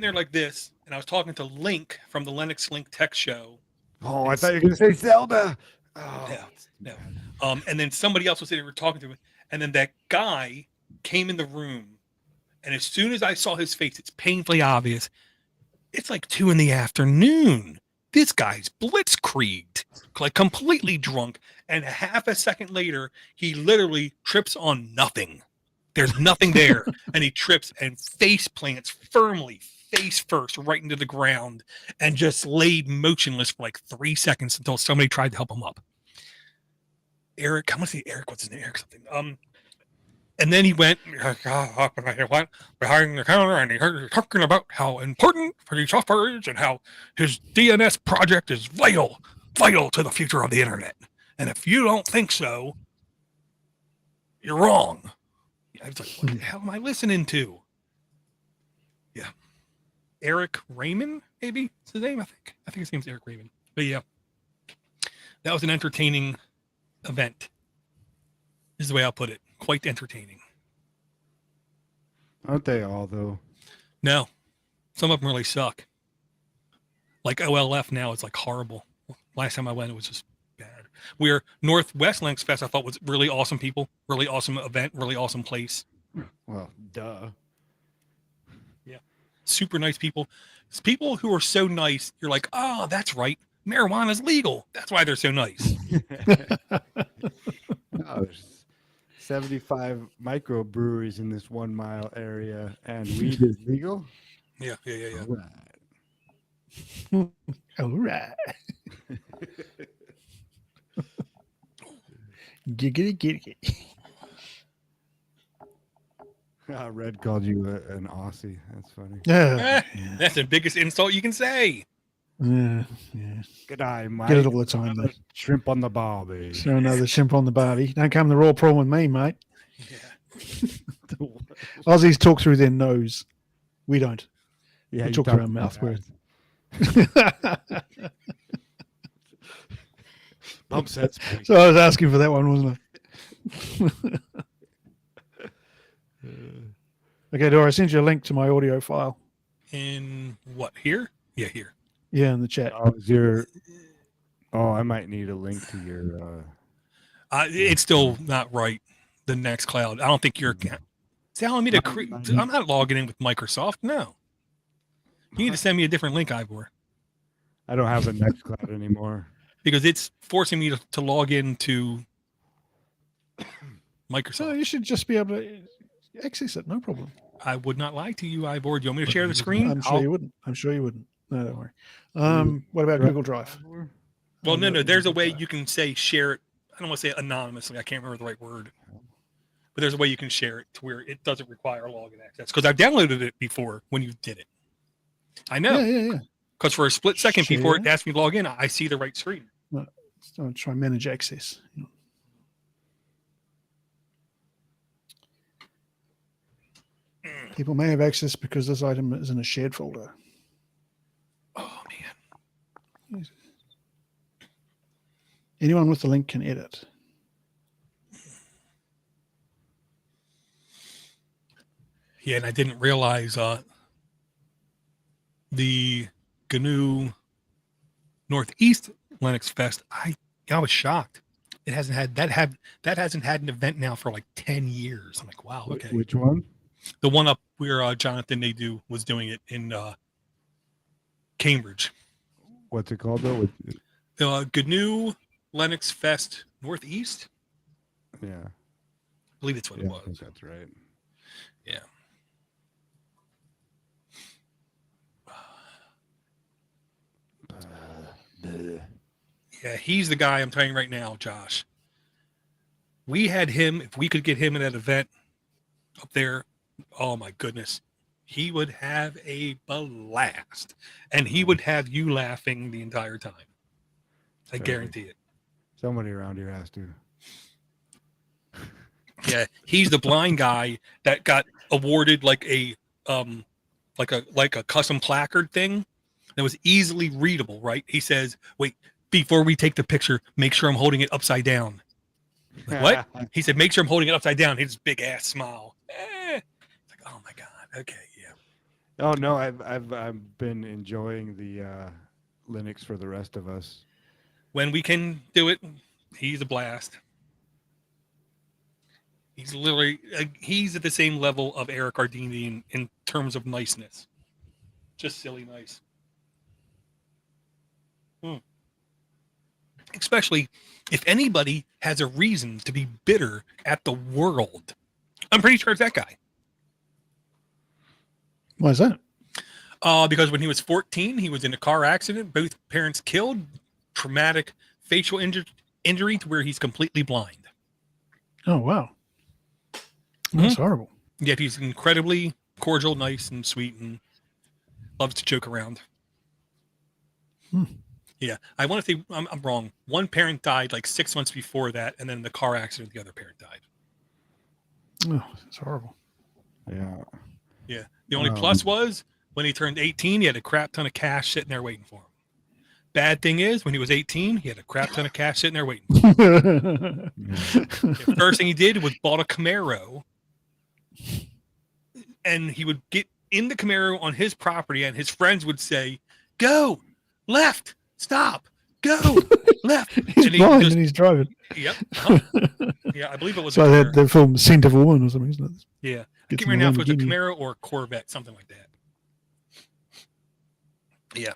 there like this, and I was talking to Link from the Linux Link Tech Show. Oh, I thought you were going to say Zelda. Oh, no. And then somebody else was sitting there talking to me, and then that guy came in the room, and as soon as I saw his face, it's painfully obvious. It's like 2 PM. This guy's blitzkrieged, like completely drunk. And half a second later, he literally trips on nothing. There's nothing there. And he trips and face plants firmly, face first, right into the ground, and just laid motionless for like 3 seconds until somebody tried to help him up. Eric, I'm gonna say Eric, what's his name? Eric something. And then he went behind the counter and he heard talking about how important free software is and how his DNS project is vital to the future of the internet. And if you don't think so, you're wrong. I was like, what the hell am I listening to? Yeah. Eric Raymond, maybe is his name, I think his name's Eric Raymond. But yeah, that was an entertaining event, is the way I'll put it. Quite entertaining. Aren't they all, though? No, some of them really suck. Like OLF now is like horrible. Last time I went, it was just bad. Where Northwest Linux Fest, I thought was really awesome people, really awesome event, really awesome place. Well, duh. Yeah. Super nice people. It's people who are so nice, you're like, oh, that's right. Marijuana's legal. That's why they're so nice. Oh, there's 75 microbreweries in this 1 mile area, and weed is legal? Yeah. All right. All right. Giggity. Red called you an Aussie. That's funny. Yeah. That's the biggest insult you can say. Yeah. Good eye, Mike. Get it all the time, though. Shrimp on the barbie. So another shrimp on the barbie. Don't come the raw prawn with me, mate. Yeah. Aussies talk through their nose. We don't. Yeah, We you talk talk through our to mouth. that. Bump sets. So I was asking for that one, wasn't I? Okay, Dora, I sent you a link to my audio file. In what, here? Yeah, here. Yeah, in the chat. I might need a link to your. It's still not right. The next cloud. I don't think you're telling me to create. I'm not logging in with Microsoft. No. You need to send me a different link, Ivor. I don't have a Nextcloud anymore. Because it's forcing me to log into Microsoft. So you should just be able to access it. No problem. I would not lie to you, Ivor. Do you want me to share the screen? I'm sure you wouldn't. No, don't worry. What about Google Drive? Well, no. There's a way you can say share it. I don't want to say anonymously. I can't remember the right word. But there's a way you can share it to where it doesn't require login access. Because I've downloaded it before when you did it. I know. Yeah. Because for a split second before it asked me to log in, I see the right screen. No, I'll try and manage access. People may have access because this item is in a shared folder. Oh, man. Anyone with the link can edit. Yeah, and I didn't realize the GNU Northeast Linux Fest. I was shocked. It hasn't had that hasn't had an event now for like 10 years. I'm like, wow, okay. Which one? The one up where Jonathan was doing it in Cambridge. What's it called though? GNU Linux Fest Northeast. Yeah, I believe that's what it was. I think that's right. Yeah. Yeah, he's the guy I'm telling you right now, Josh. We had him, if we could get him in that event up there, oh my goodness, he would have a blast. And he would have you laughing the entire time. I guarantee it. Somebody around here has to. Yeah, he's the blind guy that got awarded like a custom placard thing that was easily readable, right? He says, wait, before we take the picture, make sure I'm holding it upside down. Like, what? He said, make sure I'm holding it upside down. His big ass smile. It's like, oh my God. Okay, yeah. Oh no, I've been enjoying the Linux for the rest of us. When we can do it, he's a blast. He's literally he's at the same level of Eric Ardini in terms of niceness. Just silly nice. Especially if anybody has a reason to be bitter at the world, I'm pretty sure it's that guy. Why is that? Because when he was 14, he was in a car accident. Both parents killed. Traumatic facial injury to where he's completely blind. Oh, wow. That's horrible. Yet he's incredibly cordial, nice, and sweet, and loves to joke around. Yeah, I want to say I'm wrong. One parent died like 6 months before that, and then in the car accident, the other parent died. Oh, that's horrible. Yeah. Yeah. The only plus was when he turned 18, he had a crap ton of cash sitting there waiting for him. Bad thing is, when he was 18, he had a crap ton of cash sitting there waiting for him. The first thing he did was bought a Camaro, and he would get in the Camaro on his property, and his friends would say, "Go left, stop, go left." He's and blind and he's driving. Yep. Yeah, I believe it was. So the film "Scent of a Woman" or something, isn't it? Yeah, I can't remember now if it was a Camaro or a Corvette, something like that. Yeah,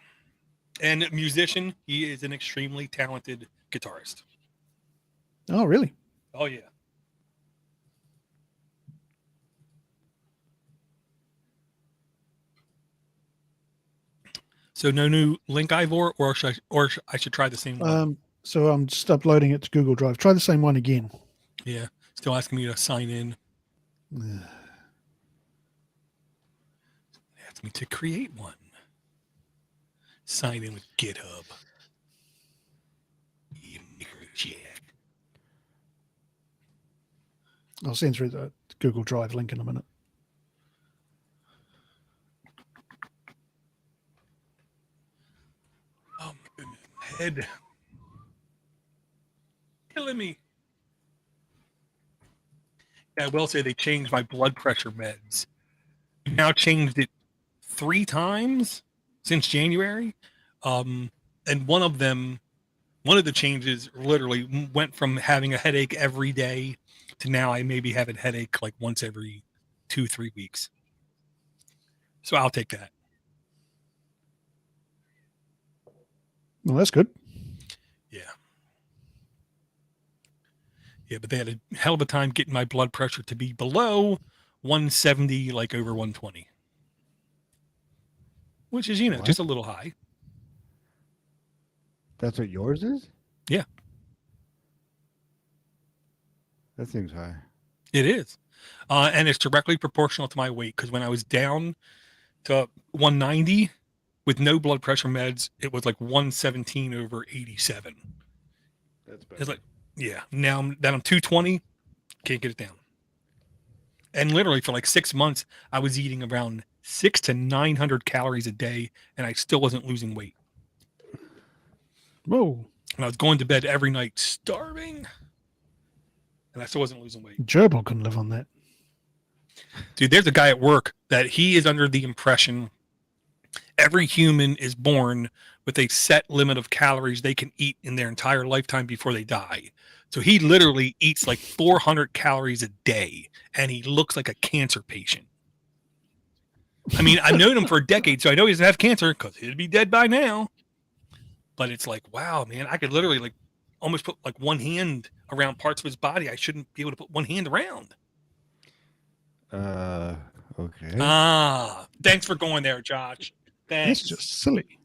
and musician, he is an extremely talented guitarist. Oh, really? Oh yeah. So no new link, Ivor, or I should try the same one. So I'm just uploading it to Google Drive. Try the same one again. Yeah, still asking me to sign in. Ask me to create one. Sign in with GitHub. I'll send through the Google Drive link in a minute. Oh my goodness, head killing me. Yeah, I will say they changed my blood pressure meds. Now changed it 3 times since January. And one of the changes literally went from having a headache every day to now I maybe have a headache like once every 2-3 weeks. So I'll take that. Well, that's good. Yeah. Yeah, but they had a hell of a time getting my blood pressure to be below 170, like over 120. Which is, just a little high. That's what yours is? Yeah. That seems high. It is. And it's directly proportional to my weight, because when I was down to 190 with no blood pressure meds, it was like 117 over 87. That's better. It's like, yeah. Now that I'm 220, can't get it down. And literally for like 6 months, I was eating around 600 to 900 calories a day, and I still wasn't losing weight. Whoa. And I was going to bed every night starving, and I still wasn't losing weight. Gerbil can live on that. Dude, there's a guy at work that he is under the impression every human is born with a set limit of calories they can eat in their entire lifetime before they die. So he literally eats like 400 calories a day, and he looks like a cancer patient. I mean, I've known him for a decade, so I know he doesn't have cancer because he'd be dead by now. But it's like, wow, man, I could literally like almost put like one hand around parts of his body I shouldn't be able to put one hand around. Okay. Thanks for going there, Josh. Thanks. That's just silly.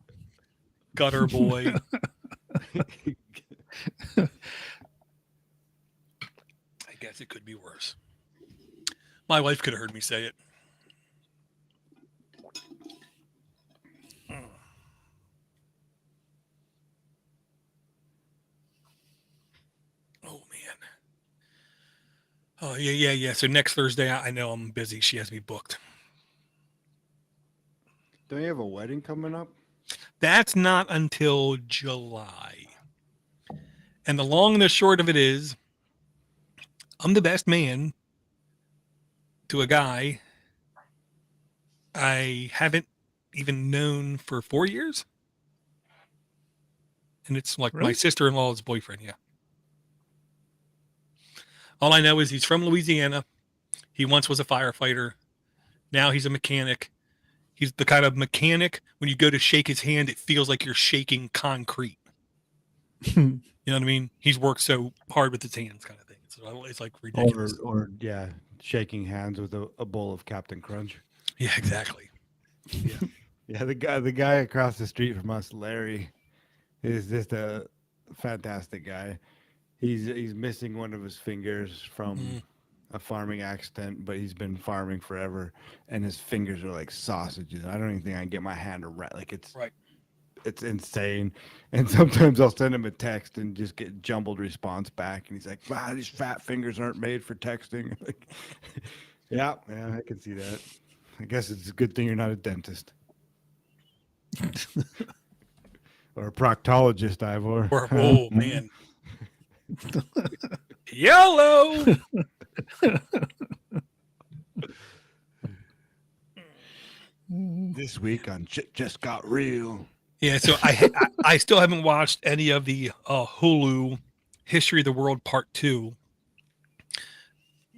Gutter boy. I guess it could be worse. My wife could have heard me say it. Oh, man. Oh, yeah. So next Thursday, I know I'm busy. She has me booked. Don't you have a wedding coming up? That's not until July. And the long and the short of it is, I'm the best man to a guy I haven't even known for 4 years. And it's like my sister-in-law's boyfriend, yeah. All I know is he's from Louisiana. He once was a firefighter. Now he's a mechanic. He's the kind of mechanic, when you go to shake his hand, it feels like you're shaking concrete. You know what I mean? He's worked so hard with his hands, kind of thing. It's like ridiculous. Or shaking hands with a bowl of Captain Crunch. Yeah, exactly. Yeah. Yeah, the guy across the street from us, Larry, is just a fantastic guy. He's missing one of his fingers from a farming accident, but he's been farming forever, and his fingers are like sausages. I don't even think I can get my hand around. Like it's insane. And sometimes I'll send him a text and just get jumbled response back, and he's like, "Wow, these fat fingers aren't made for texting." Like, yeah, I can see that. I guess it's a good thing you're not a dentist or a proctologist, Ivor. Oh man. Yellow. This week on Shit Just Got Real. Yeah, so I still haven't watched any of the Hulu History of the World Part 2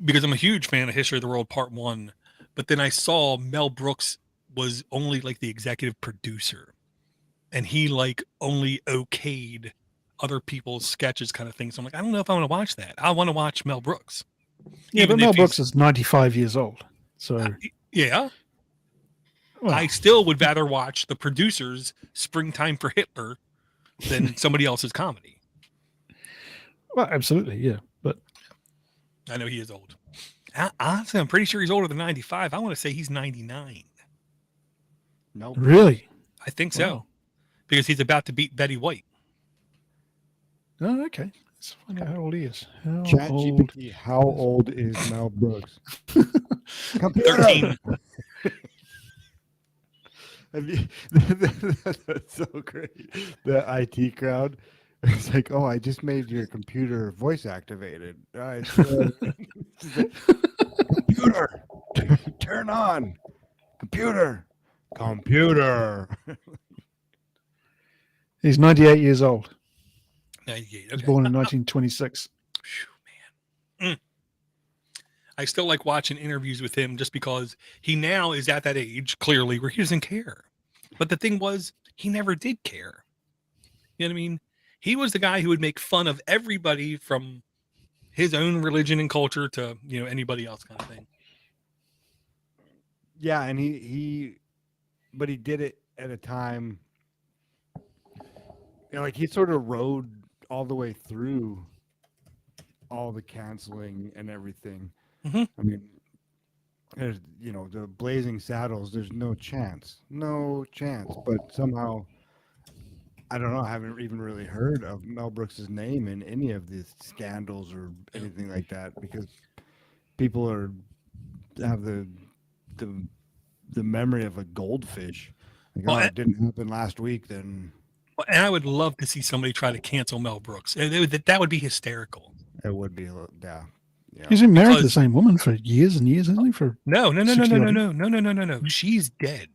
because I'm a huge fan of History of the World Part 1. But then I saw Mel Brooks was only like the executive producer, and he like only okayed other people's sketches, kind of thing. So I'm like, I don't know if I want to watch that. I want to watch Mel Brooks. Yeah, but Mel Brooks is 95 years old. So yeah. Well, I still would rather watch the producer's Springtime for Hitler than somebody else's comedy. Well, absolutely, yeah. But I know he is old. Honestly, I'm pretty sure he's older than 95. I want to say he's 99. No, really? I think so. Wow. Because he's about to beat Betty White. Oh, okay. Let's find out how old he is. ChatGPT, how old is Mel Brooks? 13. That's so great. The IT crowd. It's like, oh, I just made your computer voice activated. Computer, turn on. Computer. He's 98 years old. 98. He Okay. was born in 1926. Man. I still like watching interviews with him just because he now is at that age, clearly, where he doesn't care. But the thing was, he never did care. You know what I mean? He was the guy who would make fun of everybody from his own religion and culture to, anybody else, kind of thing. Yeah, and he did it at a time, like he sort of rode all the way through all the canceling and everything. Mm-hmm. I mean, there's, the Blazing Saddles, there's no chance. But somehow, I don't know, I haven't even really heard of Mel Brooks' name in any of these scandals or anything like that, because people have the memory of a goldfish. Like, it didn't happen last week, then. And I would love to see somebody try to cancel Mel Brooks. That would be hysterical. It would be, yeah. He's been married to the same woman for years and years, hasn't he? For No. She's dead.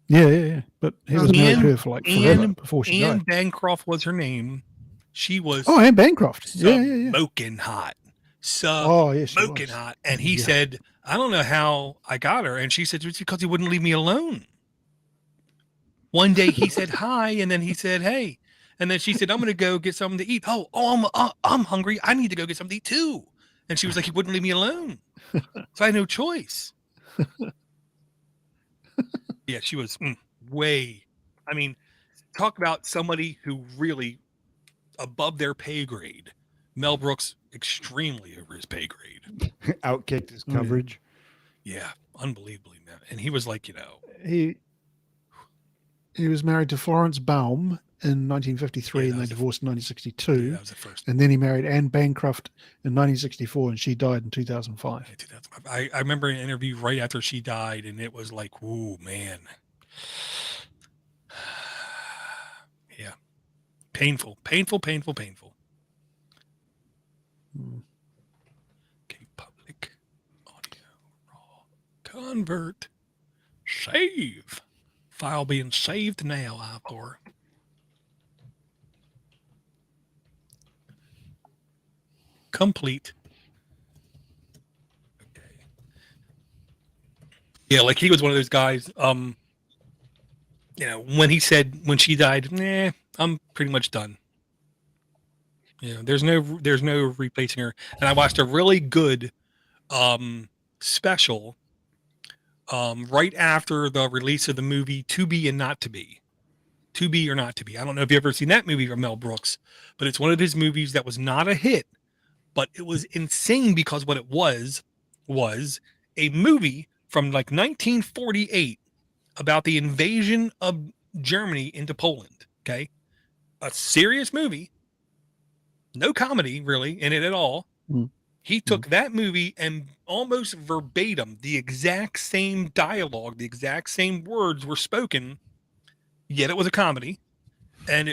Yeah. But he was married to her for like forever before she died. Anne Bancroft was her name. She was. Oh, Anne Bancroft. Smoking hot. Smoking hot. And he said, I don't know how I got her. And she said, it's because he wouldn't leave me alone. One day he said hi, and then he said, hey. And then she said, I'm going to go get something to eat. I'm hungry. I need to go get something to eat too. And she was like, he wouldn't leave me alone. So I had no choice. Yeah, she was way. I mean, talk about somebody who really above their pay grade. Mel Brooks, extremely over his pay grade. Outkicked his coverage. Yeah, unbelievably, man. And he was like, He was married to Florence Baum in 1953 and they divorced in 1962. Yeah, that was the first. And then he married Anne Bancroft in 1964 and she died in 2005. Yeah, 2005. I remember an interview right after she died and it was like, whoa, man. Yeah. Painful. Okay, public audio raw. Convert. Save. File being saved now, Ivor. Complete. Okay. Yeah, like he was one of those guys. when he said when she died, nah, I'm pretty much done. There's no replacing her. And I watched a really good special right after the release of the movie To Be and Not to Be. To Be or Not to Be. I don't know if you've ever seen that movie from Mel Brooks, but it's one of his movies that was not a hit, but it was insane because what it was a movie from like 1948 about the invasion of Germany into Poland. Okay. A serious movie, no comedy really in it at all. He took that movie and almost verbatim, the exact same dialogue, the exact same words were spoken, yet it was a comedy. And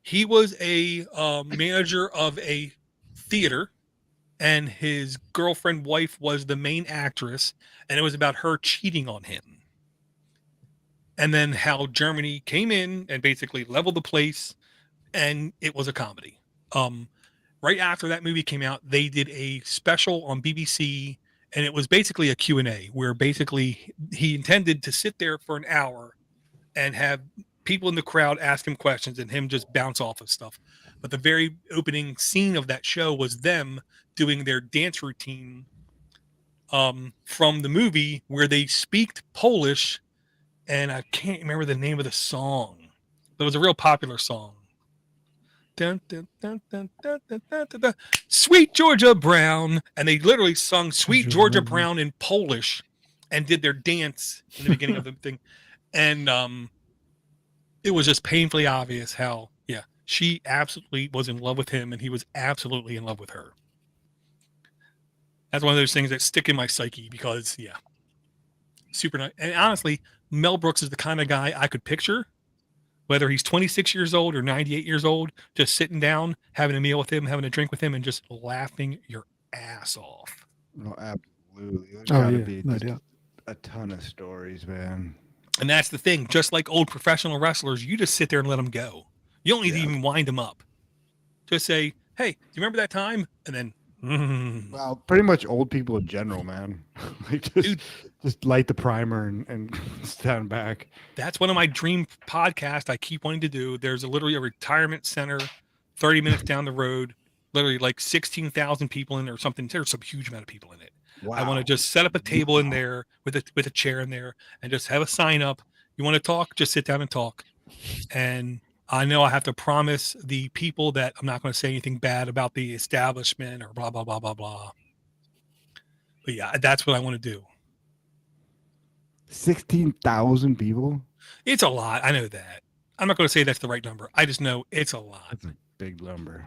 he was a manager of a theater, and his girlfriend wife was the main actress, and it was about her cheating on him. And then how Germany came in and basically leveled the place, and it was a comedy. Right after that movie came out, they did a special on BBC, and it was basically a Q&A where basically he intended to sit there for an hour and have people in the crowd ask him questions and him just bounce off of stuff. But the very opening scene of that show was them doing their dance routine from the movie where they speak Polish, and I can't remember the name of the song, but it was a real popular song. Dun, dun, dun, dun, dun, dun, dun, dun, dun. Sweet Georgia Brown, and they literally sung Sweet Georgia Brown in Polish and did their dance in the beginning of the thing. And it was just painfully obvious how she absolutely was in love with him and he was absolutely in love with her. That's one of those things that stick in my psyche because super nice. And honestly, Mel Brooks is the kind of guy I could picture, whether he's 26 years old or 98 years old, just sitting down, having a meal with him, having a drink with him, and just laughing your ass off. Oh, absolutely. There's gotta be no doubt. A ton of stories, man. And that's the thing. Just like old professional wrestlers, you just sit there and let them go. You don't need to even wind them up. Just say, hey, do you remember that time? And then, Well, pretty much old people in general, man. Like just light the primer and stand back. That's one of my dream podcasts I keep wanting to do. There's literally a retirement center 30 minutes down the road, literally like 16,000 people in there or something. There's some huge amount of people in it. Wow. I want to just set up a table in there with a chair in there and just have a sign up. You want to talk? Just sit down and talk. And I know I have to promise the people that I'm not going to say anything bad about the establishment or blah, blah, blah, blah, blah. But yeah, that's what I want to do. 16,000 people? It's a lot. I know that. I'm not going to say that's the right number. I just know it's a lot. That's a big number.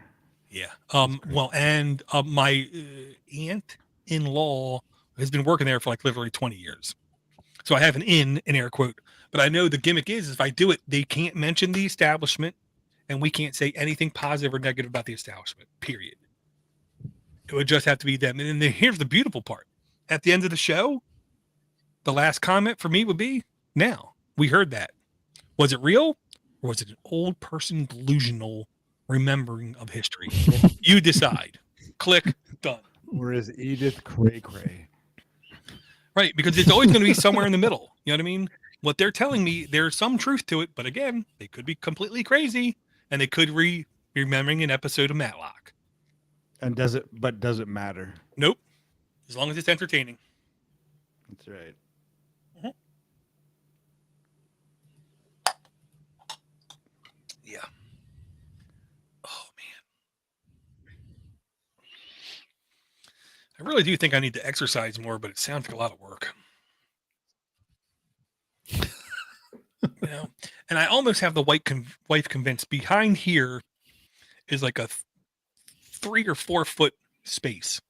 Yeah. Well, and my aunt-in-law has been working there for like literally 20 years. So I have an in air quote. But I know the gimmick is if I do it, they can't mention the establishment and we can't say anything positive or negative about the establishment, period. It would just have to be them. And then here's the beautiful part. At the end of the show, the last comment for me would be, now, we heard that. Was it real or was it an old person delusional remembering of history? You decide. Click, done. Or is Edith cray-cray? Right, because it's always going to be somewhere in the middle. You know what I mean? What they're telling me, there's some truth to it, but again, they could be completely crazy, and they could be remembering an episode of Matlock. And does it matter? Nope. As long as it's entertaining. That's right. Mm-hmm. Yeah. Oh, man. I really do think I need to exercise more, but it sounds like a lot of work. And I almost have the wife convinced behind here is like a 3 or 4 foot space.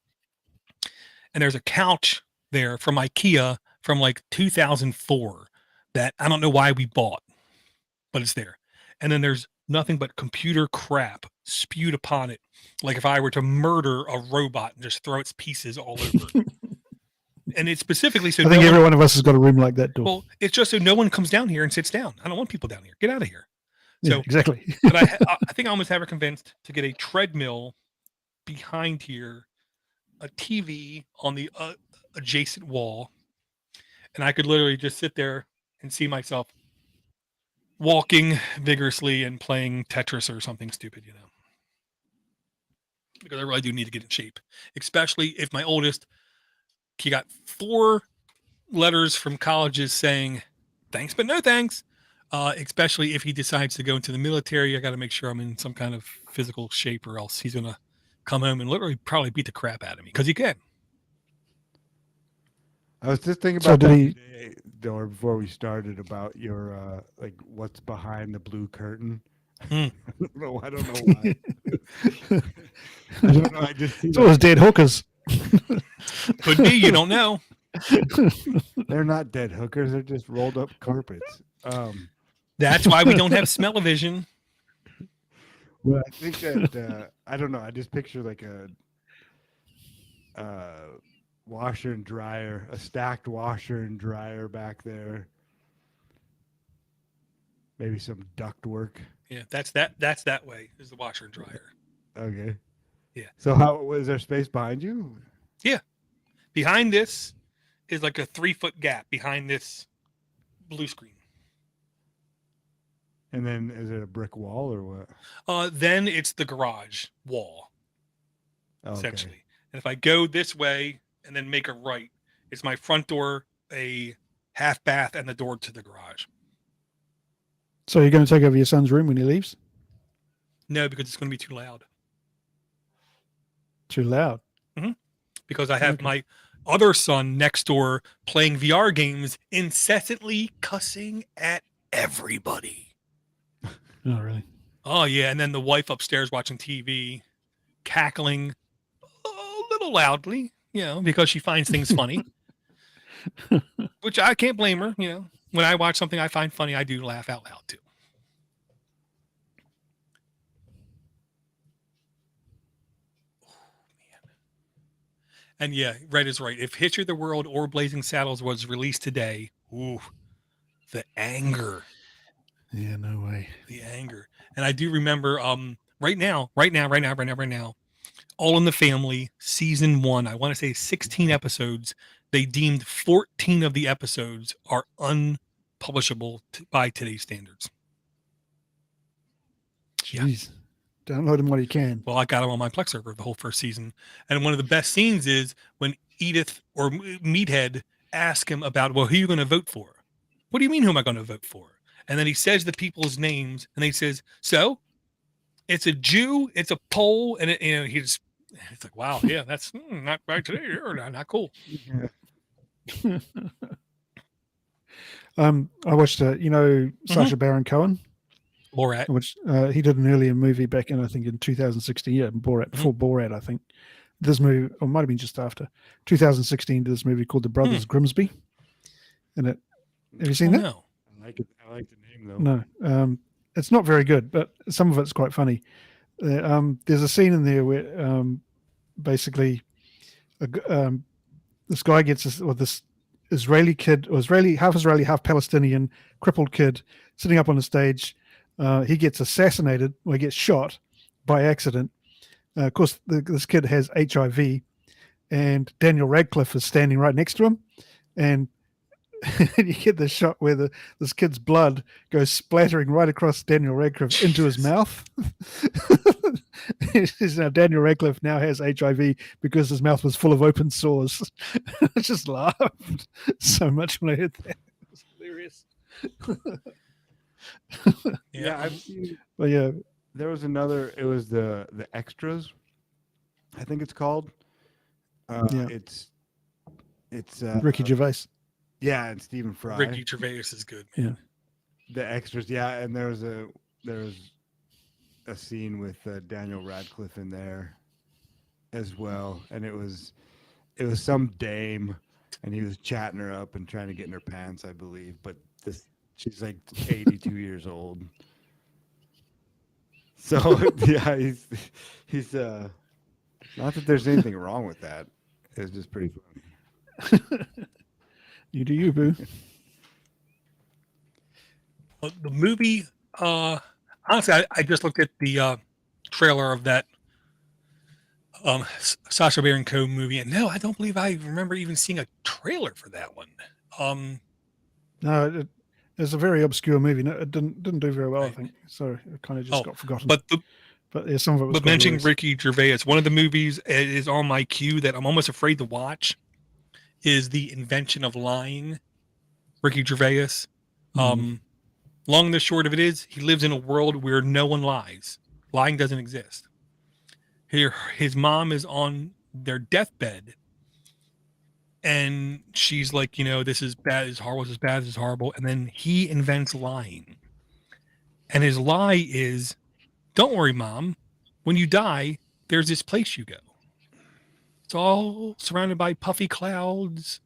And there's a couch there from IKEA from like 2004 that I don't know why we bought, but it's there. And then there's nothing but computer crap spewed upon it. Like if I were to murder a robot and just throw its pieces all over. And it's specifically so I think every one of us has got a room like that, door. Well, it's just so no one comes down here and sits down. I don't want people down here. Get out of here. So yeah, exactly. But I think I almost have her convinced to get a treadmill behind here, a TV on the adjacent wall, and I could literally just sit there and see myself walking vigorously and playing Tetris or something stupid, because I really do need to get in shape, especially if my oldest, he got 4 letters from colleges saying thanks but no thanks. Especially if he decides to go into the military, I got to make sure I'm in some kind of physical shape, or else he's gonna come home and literally probably beat the crap out of me, because he can. I was just thinking So about did that he- today, or before we started, about your like what's behind the blue curtain. Hmm. I don't know why. I don't know. I just see It's always dead hookers. Could be, you don't know. they're not dead hookers. They're just rolled up carpets. That's why we don't have smell-o-vision. Well, I think that I don't know. I just picture like a washer and dryer, a stacked washer and dryer back there. Maybe some duct work. Yeah, that's that way, is the washer and dryer. Okay. Yeah. So how was there space behind you? Behind this is like a 3-foot gap behind this blue screen. And then is it a brick wall or what? Then it's the garage wall, Oh, okay. essentially. And if I go this way and then make a right, it's my front door, a half bath, and the door to the garage. So you're going to take over your son's room when he leaves? No, because it's going to be too loud. Too loud. Because I have Okay. my other son next door playing VR games, incessantly cussing at everybody. Oh, really? Oh, yeah. And then the wife upstairs watching TV, cackling a little loudly, because she finds things funny, which I can't blame her. When I watch something I find funny, I do laugh out loud too. And yeah, Red is right. If History of the World or Blazing Saddles was released today, ooh, the anger. Yeah, no way. The anger. And I do remember right now, All in the Family, season 1, I want to say 16 episodes. They deemed 14 of the episodes are unpublishable by today's standards. Yeah. Jeez. Download them while you can. Well, I got them on my Plex server the whole first season. And one of the best scenes is when Edith or Meathead ask him about, well, who are you going to vote for? What do you mean, who am I going to vote for? And then he says the people's names, and he says, so it's a Jew, it's a Pole, and it's like, wow, yeah, that's not right today, or not cool. Yeah. I watched, Sacha Baron Cohen, Borat. which he did an earlier movie back in, I think, in 2016. Yeah, Borat, before Borat, I think. This movie, or it might have been just after 2016, did this movie called The Brothers Grimsby. And have you seen that? No. I like it. I like the name though. No, it's not very good, but some of it's quite funny. There's a scene in there where basically this guy gets this Israeli kid, or half Israeli, half Palestinian, crippled kid sitting up on the stage. He gets assassinated, or he gets shot by accident. Of course, this kid has HIV, and Daniel Radcliffe is standing right next to him, and you get the shot where this kid's blood goes splattering right across Daniel Radcliffe into his mouth. Now Daniel Radcliffe now has HIV because his mouth was full of open sores. I just laughed so much when I heard that. It was hilarious. Yeah, I've seen. But yeah, There was another. It was the extras. I think it's called. Yeah. It's Ricky Gervais. Yeah, and Stephen Fry. Ricky Gervais is good, man. The extras, yeah, and there was a scene with Daniel Radcliffe in there as well, and it was some dame, and he was chatting her up and trying to get in her pants, I believe, but she's like 82 years old. So yeah, he's not that there's anything wrong with that. It's just pretty funny. You do you, boo. The movie, honestly, I just looked at the trailer of that Sacha Baron Cohen movie, and no, I don't believe I remember even seeing a trailer for that one. No, It's a very obscure movie. No, it didn't do very well, I Right. think. So it kind of just got forgotten. But yeah, some of it was. But mentioning Ricky Gervais, one of the movies is on my queue that I'm almost afraid to watch is The Invention of Lying. Ricky Gervais. Long and the short of it is, he lives in a world where no one lies. Lying doesn't exist. Here, his mom is on their deathbed, and she's like, this is bad, this is horrible, this is bad, this is horrible. And then he invents lying. And his lie is, don't worry, Mom. When you die, there's this place you go. It's all surrounded by puffy clouds,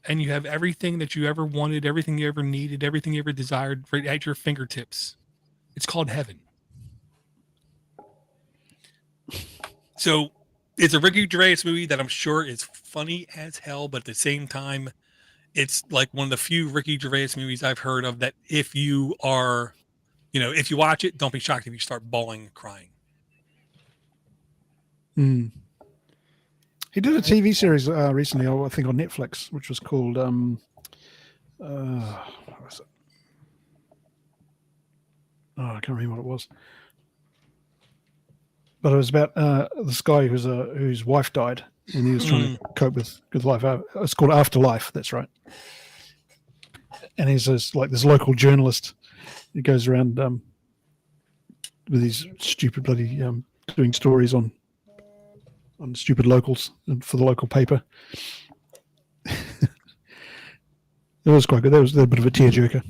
and you have everything that you ever wanted, everything you ever needed, everything you ever desired right at your fingertips. It's called heaven. So it's a Ricky Gervais movie that I'm sure is funny as hell, but at the same time, it's like one of the few Ricky Gervais movies I've heard of that if you are, if you watch it, don't be shocked if you start bawling and crying. He did a TV series recently, I think on Netflix, which was called what was it? Oh, I can't remember what it was. But it was about this guy whose wife died, and he was trying to cope with life. It's called Afterlife. That's right. And he's this local journalist. He goes around with these stupid bloody doing stories on stupid locals and for the local paper. It was quite good. That was a bit of a tearjerker.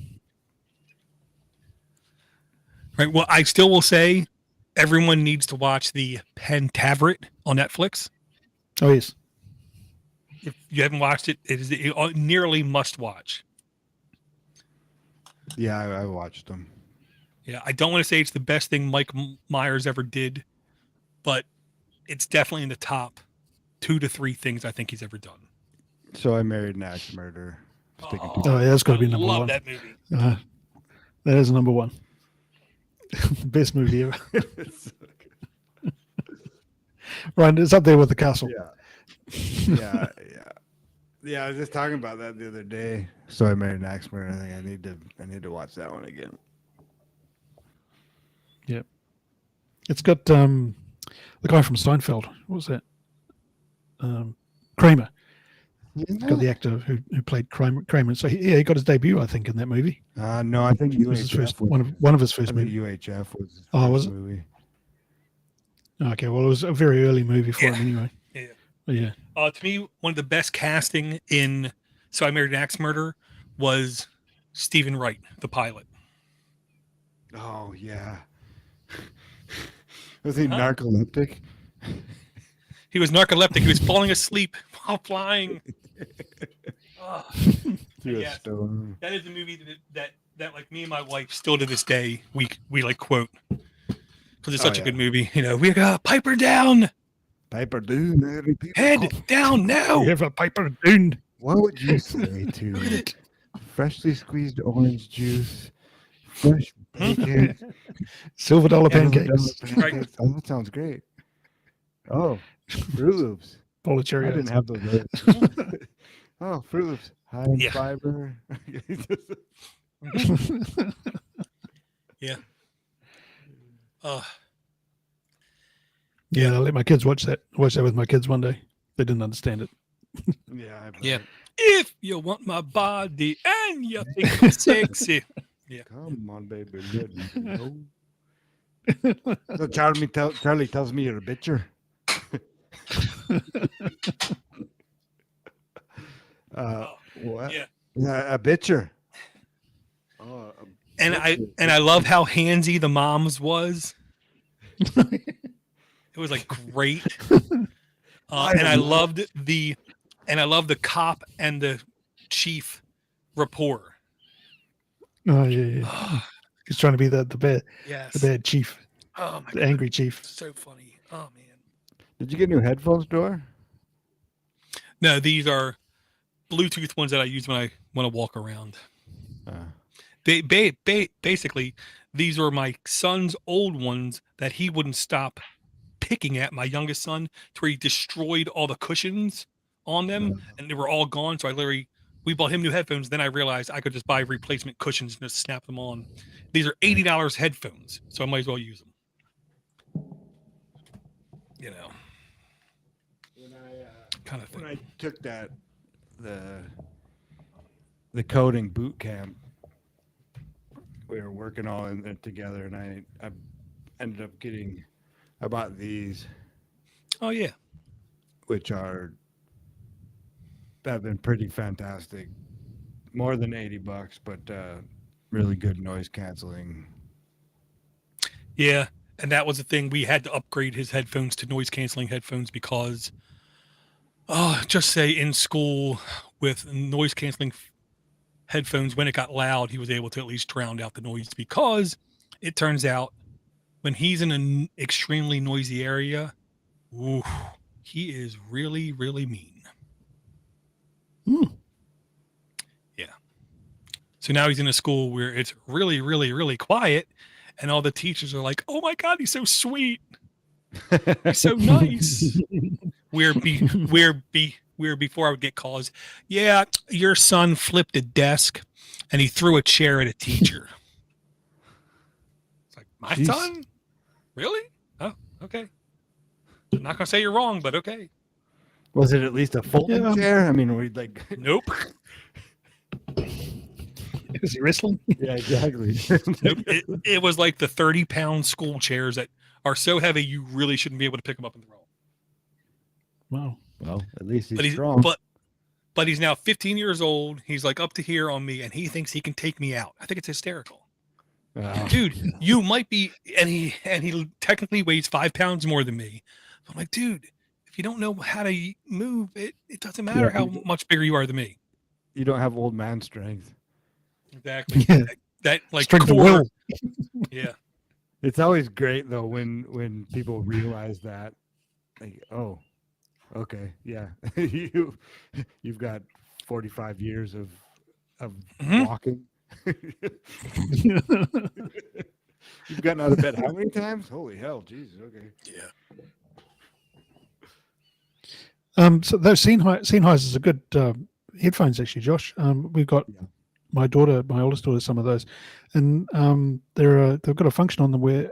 Right. Well, I still will say everyone needs to watch the Pentaveret on Netflix. Oh, yes. If you haven't watched it, it is nearly must watch. Yeah, I watched them. Yeah, I don't want to say it's the best thing Mike Myers ever did, but it's definitely in the top 2 to 3 things I think he's ever done. So I Married an Axe Murderer. Oh, yeah, that's got to be number one. I love that movie. That is number one. The best movie ever. Right, it's up there with The Castle. Yeah. I was just talking about that the other day. So I Married an Axe Murderer. I think I need to watch that one again. Yeah, it's got the guy from Seinfeld. What was that? Kramer. It's got the actor who played Kramer. So he got his debut, I think, in that movie. No, I think it was his first one of his first movies. UHF was his was it? movie. Okay, well, it was a very early movie for him anyway. Yeah. To me, one of the best casting in So I Married an Axe Murderer was Stephen Wright, the pilot. Oh, yeah. Was he narcoleptic? He was narcoleptic. He was falling asleep while flying. Yes, that is a movie that like me and my wife still to this day we like quote because it's such a good movie. We got Piper down. Piper down. Head down now. We have a Piper down. What would you say to freshly squeezed orange juice, fresh bacon, silver dollar pancakes? Right. Oh, that sounds great. Oh, Fruit Loops. Bowl of Cheerios. I didn't have those. Oh, Fruit Loops. High in fiber. Yeah. Yeah, I let my kids watch that with my kids one day. They didn't understand it. Yeah. If you want my body and you think I'm sexy. Yeah. Come on, baby. So Charlie tells me you're a bitcher. What? Yeah. A bitcher. Oh, and I love how handsy the mom's was. It was like great. And I loved the cop and the chief rapport. Oh yeah. He's trying to be the bad chief. Oh my God. Angry chief. So funny. Oh man. Did you get new headphones, Dor? No, these are Bluetooth ones that I use when I want to walk around. Basically, these are my son's old ones that he wouldn't stop picking at, my youngest son, to where he destroyed all the cushions on them and they were all gone. So I literally we bought him new headphones. Then I realized I could just buy replacement cushions and just snap them on. These are $80 headphones, so I might as well use them. You know, kind of thing. When I took the coding boot camp, we were working all in it together, and I ended up I bought these. Oh yeah, which have been pretty fantastic. More than $80, but really good noise canceling. Yeah, and that was the thing. We had to upgrade his headphones to noise canceling headphones because, just say in school with noise canceling headphones, when it got loud, he was able to at least drown out the noise, because it turns out when he's in an extremely noisy area, ooh, he is really, really mean. Yeah. So now he's in a school where it's really, really, really quiet, and all the teachers are like, "Oh my God, he's so sweet. He's so nice." Where before I would get calls, yeah, your son flipped a desk and he threw a chair at a teacher. It's like, my son? Really? Oh, okay. I'm not gonna say you're wrong, but okay. Was it at least a folding chair? I mean, we like. Nope. Is he wrestling? Yeah, exactly. Nope. It was like the 30-pound school chairs that are so heavy you really shouldn't be able to pick them up in the roll. Wow. Well, at least he's strong. But he's now 15 years old. He's like up to here on me, and he thinks he can take me out. I think it's hysterical. Dude, you might be, and he technically weighs 5 pounds more than me. I'm like, dude, if you don't know how to move, it doesn't matter how much bigger you are than me. You don't have old man strength. Exactly. Yeah. That like Strength of core. will. Yeah. It's always great though when people realize that, like, oh, okay, yeah, you've got 45 years of walking. You've gotten out of bed how many times? Holy hell, Jesus. Okay. Yeah. So those Sennheisers are good headphones, actually, Josh. We've got my oldest daughter, some of those, and they've got a function on them where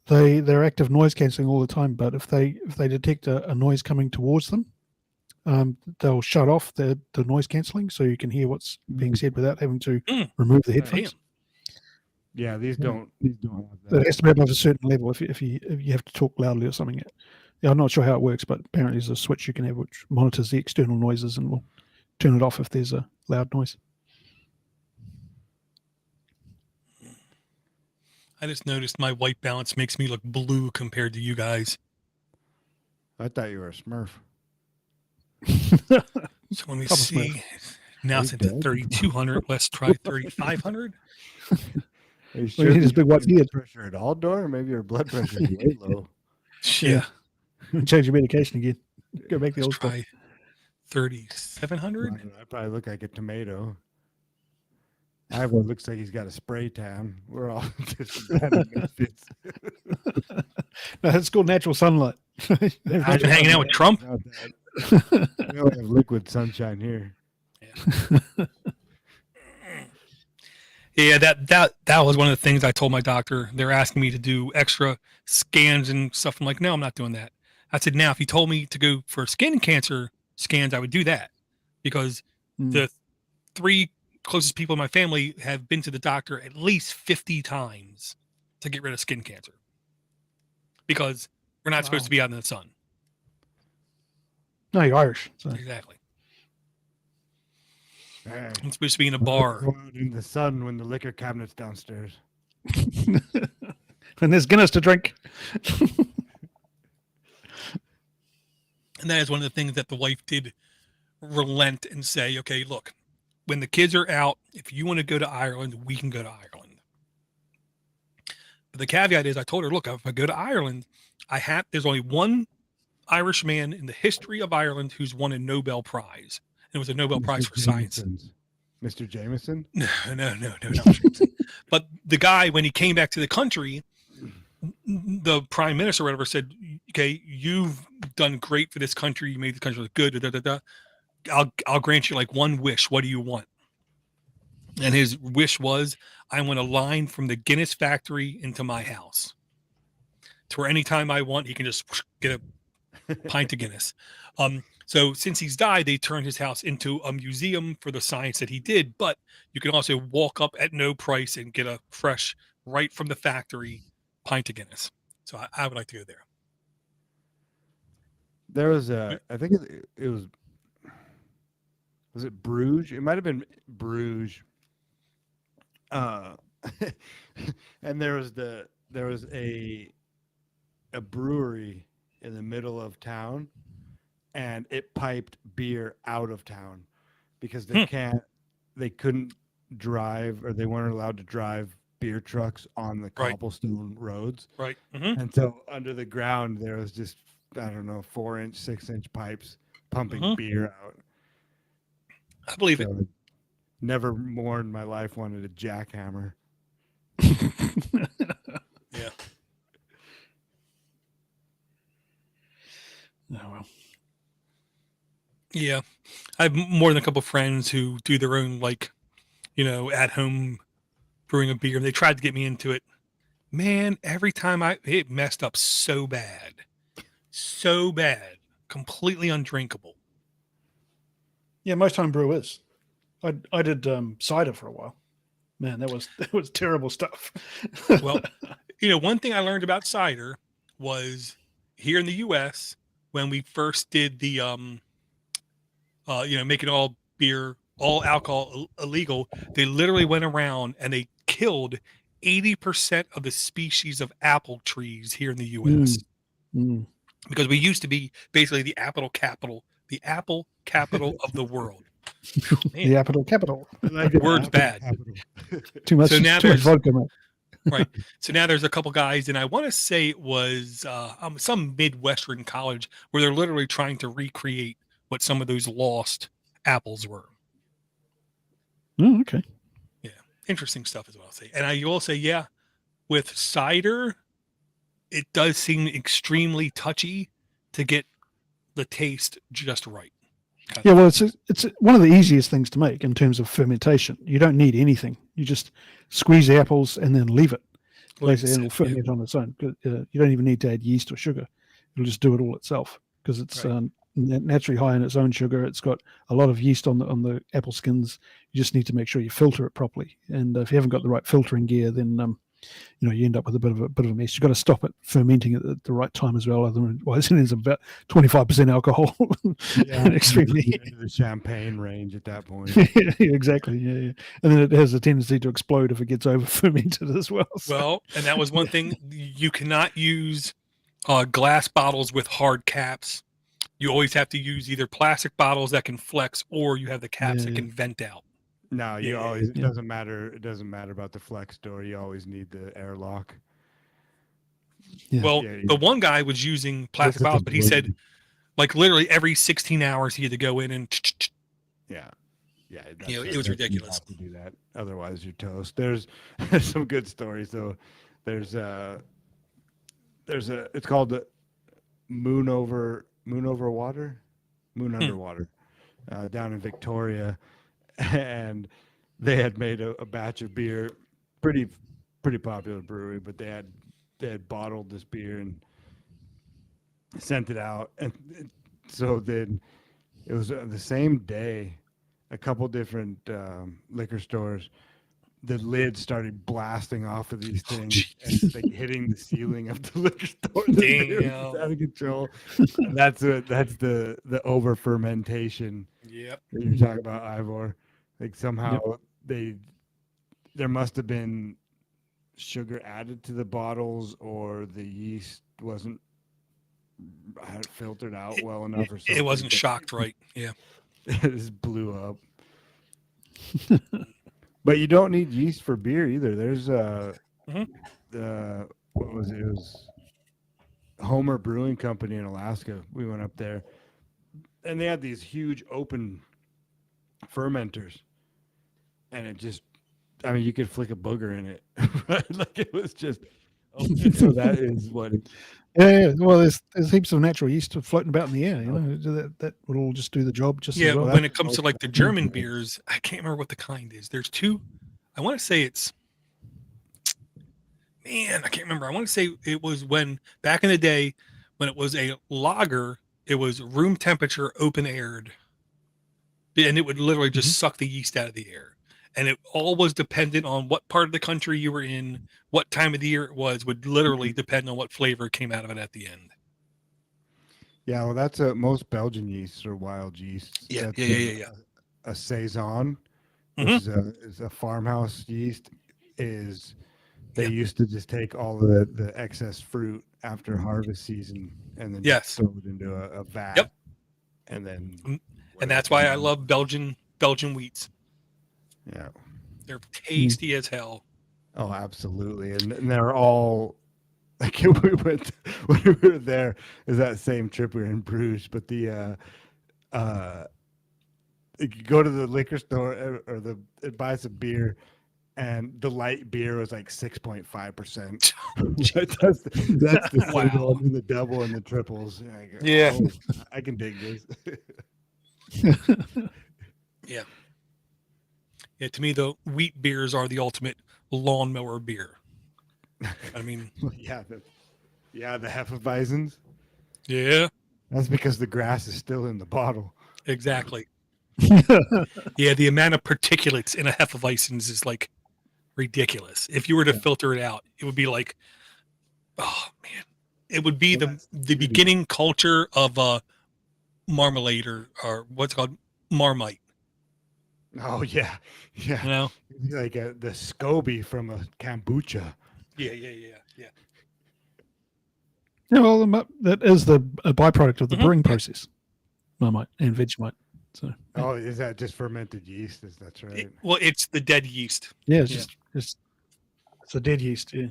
they're active noise cancelling all the time. But if they detect a noise coming towards them, they'll shut off the noise cancelling, so you can hear what's being said without having to remove the headphones. Yeah, these don't have that. It has to be above a certain level if you have to talk loudly or something. Yeah, I'm not sure how it works, but apparently there's a switch you can have which monitors the external noises and will turn it off if there's a loud noise. I just noticed my white balance makes me look blue compared to you guys. I thought you were a Smurf. So let me see. Smurf. Now it's into 3,200. Let's try 3,500. Are you sure He has big white beard. pressure at all, Door? Or maybe your blood pressure is way low. Yeah. Change your medication again. Go back to the Let's old stuff. try 3,700. I probably look like a tomato. Everyone looks like he's got a spray tan. We're all just bad misfits. No, it's called natural sunlight. I've been hanging out with Trump. We only have liquid sunshine here. Yeah, that was one of the things I told my doctor. They're asking me to do extra scans and stuff. I'm like, no, I'm not doing that. I said, now, if you told me to go for skin cancer scans, I would do that, because the 3 closest people in my family have been to the doctor at least 50 times to get rid of skin cancer, because we're not supposed to be out in the sun. No, you're Irish. So. Exactly. Hey, I'm supposed to be in a bar. go out in the sun when the liquor cabinet's downstairs. And there's Guinness to drink. And that is one of the things that the wife did relent and say, okay, look, when the kids are out, if you want to go to Ireland, we can go to Ireland. But the caveat is, I told her, look, if I go to Ireland, there's only one Irish man in the history of Ireland who's won a Nobel Prize. And it was a Nobel Prize for science. Mr. Jameson? No, not Jameson. But the guy, when he came back to the country, the prime minister or whatever said, okay, you've done great for this country. You made the country look good. Da, da, da, da. I'll grant you like one wish. What do you want? And his wish was, I want a line from the Guinness factory into my house, to where anytime I want, he can just get a pint of Guinness. So since he's died, they turned his house into a museum for the science that he did. But you can also walk up at no price and get a fresh, right from the factory, pint of Guinness. So I would like to go there. There was I think it was it Bruges? It might have been Bruges. And there was a brewery in the middle of town, and it piped beer out of town because they couldn't drive, or they weren't allowed to drive beer trucks on the cobblestone roads. Right. Mm-hmm. And so under the ground there was just, I don't know, 4-inch, 6-inch pipes pumping beer out. I believe it. Never more in my life wanted a jackhammer. Yeah. Oh, well. Yeah. I have more than a couple of friends who do their own, like, at home brewing a beer. They tried to get me into it. Man, every time it messed up so bad, completely undrinkable. Yeah, most home brew is. I did cider for a while. Man, that was terrible stuff. Well, one thing I learned about cider was here in the U.S. when we first did the making all beer, all alcohol illegal, they literally went around and they killed 80% of the species of apple trees here in the U.S. Because we used to be basically the apple capital of the world. Man. The apple capital. Word's bad. Too much. So now too much there's vodka, mate. right. So now there's a couple guys, and I want to say it was some Midwestern college where they're literally trying to recreate what some of those lost apples were. Oh, okay. Yeah, interesting stuff is what I'll say. And I will say, yeah, with cider, it does seem extremely touchy to get the taste just right. Yeah, well, it's one of the easiest things to make in terms of fermentation. You don't need anything. You just squeeze the apples and then leave it. Basically, it'll ferment on its own. You don't even need to add yeast or sugar. It'll just do it all itself because it's naturally high in its own sugar. It's got a lot of yeast on the apple skins. You just need to make sure you filter it properly. And if you haven't got the right filtering gear, then you end up with a bit of a mess. You've got to stop it fermenting at the right time as well. Otherwise, it ends up about 25% alcohol. Yeah, extremely into the champagne range at that point. Yeah, exactly. Yeah, and then it has a tendency to explode if it gets over fermented as well. So. Well, and that was one thing. You cannot use glass bottles with hard caps. You always have to use either plastic bottles that can flex, or you have the caps that can vent out. No, it doesn't matter. It doesn't matter about the flex door. You always need the airlock. Yeah. Well, the one guy was using plastic bottles, but he said, like, literally every 16 hours he had to go in and. It was ridiculous. You have to do that, otherwise you're toast. There's some good stories though. There's it's called the Moon Underwater down in Victoria. And they had made a batch of beer, pretty popular brewery, but they had bottled this beer and sent it out, and so then it was the same day. A couple different liquor stores, the lid started blasting off of these things and like hitting the ceiling of the liquor store. Damn, out of control. And that's the over fermentation. Yep. That you're talking about, Ivor. Like somehow there must have been sugar added to the bottles, or the yeast wasn't filtered out well enough, or something. It wasn't shocked right. Yeah. It just blew up. But you don't need yeast for beer either. There's what was it? It was Homer Brewing Company in Alaska. We went up there, and they had these huge open fermenters, and it just, you could flick a booger in it. Right? Like it was just So that is what. Yeah. Well, there's heaps of natural yeast floating about in the air. That would all just do the job just Yeah, as well. when it comes to like the German beers, I can't remember what the kind is. There's two. I want to say it's. Man, I can't remember. I want to say it was when back in the day when it was a lager, it was room temperature, open aired, and it would literally just suck the yeast out of the air. And it all was dependent on what part of the country you were in, what time of the year it was, would literally depend on what flavor came out of it at the end. Yeah, well, that's most Belgian yeasts are wild yeasts. Yeah, That's yeah. A saison, which is a farmhouse yeast, they used to just take all the excess fruit after harvest season and then just throw it into a vat. Yep. And then, and that's why I love Belgian wheats. Yeah, they're tasty as hell. Oh, absolutely, and they're all like when we were there. Is that same trip we were in Bruges? But you go to the liquor store or buy some beer, and the light beer was like 6.5%. That's the single and the double and the triples. Yeah, I can dig this. Yeah. Yeah, to me, the wheat beers are the ultimate lawnmower beer. I mean, the Hefeweizens. Yeah, that's because the grass is still in the bottle. Exactly. Yeah, the amount of particulates in a Hefeweizens is like ridiculous. If you were to filter it out, it would be like, oh man, it would be the beginning culture of marmalade or what's it called, Marmite. Oh yeah. You know, like the SCOBY from a kombucha. Yeah. Yeah, well, that is a byproduct of the brewing process, Marmite and Vegemite. So. Oh, is that just fermented yeast? That's right. Well, it's the dead yeast. Yeah, it's a dead yeast. Yeah.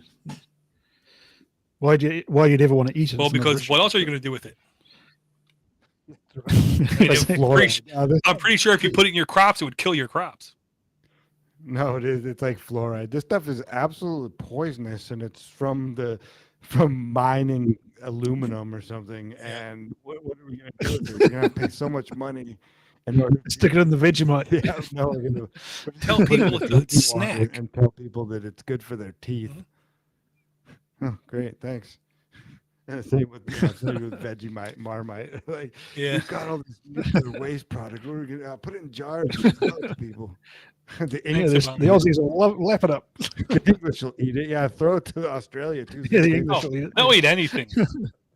Why you'd ever want to eat it? Well, because what else are you going to do with it? I'm pretty sure if you put it in your crops, it would kill your crops. No, it is. It's like fluoride. This stuff is absolutely poisonous, and it's from mining aluminum or something. And what are we going to do with it? We're going to pay so much money. And stick it in the Vegemite. Yeah, no, we're going to tell people it's a snack and tell people that it's good for their teeth. Oh, great, thanks. And same with Vegemite, Marmite. Like, we've got all this waste product. We're gonna put it in jars and sell it to people. The Aussies will lap it up. The English will eat it. Yeah, throw it to Australia too. Yeah, the English will eat it. They'll eat anything.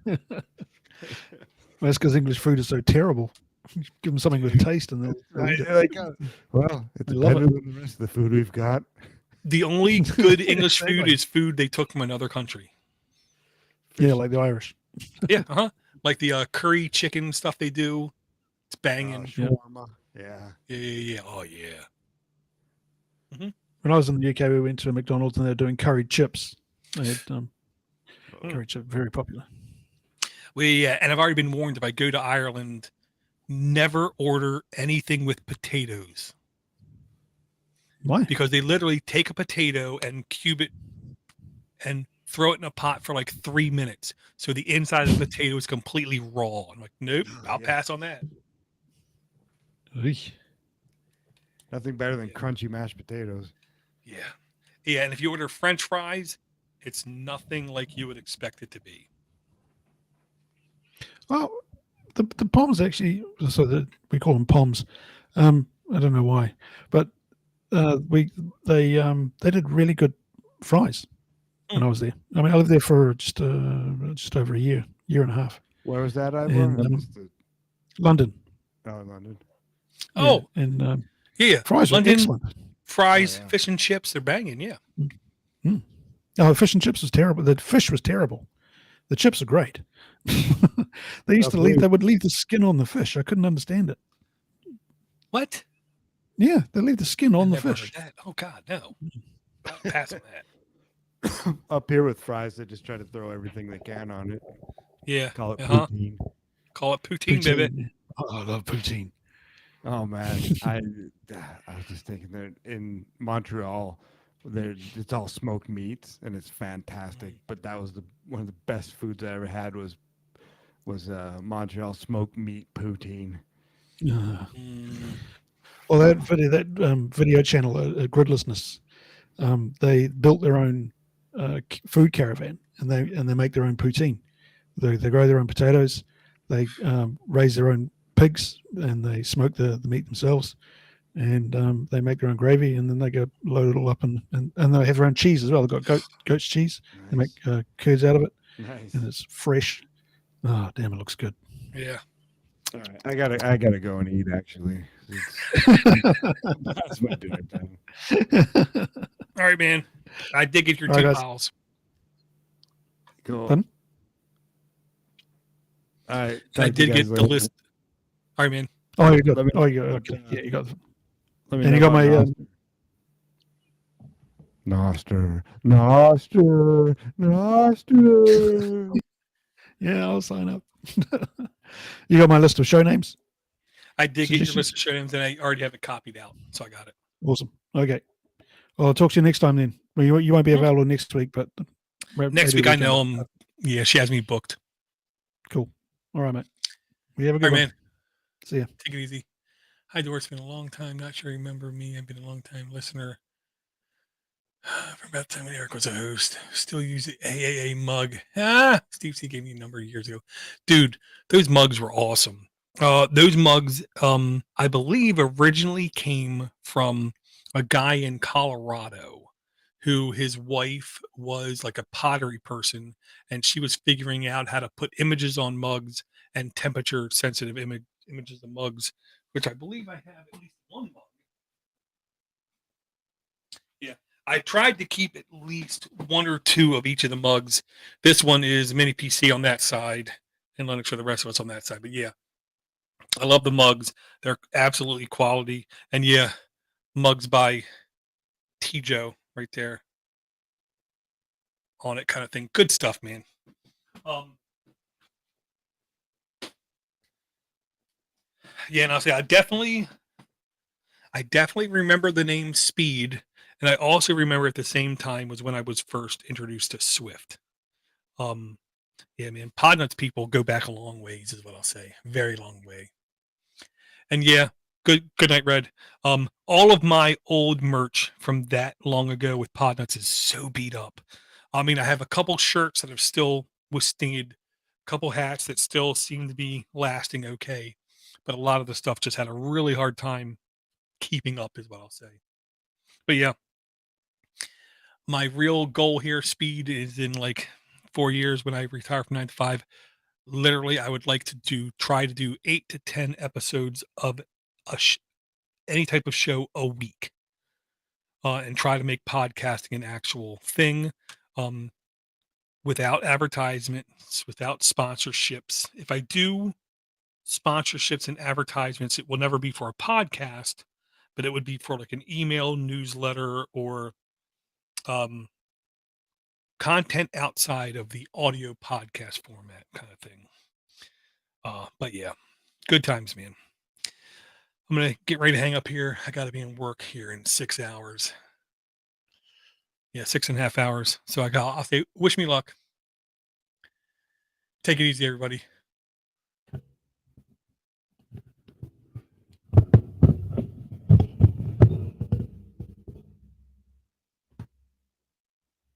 That's because English food is so terrible. Give them something with taste, and they'll eat it. Well, it's better than the rest of the food we've got. The only good English food is food they took from another country. Yeah, like the Irish. Yeah, like the curry chicken stuff they do. It's banging. Shawarma. Yeah. Oh, yeah. When I was in the UK, we went to a McDonald's and they're doing curried chips. They had curried chips, very popular. And I've already been warned, if I go to Ireland, never order anything with potatoes. Why? Because they literally take a potato and cube it and throw it in a pot for like 3 minutes. So the inside of the potato is completely raw. I'm like, nope, I'll pass on that. Nothing better than crunchy mashed potatoes. Yeah. Yeah, and if you order French fries, it's nothing like you would expect it to be. Well, the Poms actually, we call them Poms. I don't know why, but they did really good fries when I was there. I mean, I lived there for just over a year and a half. Where was that? London. Oh, London. Oh, yeah, and fries were excellent. Fries, fish and chips, they're banging. Yeah. Mm. Oh, the fish and chips was terrible. The fish was terrible. The chips are great. They would leave the skin on the fish. I couldn't understand it. What? Yeah, they leave the skin on the fish. Heard that. Oh God, no. Pass on that. Up here with fries, they just try to throw everything they can on it. Yeah. Call it poutine. Call it poutine, baby. Oh, I love poutine. Oh man, I was just thinking that in Montreal, It's all smoked meats and it's fantastic. But that was one of the best foods I ever had was Montreal smoked meat poutine. Well, that video channel, Gridlessness, they built their own food caravan, and they make their own poutine. They grow their own potatoes, they raise their own pigs, and they smoke the meat themselves, and they make their own gravy, and then they go load it all up, and they have their own cheese as well. They've got goat's cheese. Nice. They make curds out of it, Nice. and it's fresh. Oh, damn, it looks good. Yeah. All right, I gotta go and eat. Actually, that's my dinner time. All right, man. I did get your All right, two guys. piles. Cool. Pardon? All right, I did get the list. All right, man. Oh, you got. Let me- Oh, you got. Okay. Yeah, you got. Let me And you know got my. about Noster. Yeah, I'll sign up. You got my list of show names? I did get your Suggestions? list of show names, and I already have it copied out, so I got it. Awesome. Okay. Well, I'll talk to you next time then. Well, you won't be available next week, but Next maybe week, I weekend. know yeah, she has me booked. Cool. All right, mate. We have a All good right, one. man. See ya. Take it easy. Hi, Doris. It's been a long time. Not sure you remember me. I've been a long time listener. For about the time when Eric was a host, still use the AAA mug. Steve C gave me a number of years ago. Dude, those mugs were awesome. Those mugs, I believe, originally came from a guy in Colorado who his wife was like a pottery person, and she was figuring out how to put images on mugs and temperature sensitive images of mugs, which I believe I have at least one mug. Yeah, I tried to keep at least one or two of each of the mugs. This one is Mini PC on that side, and Linux for the rest of us on that side. But yeah, I love the mugs. They're absolutely quality. And yeah, mugs by T. Joe right there on it, kind of thing. Good stuff, man. Yeah, and I'll say I definitely remember the name Speed, and I also remember at the same time was when I was first introduced to Swift. Yeah, man, Podnutz people go back a long ways, is what I'll say. Very long way. And yeah, good night, Red. All of my old merch from that long ago with Podnutz is so beat up. I mean, I have a couple shirts that have still withstood, a couple hats that still seem to be lasting okay, but a lot of the stuff just had a really hard time keeping up, is what I'll say. But yeah, my real goal here, Speed, is in like 4 years when I retire from 9 to 5. Literally, I would like to try to do 8 to 10 episodes of any type of show a week, and try to make podcasting an actual thing, without advertisements, without sponsorships. If I do sponsorships and advertisements, it will never be for a podcast, but it would be for like an email newsletter or content outside of the audio podcast format kind of thing. But yeah, good times, man. I'm going to get ready to hang up here. I got to be in work here in 6 hours. Yeah, 6.5 hours. So I'll say, wish me luck. Take it easy, everybody.